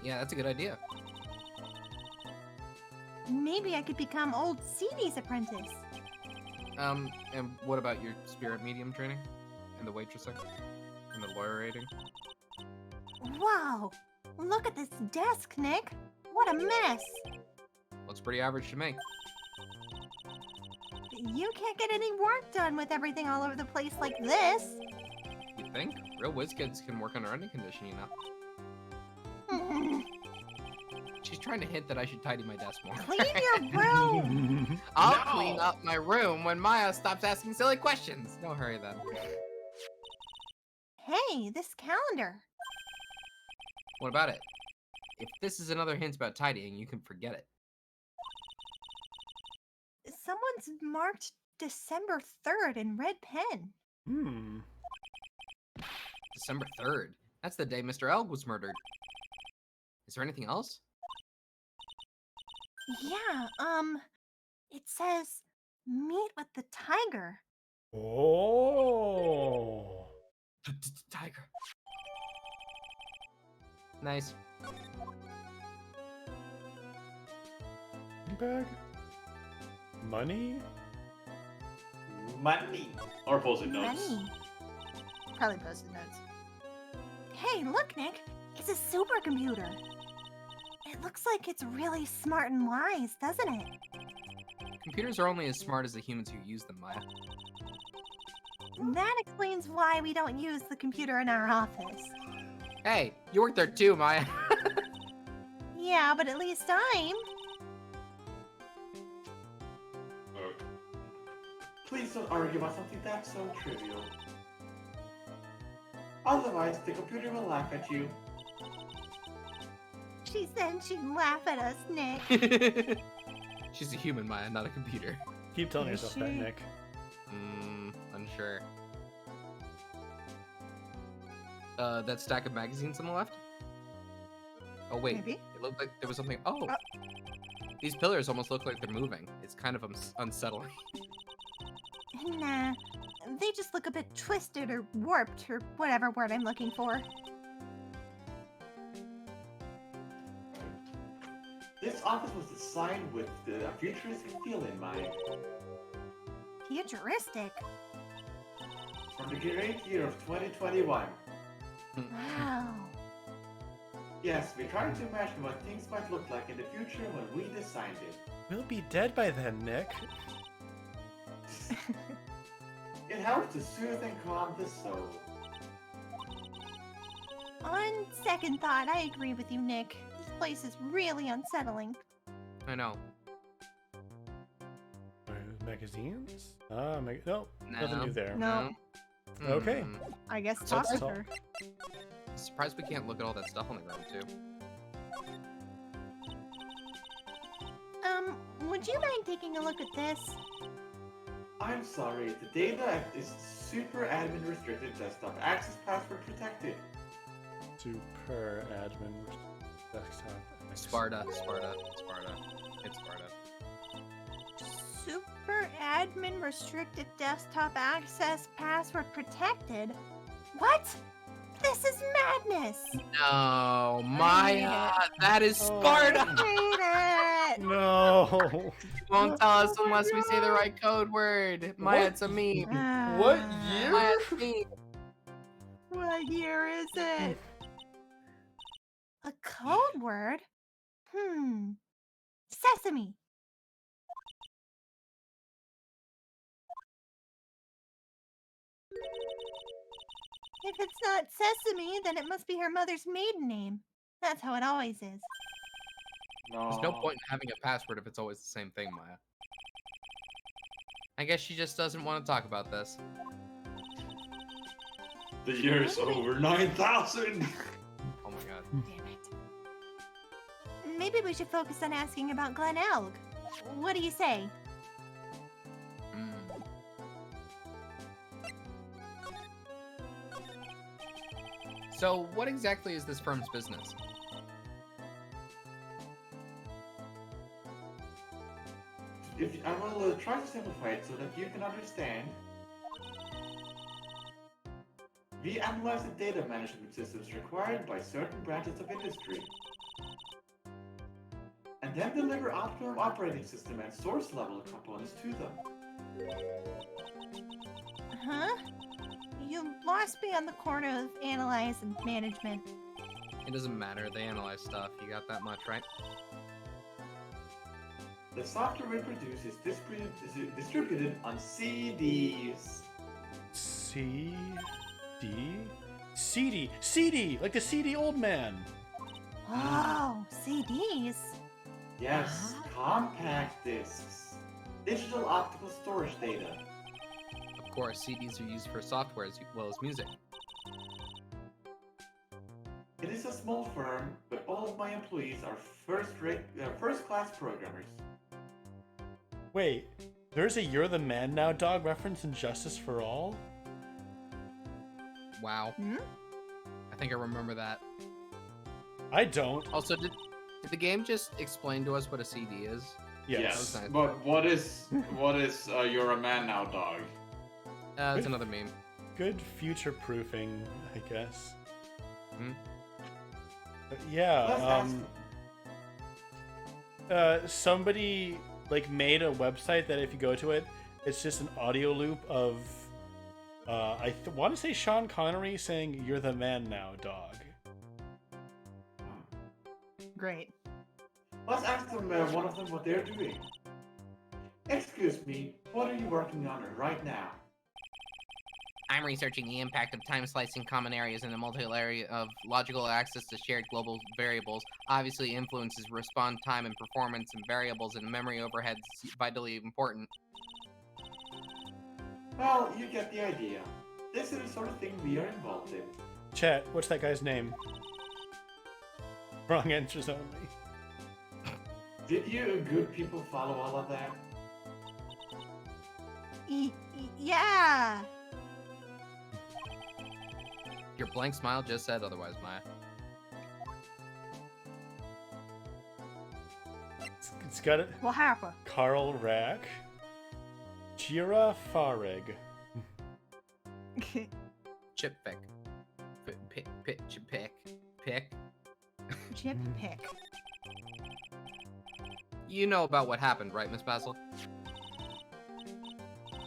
Yeah, that's a good idea.
Maybe I could become old CD's apprentice.
And what about your spirit medium training? And the waitressing? And the lawyerating?
Wow! Look at this desk, Nick! What a mess!
Looks pretty average to me.
You can't get any work done with everything all over the place like this.
You think? Real whiz kids can work under any condition, you know. She's trying to hint that I should tidy my desk more.
Clean your room!
I'll
No!
clean up my room when Maya stops asking silly questions. Don't hurry then.
Hey, this calendar.
What about it? If this is another hint about tidying, you can forget it.
Someone's marked December 3rd in red pen.
Hmm.
December 3rd. That's the day Mr. Elg was murdered. Is there anything else?
Yeah, it says meet with the tiger.
Oh.
Tiger. Nice.
Bag. Money?
Money. Or post-it notes.
Money.
Probably post-it notes.
Hey, look, Nick. It's a supercomputer. It looks like it's really smart and wise, doesn't it?
Computers are only as smart as the humans who use them, Maya.
That explains why we don't use the computer in our office.
Hey, you work there too, Maya.
Yeah, but at least I'm.
Please don't argue about something that's so trivial. Otherwise, the computer will laugh at you.
She said she'd laugh at us, Nick.
She's a human, Maya, not a computer.
Keep telling
Is
yourself that,
she?
Nick.
Unsure. That stack of magazines on the left? Oh wait,
Maybe.
it looked like there was something. Oh! These pillars almost look like they're moving. It's kind of unsettling.
Nah, they just look a bit twisted or warped or whatever word I'm looking for.
This office was designed with the futuristic feel in mind.
Futuristic.
From the great year of 2021.
Wow.
Yes, we tried to imagine what things might look like in the future when we designed it.
We'll be dead by then, Nick.
It helps to soothe and calm the soul.
On second thought, I agree with you, Nick. This place is really unsettling.
I know.
Magazines? No, nothing
No.
new there.
No,
Okay.
I guess
So
talk to
that's all.
her.
Surprised we can't look at all that stuff on the ground too.
Would you mind taking a look at this?
I'm sorry, the data is super admin restricted desktop access password protected.
Super admin desktop.
Sparta, Sparta, Sparta. It's Sparta.
Super admin restricted desktop access password protected? What? This is madness!
No, Maya, that is Sparta.
Hate it!
No.
Won't tell us unless we say the right code word. Maya,
What?
it's a meme.
What
Ah,
year?
Maya, it's a meme.
What year is it?
A code word? Sesame. If it's not Sesame, then it must be her mother's maiden name. That's how it always is.
There's no point in having a password if it's always the same thing, Maya. I guess she just doesn't want to talk about this.
The year is over 9,000!
Oh my god.
Damn it. Maybe we should focus on asking about Glen Elg. What do you say?
So, what exactly is this firm's business?
I will try to simplify it so that you can understand. We analyze the data management systems required by certain branches of industry, and then deliver optimum operating system and source level components to them.
Huh? You lost me on the corner of analyze and management.
It doesn't matter, they analyze stuff. You got that much, right?
The software we produce is distributed on CDs.
CD? CD! CD! Like the CD old man!
Oh, CDs.
Yes, compact discs. Digital optical storage data.
Of course, CDs are used for software as well as music.
It is a small firm, but all of my employees are first-class programmers.
Wait, there's a You're the Man Now dog reference in Justice for All?
Wow.
Hmm?
I think I remember that.
I don't.
Also, did the game just explain to us what a CD is?
Yes.
That was nice.
But what is You're a Man Now dog?
It's another meme.
Good future proofing, I guess.
Hmm?
But yeah,
Let's ask
somebody like made a website that if you go to it, it's just an audio loop of I want to say Sean Connery saying "You're the man now, dog."
Great.
Let's ask them, one of them, what they're doing. Excuse me, what are you working on right now?
I'm researching the impact of time slicing common areas in a multi-area of logical access to shared global variables. Obviously influences respawn time and performance, and variables in memory overheads vitally important.
Well, you get the idea. This is the sort of thing we are involved in.
Chat, what's that guy's name? Wrong answers only.
Did you good people follow all of that?
Yeah.
Your blank smile just said otherwise, Maya.
It's got it.
What happened?
Carl Rack, Jira Fareg.
Chip pick. Pick.
Chip pick.
You know about what happened, right, Miss Basil?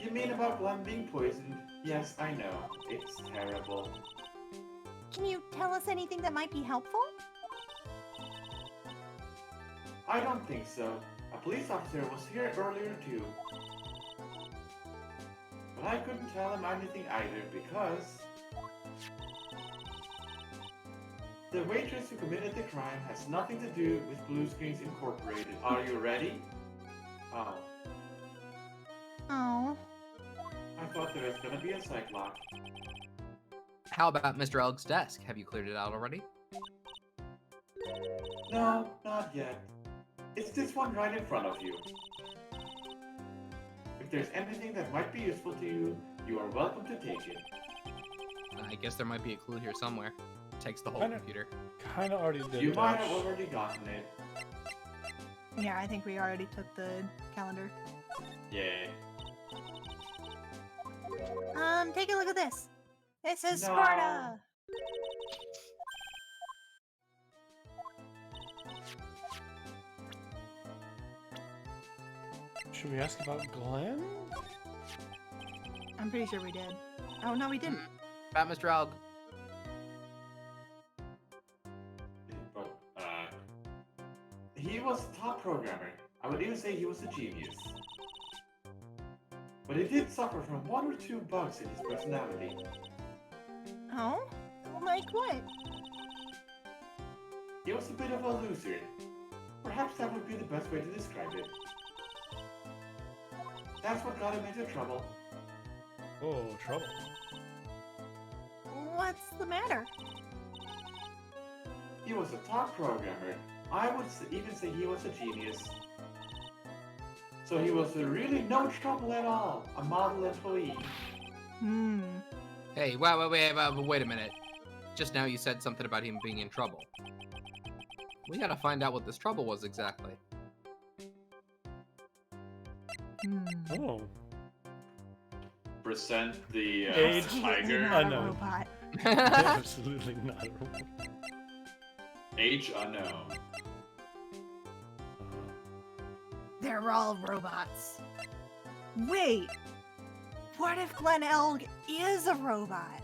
You mean about Glenn being poisoned? Yes, I know. It's terrible.
Can you tell us anything that might be helpful?
I don't think so. A police officer was here earlier too. But I couldn't tell him anything either because the waitress who committed the crime has nothing to do with Blue Screens Incorporated. Are you ready? Oh,
Oh.
I thought there was gonna be a psych lock.
How about Mr. Elg's desk? Have you cleared it out already?
No, not yet. It's this one right in front of you. If there's anything that might be useful to you, you are welcome to take it.
I guess there might be a clue here somewhere. Takes the whole
Kinda-
computer.
Kind of already did.
You might
Dash.
have already gotten it.
Yeah, I think we already took the calendar.
Yeah.
Take a look at this. This is
No.
Sparta.
Should we ask about Glenn?
I'm pretty sure we did. Oh no, we didn't.
About Mr. Elg.
But, he was a top programmer. I would even say he was a genius. But he did suffer from one or two bugs in his personality.
Oh? Like what?
He was a bit of a loser. Perhaps that would be the best way to describe it. That's what got him into trouble.
Oh, trouble.
What's the matter?
He was a top programmer. I would even say he was a genius. So he was really no trouble at all. A model employee.
Hmm.
Hey, wait a minute. Just now you said something about him being in trouble. We gotta find out what this trouble was exactly.
Hmm.
Oh.
Present the
Age
tiger.
Not a
unknown.
robot.
Absolutely not a robot.
Age unknown.
They're all robots. Wait. What if Glenn Elg is a robot?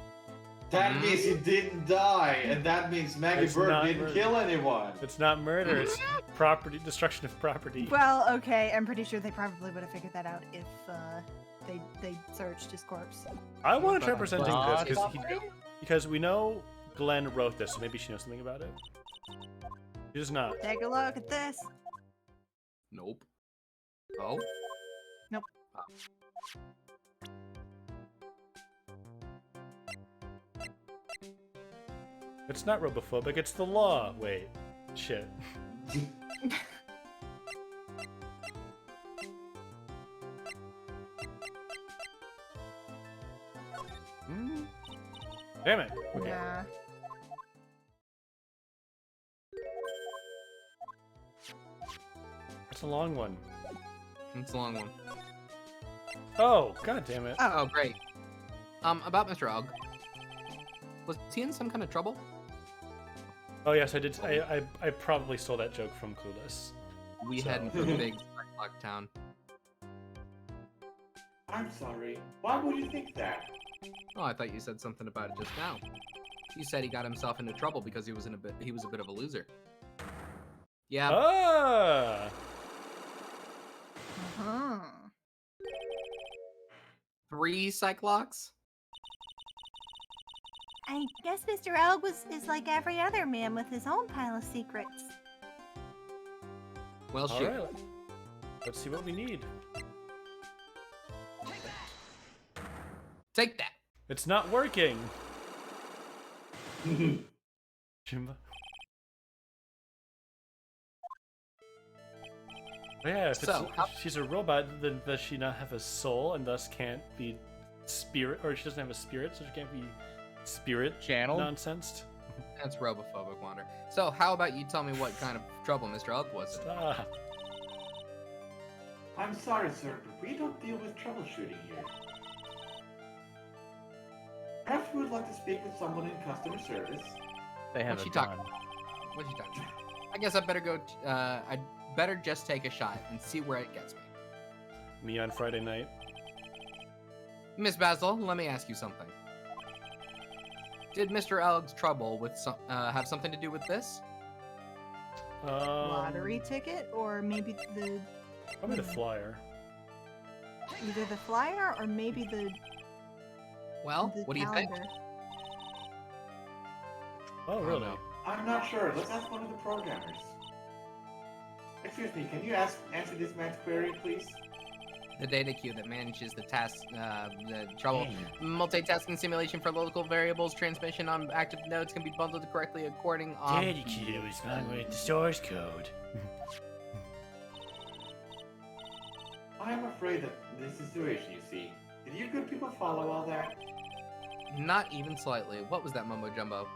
That means he didn't die, and that means Maggie
It's
Bird
not
didn't
murder.
kill anyone.
It's not murder. It's property destruction of property.
Well, okay, I'm pretty sure they probably would have figured that out if they searched his corpse.
I want to try presenting
Not
this because we know Glenn wrote this, so maybe she knows something about it. She does not.
Take a look at this.
Nope. Oh?
Nope.
It's not robophobic. It's the law. Wait. Shit. Hmm? Damn it. Okay.
Nah.
It's a long one.
It's a long one.
Oh, god damn it.
Oh, great. About Mr. Elg. Was he in some kind of trouble?
Oh yes, I did. I probably stole that joke from Clueless.
We
So-
had a big Locktown.
I'm sorry. Why would you think that?
Oh, I thought you said something about it just now. You said he got himself into trouble because he was a bit of a loser. Yeah.
Ah!
Uh-huh.
3 Cyclocks?
I guess Mr. Elg is like every other man with his own pile of secrets.
Well,
All
shoot.
right. Let's see what we need.
Take that.
It's not working. Jimbo. Yeah, if
So,
she's a robot, then does she not have a soul and thus can't be spirit, or she doesn't have a spirit, so she can't be spirit
Channeled?
nonsensed?
That's robophobic, Wander. So, how about you tell me what kind of trouble Mr. Elk was in?
Stop.
I'm sorry, sir, but we don't deal with troubleshooting here. Perhaps you would like to speak with someone in customer service?
They have
What's
a
she talking
gun.
about? What's she talking about? I guess I better go. I'd better just take a shot and see where it gets me.
Me on Friday night.
Miss Basil, let me ask you something. Did Mr. Elg's trouble with have something to do with this?
Lottery ticket, or maybe the
Probably the flyer.
either the flyer or maybe the
Well,
the
what do you think?
calendar.
Oh, really?
no.
I'm not sure. Let's ask one of the programmers. Excuse me, can you answer this man's query, please?
The data queue that manages the task, the trouble, multitasking simulation for local variables, transmission on active nodes can be bundled correctly according on.
is not with the source code.
I'm afraid that this situation, you see. Did you good people follow all that?
Not even slightly. What was that mumbo jumbo?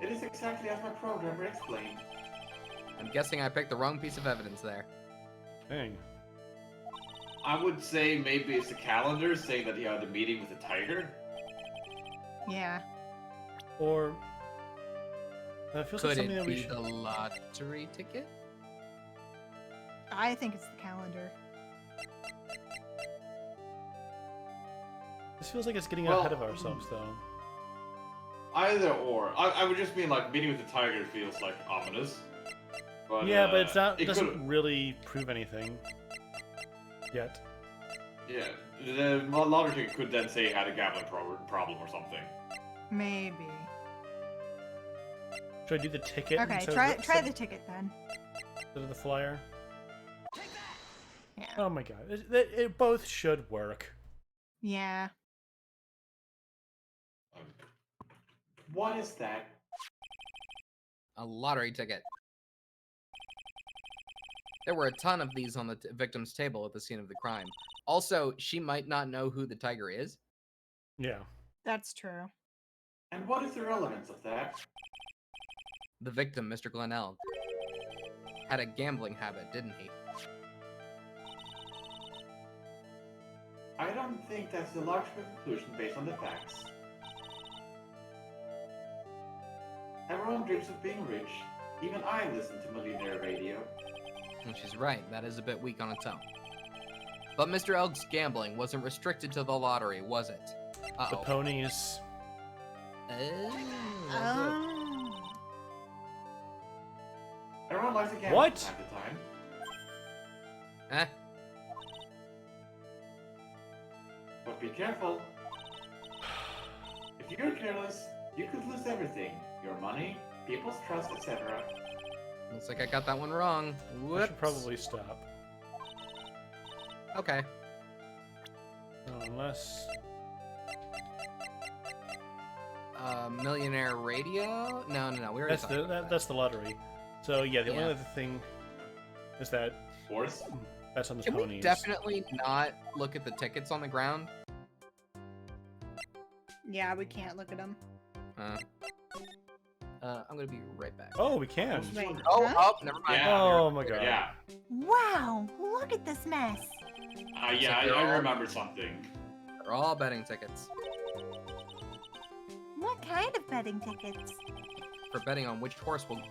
It is exactly as my programmer explained.
I'm guessing I picked the wrong piece of evidence there.
Dang.
I would say maybe it's a calendar saying that he had a meeting with a tiger.
Yeah.
Or that feels like
Could
something
it
that we
be
should.
the lottery ticket?
I think it's the calendar.
This feels like it's getting
Well,
ahead of ourselves, though.
Either or. I would just mean like meeting with the tiger feels like ominous. But,
Yeah, but it's not.
it
Doesn't
could-
really prove anything yet.
Yeah, the lottery ticket could then say he had a gambling problem or something.
Maybe.
Should I do the ticket?
Okay,
instead
try
of
try the ticket then.
instead of the flyer?
Yeah.
Oh my god, it both should work.
Yeah.
What is that?
A lottery ticket. There were a ton of these on the victim's table at the scene of the crime. Also, she might not know who the tiger is.
Yeah.
That's true.
And what is the relevance of that?
The victim, Mr. Glenelg, had a gambling habit, didn't he?
I don't think that's a logical conclusion based on the facts. Everyone dreams of being rich. Even I listen to millionaire radio.
And she's right, that is a bit weak on its own. But Mr. Elg's gambling wasn't restricted to the lottery, was it?
The
Uh-oh.
ponies.
Oh.
Everyone likes to gamble
What?
from time to time.
Eh?
But be careful. If you're careless, you could lose everything. Your money, people's trust, etc.
Looks like I got that one wrong.
I
Whoops.
should probably stop.
Okay.
Unless.
Millionaire radio? No. We already
That's
talked
the
about
that's the lottery. So yeah, the
Yeah.
only other thing is that
Horse?
that's on the
Can
ponies.
we definitely not look at the tickets on the ground?
Yeah, we can't look at them.
I'm gonna be right back.
Oh, we can.
Wait.
Oh,
huh?
never mind.
Yeah.
Oh my god.
Yeah.
Wow, look at this mess.
Yeah, I remember something.
They're all betting tickets
What kind of betting tickets?
for betting on which horse will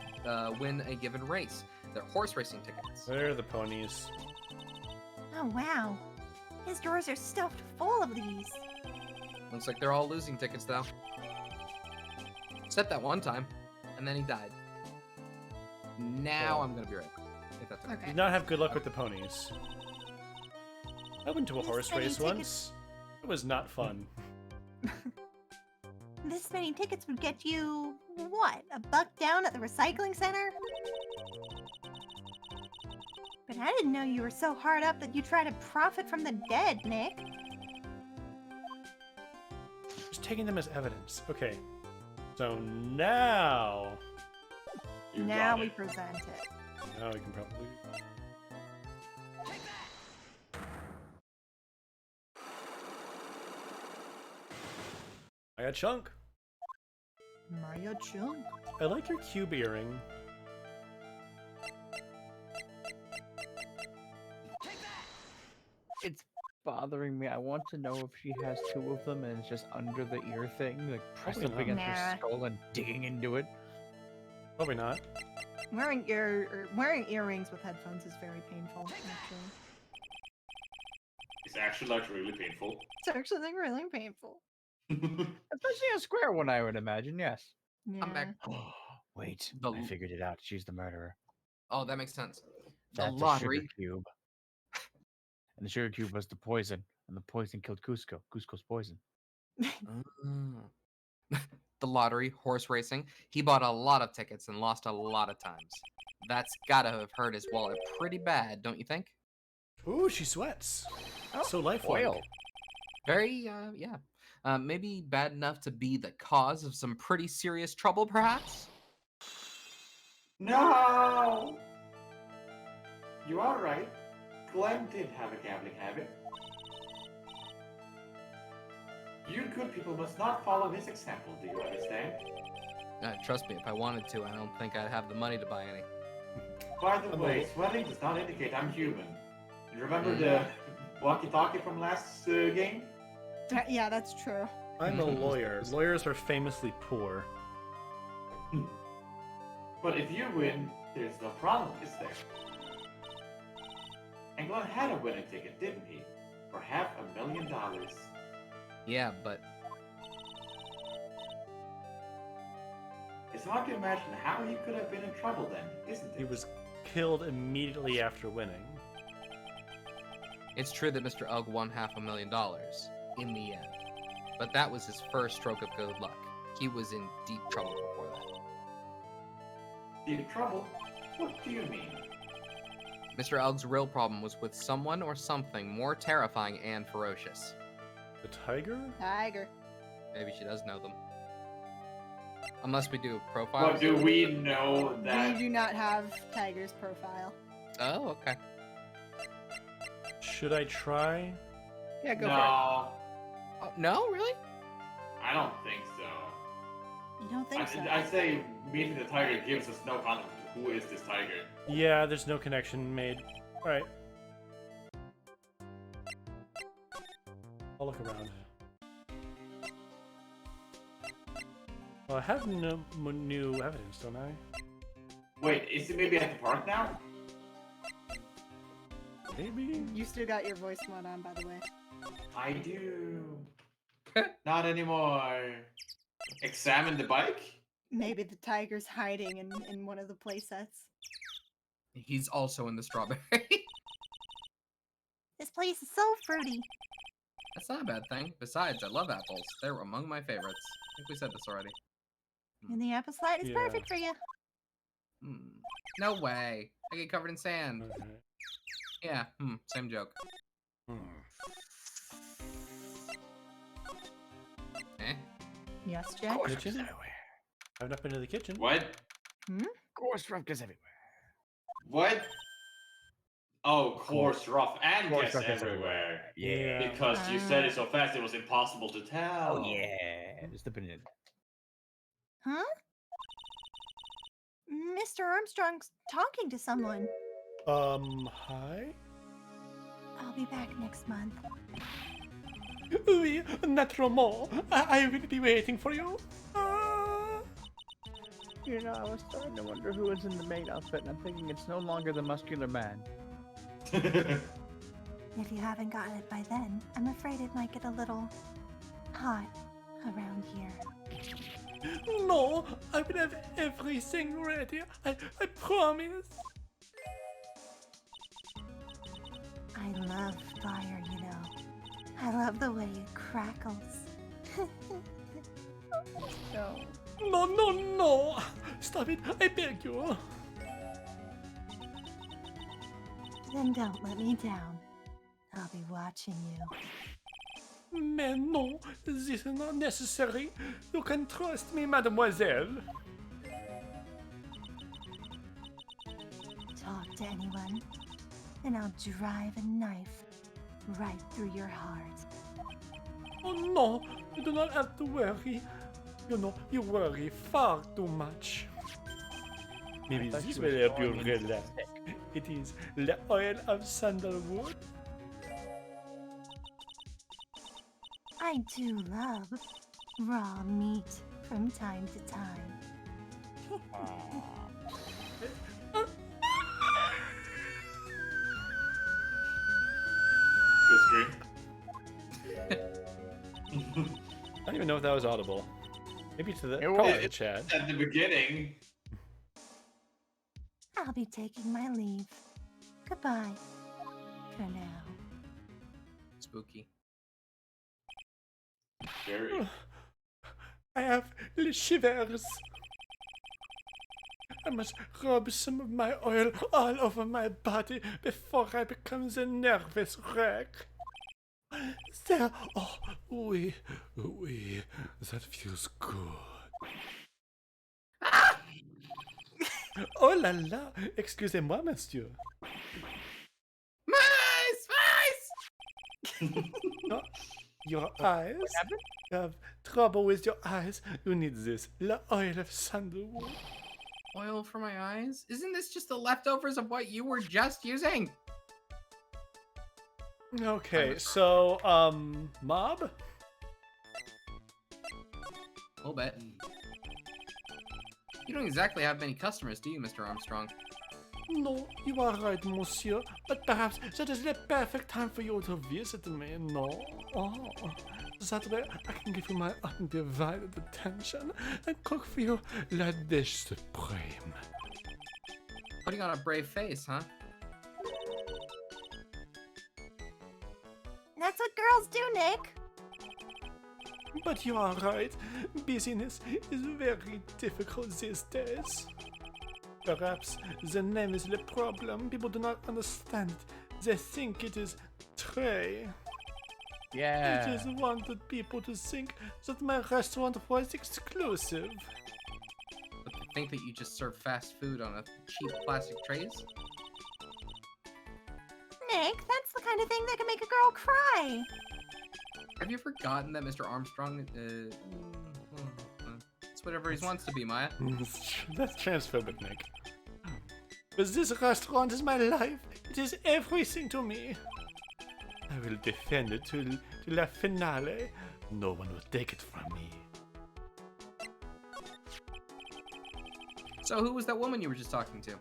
win a given race. They're horse racing tickets.
Where are the ponies?
Oh, wow. His drawers are stuffed full of these.
Looks like they're all losing tickets, though. Except that one time, and then he died. Now I'm gonna be right back, if that's okay.
Okay.
Did not have good luck with the ponies. I went to a
This
horse
many
race
tickets-
once. It was not fun.
This many tickets would get you, what, $1 down at the recycling center? But I didn't know you were so hard up that you try to profit from the dead, Nick.
Just taking them as evidence. Okay. So now.
You
Now
got
we
it.
present it.
Now we can probably. I got Chunk.
Mario Chung.
I like your cube earring.
It's bothering me. I want to know if she has two of them and it's just under the ear thing, like pressed
Probably
up against
not.
her skull and digging into it.
Probably not.
Wearing earrings with headphones is very painful, actually.
It's actually like really painful.
It's actually like really painful.
Especially a square one, I would imagine, yes.
Yeah.
I'm back.
Wait,
The
I
l-
figured it out. She's the murderer.
Oh, that makes sense. The
That's a
lottery.
sugar cube. And the sugar cube was the poison, and the poison killed Cusco. Cusco's poison.
Mm. The lottery, horse racing. He bought a lot of tickets and lost a lot of times. That's gotta have hurt his wallet pretty bad, don't you think?
Ooh, she sweats.
Oh,
So lifelike.
oil.
Very, yeah. Maybe bad enough to be the cause of some pretty serious trouble, perhaps?
No! You are right. Glenn did have a gambling habit. You good people must not follow his example, do you understand?
Trust me, if I wanted to, I don't think I'd have the money to buy any.
By the way, sweating does not indicate I'm human. You remember the walkie-talkie from last game?
Yeah, that's true.
I'm a lawyer. Lawyers are famously poor.
But if you win, there's no problem, is there? And Glenn had a winning ticket, didn't he? For $500,000.
Yeah, but
It's hard to imagine how he could have been in trouble then, isn't it?
He was killed immediately after winning.
it's true that Mr. Ugg won $500,000 in the end. But that was his first stroke of good luck. He was in deep trouble before that.
Deep trouble? What do you mean?
Mr. Ugg's real problem was with someone or something more terrifying and ferocious.
The tiger?
Tiger.
Maybe she does know them. Unless we do profiles.
But do we know
We
that?
do not have Tiger's profile.
Oh, okay.
Should I try?
Yeah, go for
No,
Oh, no, really?
I don't think so.
You don't think so?
I say meeting the tiger gives us no context. Who is this tiger?
Yeah, there's no connection made. Alright. I'll look around. Well, I have no new evidence, don't I?
Wait, is it maybe at the park now?
Maybe?
You still got your voice mod on, by the way.
I do. Not anymore. Examine the bike?
Maybe the tiger's hiding in one of the playsets.
He's also in the strawberry.
This place is so fruity.
That's not a bad thing. Besides, I love apples. They're among my favorites. I think we said this already.
And the apple slide is
Yeah.
perfect for you.
No way. I get covered in sand.
Okay.
Yeah, same joke. Eh?
Yes, Jack?
Kitchen? I've not been to the kitchen.
What?
Course ruckus everywhere.
What? Oh, coarse, rough, and
Coarse
guess
rough is
everywhere.
Yeah.
Because you said it so fast it was impossible to tell.
Oh yeah, just dipping it.
Huh? Mr. Armstrong's talking to someone.
Hi?
I'll be back next month.
Oui, naturellement. I will be waiting for you.
You know, I was starting to wonder who was in the maid outfit, and I'm thinking it's no longer the muscular man.
If you haven't gotten it by then, I'm afraid it might get a little hot around here.
No, I will have everything ready. I promise.
I love fire, you know. I love the way it crackles.
No.
No, no, no. Stop it. I beg you.
Then don't let me down. I'll be watching you.
Mais non, this is not necessary. You can trust me, mademoiselle.
Talk to anyone, and I'll drive a knife right through your heart.
Oh no, you do not have to worry. You know, you worry far too much. Maybe
thought
this
you
will
were
help you
calling in
relax. It is the oil of sandalwood.
I do love raw meat from time to time.
Good scream.
I don't even know if that was audible. Maybe to the
It
probably
was.
to Chad.
At the beginning.
I'll be taking my leave. Goodbye. For now.
Spooky.
Very.
I have the shivers. I must rub some of my oil all over my body before I become the nervous wreck. There. Oh, oui, oui. That feels good. Oh la la. Excusez-moi, monsieur.
Mice! Mice!
No, your eyes? You have trouble with your eyes? You need this. The oil of sandalwood.
Oil for my eyes? Isn't this just the leftovers of what you were just using?
Okay, so, mob?
I'll bet. You don't exactly have many customers, do you, Mr. Armstrong?
No, you are right, monsieur. But perhaps that is the perfect time for you to visit me, no? Oh, that way I can give you my undivided attention and cook for you la dish supreme.
Putting on a brave face, huh?
That's what girls do, Nick.
But you are right. Business is very difficult these days. Perhaps the name is the problem. People do not understand it. They think it is Trey.
Yeah.
I just wanted people to think that my restaurant was exclusive.
But to think that you just serve fast food on a cheap plastic trays?
Nick, that's the kind of thing that can make a girl cry.
Have you forgotten that Mr. Armstrong, it's whatever he wants to be, Maya?
That's transphobic, Nick. But this restaurant is my life. It is everything to me. I will defend it to la finale. No one will take it from me.
So who was that woman you were just talking to?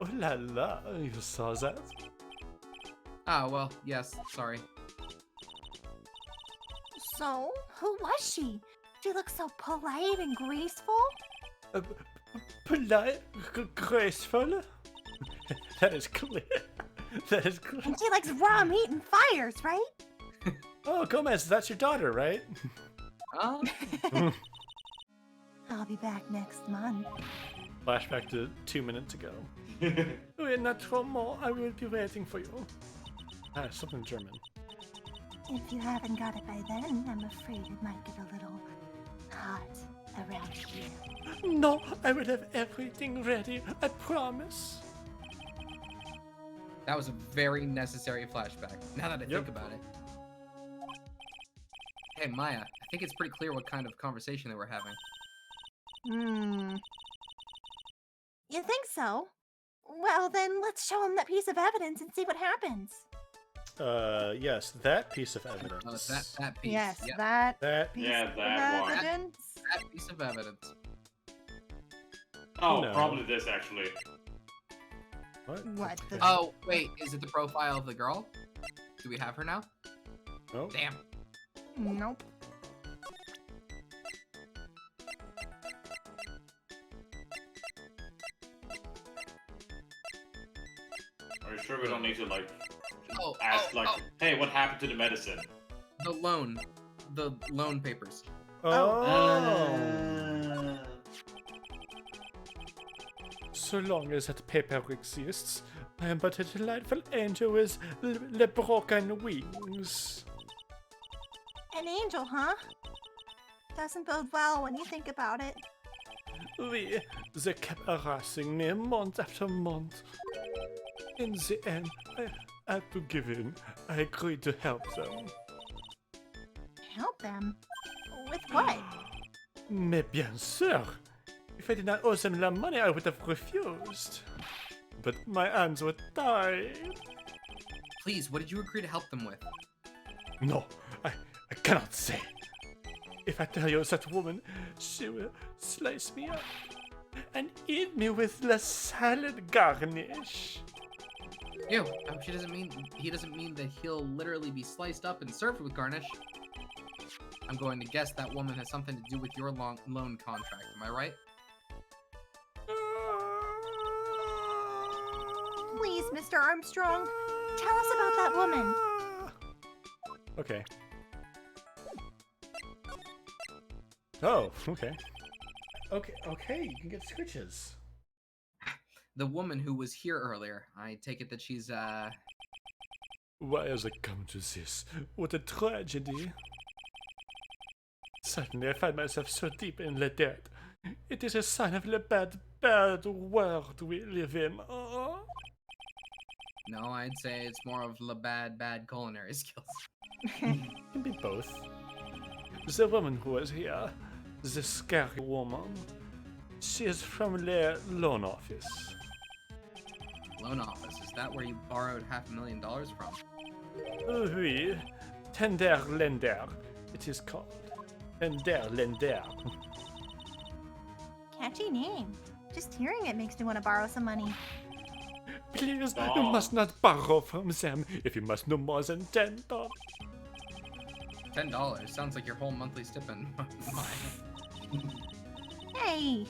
Oh la la, you saw that?
Ah, well, yes, sorry.
So, who was she? She looks so polite and graceful.
Polite, graceful. That is clear. That is clear.
And she likes raw meat and fires, right?
Oh, Gomez, that's your daughter, right?
Oh,
I'll be back next month.
Flashback to 2 minutes ago. Oui, naturellement, I will be waiting for you. Ah, something German.
If you haven't got it by then, I'm afraid it might get a little hot around here.
No, I will have everything ready. I promise.
that was a very necessary flashback, now that I
Yep.
think about it. Hey, Maya, I think it's pretty clear what kind of conversation they were having.
You think so? Well, then let's show him that piece of evidence and see what happens.
Yes, that piece of evidence.
That piece.
Yes,
yeah.
that
That
piece
Yeah,
of
that one.
evidence.
that piece of evidence?
Oh,
No.
probably this actually.
What?
What the?
Oh, wait, is it the profile of the girl? Do we have her now?
Nope.
Damn.
Nope.
Are you sure we don't need to like
Oh,
ask hey, what happened to the medicine?
the loan papers.
Oh. So long as that paper exists, I am but a delightful angel with le broken wings.
An angel, huh? Doesn't bode well when you think about it.
Oui, they kept harassing me month after month. In the end, I had to give in. I agreed to help them.
Help them? With what?
Mais bien sûr! If I did not owe them the money, I would have refused. But my hands were tied.
Please, what did you agree to help them with?
No, I cannot say. If I tell you that woman, she will slice me up and eat me with the salad garnish.
Ew, he doesn't mean that he'll literally be sliced up and served with garnish. I'm going to guess that woman has something to do with your loan contract, am I right?
Please, Mr. Armstrong, tell us about that woman.
Okay. Oh, okay. Okay, you can get switches.
The woman who was here earlier. I take it that she's,
Why has it come to this? What a tragedy. Suddenly I find myself so deep in the debt. It is a sign of the bad world we live in. Oh.
No, I'd say it's more of the bad culinary skills.
Can be both. The woman who was here, the scary woman, she is from the loan office.
Loan office, is that where you borrowed $500,000 from?
Oui, tender lender, it is called. Tender lender.
Catchy name. Just hearing it makes me want to borrow some money.
Please, you must not borrow from them if you must no more than $10.
$10 sounds like your whole monthly stipend.
Hey,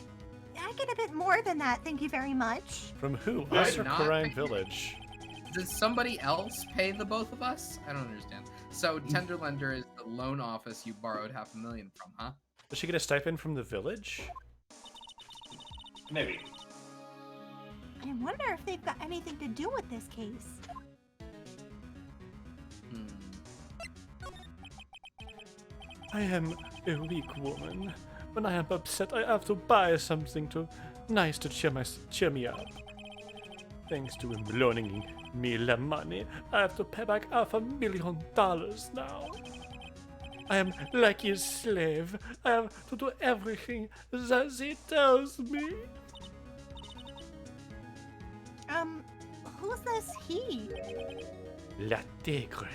I get a bit more than that, thank you very much.
From who?
I
Us
did
or
not
Crime
pay-
Village?
Does somebody else pay the both of us? I don't understand. So Tenderlender is the loan office you borrowed $500,000 from, huh?
Does she get a stipend from the village?
Maybe.
I wonder if they've got anything to do with this case.
I am a weak woman. When I am upset, I have to buy something nice to cheer me up. Thanks to him loaning me the money, I have to pay back $500,000 now. I am like his slave. I have to do everything that he tells me.
Who's this he?
La Tigre.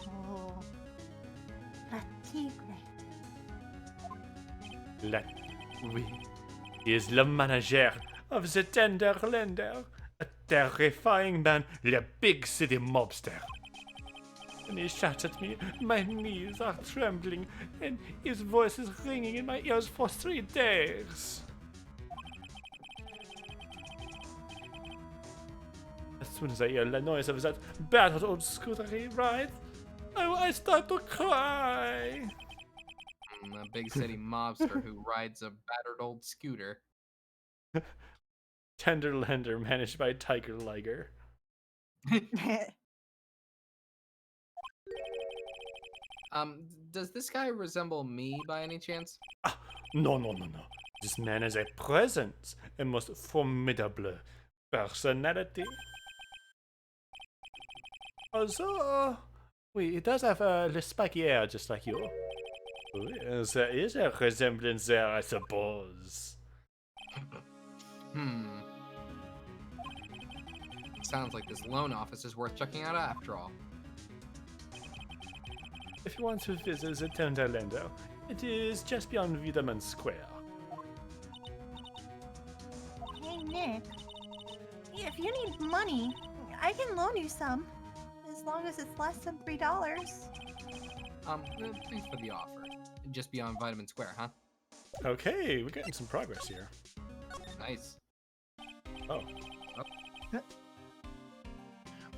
Oh, La Tigre.
Oui. He is the manager of the tender lender, a terrifying man, the big city mobster. When he shouts at me, my knees are trembling, and his voice is ringing in my ears for 3 days. As soon as I hear the noise of that battered old scooter he rides, I start to cry.
A big city mobster who rides a battered old scooter.
Tender lender managed by Tiger Liger.
Does this guy resemble me by any chance?
No. This man has a presence, a most formidable personality. Although, he does have the spiky hair just like you. There is a resemblance there, I suppose.
Sounds like this loan office is worth checking out after all.
If you want to visit the tender lender, It is just beyond Wiedemann Square.
Hey, Nick. If you need money, I can loan you some. As long as it's less than $3.
Please for the offer. Just beyond Vitamin Square, huh?
Okay, we're getting some progress here.
Nice.
Oh,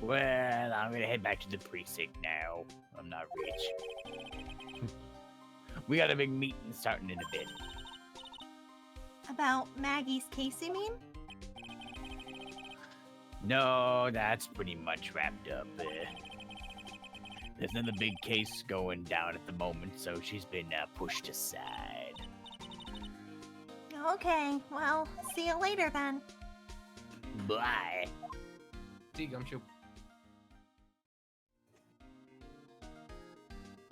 Well, I'm gonna head back to the precinct now. I'm not rich. We got a big meeting starting in a bit.
About Maggie's case, you mean?
No, that's pretty much wrapped up. There's another big case going down at the moment, so she's been pushed aside.
Okay, well, see you later then.
Bye.
See you, Gumshoe.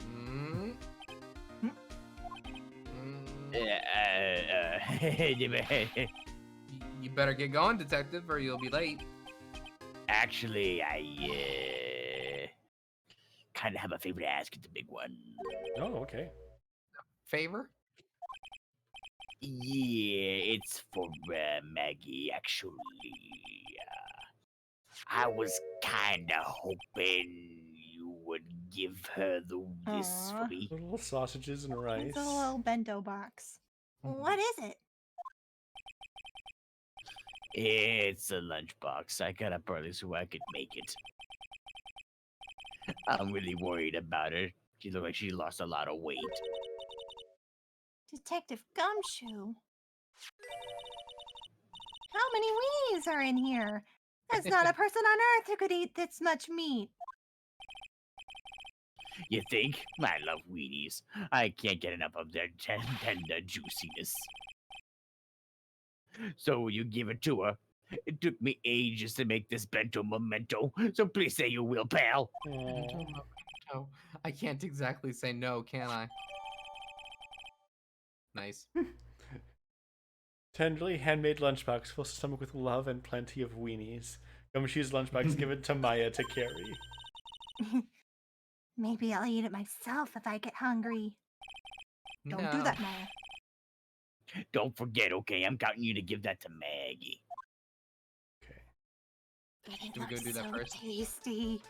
Mm. Mm. You better get going, detective, or you'll be late.
Actually, I kind of have a favor to ask you, the big one.
oh, okay.
Favor?
Yeah, it's for Maggie, actually. I was kind of hoping you would give her this for
Aw.
me.
Little sausages and rice.
It's a little bento box.
What is it?
It's a lunchbox. I got up early so I could make it. I'm really worried about her. She looks like she lost a lot of weight.
Detective Gumshoe. How many weenies are in here? There's not a person on earth who could eat this much meat.
You think? I love weenies. I can't get enough of their tender juiciness. So you give it to her. It took me ages to make this bento memento, so please say you will, pal.
Aw.
Oh, I can't exactly say no, can I? Nice.
Tenderly handmade lunchbox fills the stomach with love and plenty of weenies. Gumshoe's lunchbox given to Maya to carry.
Maybe I'll eat it myself if I get hungry.
Don't do that, Maya.
Don't forget, okay? I'm counting you to give that to Maggie.
Okay.
But it
Do we go
looks
do that
so
first?
tasty.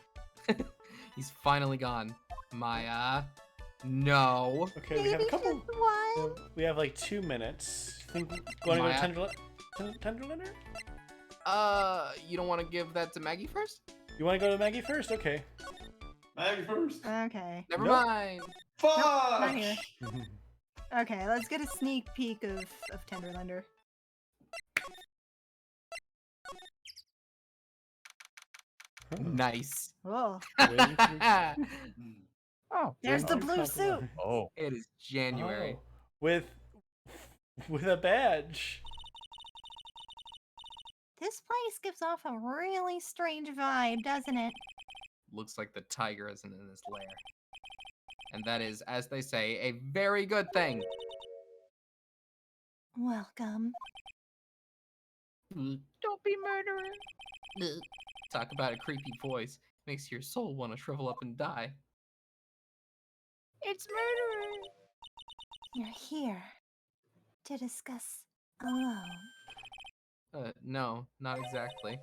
He's finally gone. Maya. No.
Okay, we have
Maybe
a couple.
just one.
We have like 2 minutes. Think want to go to
Maya?
Tenderlander?
You don't want to give that to Maggie first?
You want to go to Maggie first? Okay.
Maggie first.
Okay.
Never
Nope.
mind.
Fuck!
Not here. Okay, let's get a sneak peek of Tenderlander.
Nice.
Oh,
Waiting for-
Oh,
there's the
waiting for
blue suit.
compliment.
oh,
It is January.
Oh, with a badge.
This place gives off a really strange vibe, doesn't it?
Looks like the tiger isn't in his lair. And that is, as they say, a very good thing.
Welcome.
Don't be murdering. Talk about a creepy voice. Makes your soul want to shrivel up and die.
It's murder. You're here to discuss alone.
No, not exactly.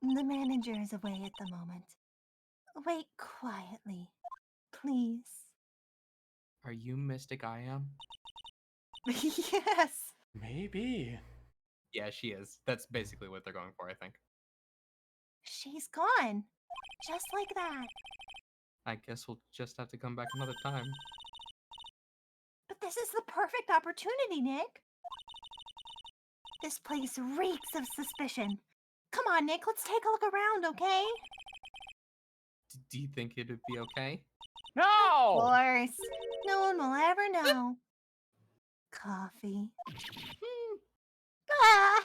The manager is away at the moment. Wait quietly, please.
Are you Mystic I Am?
Yes.
Maybe.
Yeah, she is. That's basically what they're going for, I think.
She's gone. Just like that.
I guess we'll just have to come back another time.
But this is the perfect opportunity, Nick. This place reeks of suspicion. Come on, Nick, let's take a look around, okay?
Do you think it'd be okay?
Of
no!
course. No one will ever know. Coffee. Ah!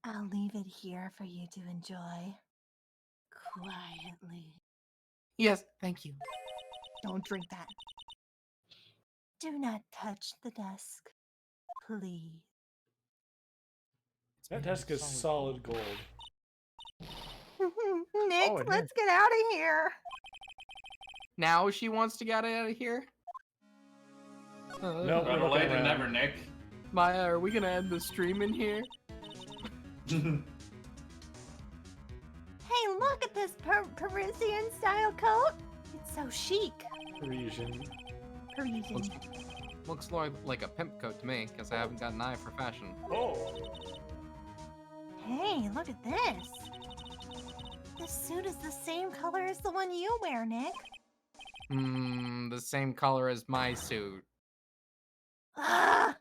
I'll leave it here for you to enjoy. Quietly.
Yes, thank you.
Don't drink that.
Do not touch the desk, please.
It's
That
made of
desk is solid gold.
Nick,
Oh, it
let's get out of here.
Now she wants to get out of here?
No, we're
Better
looking
late than
around.
never, Nick.
Maya, are we gonna end the stream in here?
Hey, look at this Parisian style coat. It's so chic.
Parisian.
Parisian.
Looks like a pimp coat to me, because I haven't got an eye for fashion.
Oh,
Hey, look at this. This suit is the same color as the one you wear, Nick.
The same color as my suit.
Ah,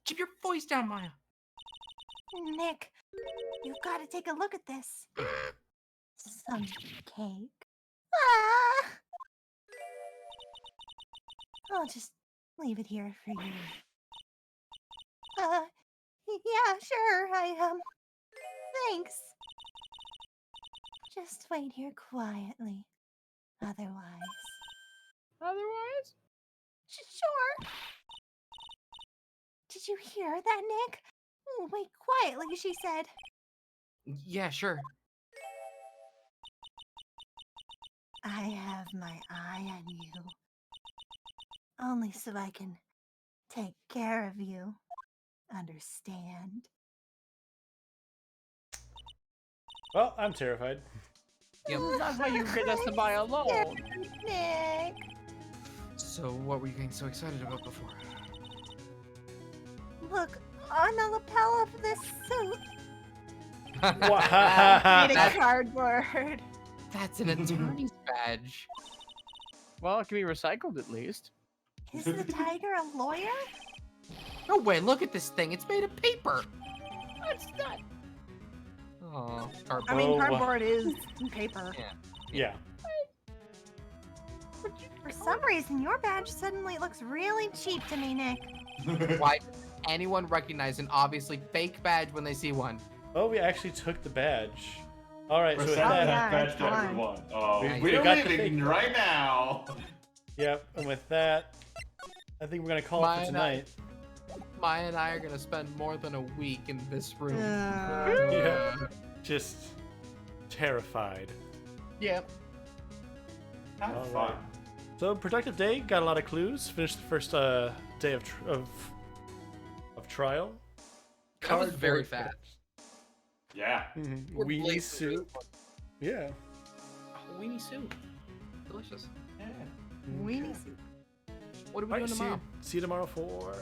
Keep your voice down, Maya.
Nick, you've got to take a look at this. Some cake. Ah! I'll just leave it here for you. Yeah, sure. Thanks. Just wait here quietly. Otherwise.
Otherwise?
Sure. Did you hear that, Nick? Wait quietly, she said.
Yeah, sure.
I have my eye on you. Only so I can take care of you. Understand?
Well, I'm terrified.
Yep.
Not how you get us to buy alone.
Nick.
So, what were you getting so excited about before?
Look, on the lapel of this suit.
Wow.
Made of cardboard.
That's an attorney's badge.
Well, it can be recycled at least.
Is the tiger a lawyer?
No way, look at this thing. It's made of paper.
That's not.
Oh,
I
cardboard.
mean,
Oh,
cardboard is paper.
Yeah.
For some reason, your badge suddenly looks really cheap to me, Nick.
Why does anyone recognize an obviously fake badge when they see one?
Oh, we actually took the badge. All right, so with
Send
that,
yeah,
that
it's
badge to
fine.
everyone. Oh,
We
we're
got the
leaving
fake-
right now.
yep, and with that, I think we're gonna call it
Maya
for
and I-
tonight.
Maya and I are gonna spend more than a week in this room.
Yeah. Just terrified.
Yep.
Have
All
fun.
right. So productive day. Got a lot of clues. Finished the first day of trial.
That was very
Cardboard
fast.
Yeah.
We're
Weenie
blazing
soup. Yeah.
Oh, weenie soup. Delicious.
Yeah.
Weenie soup.
What are we
All right,
doing
see you,
tomorrow?
see you tomorrow for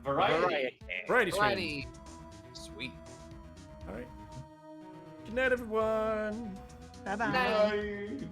Variety.
variety stream.
Variety. Sweet.
All right. Good night, everyone.
Bye-bye.
Night.
Bye.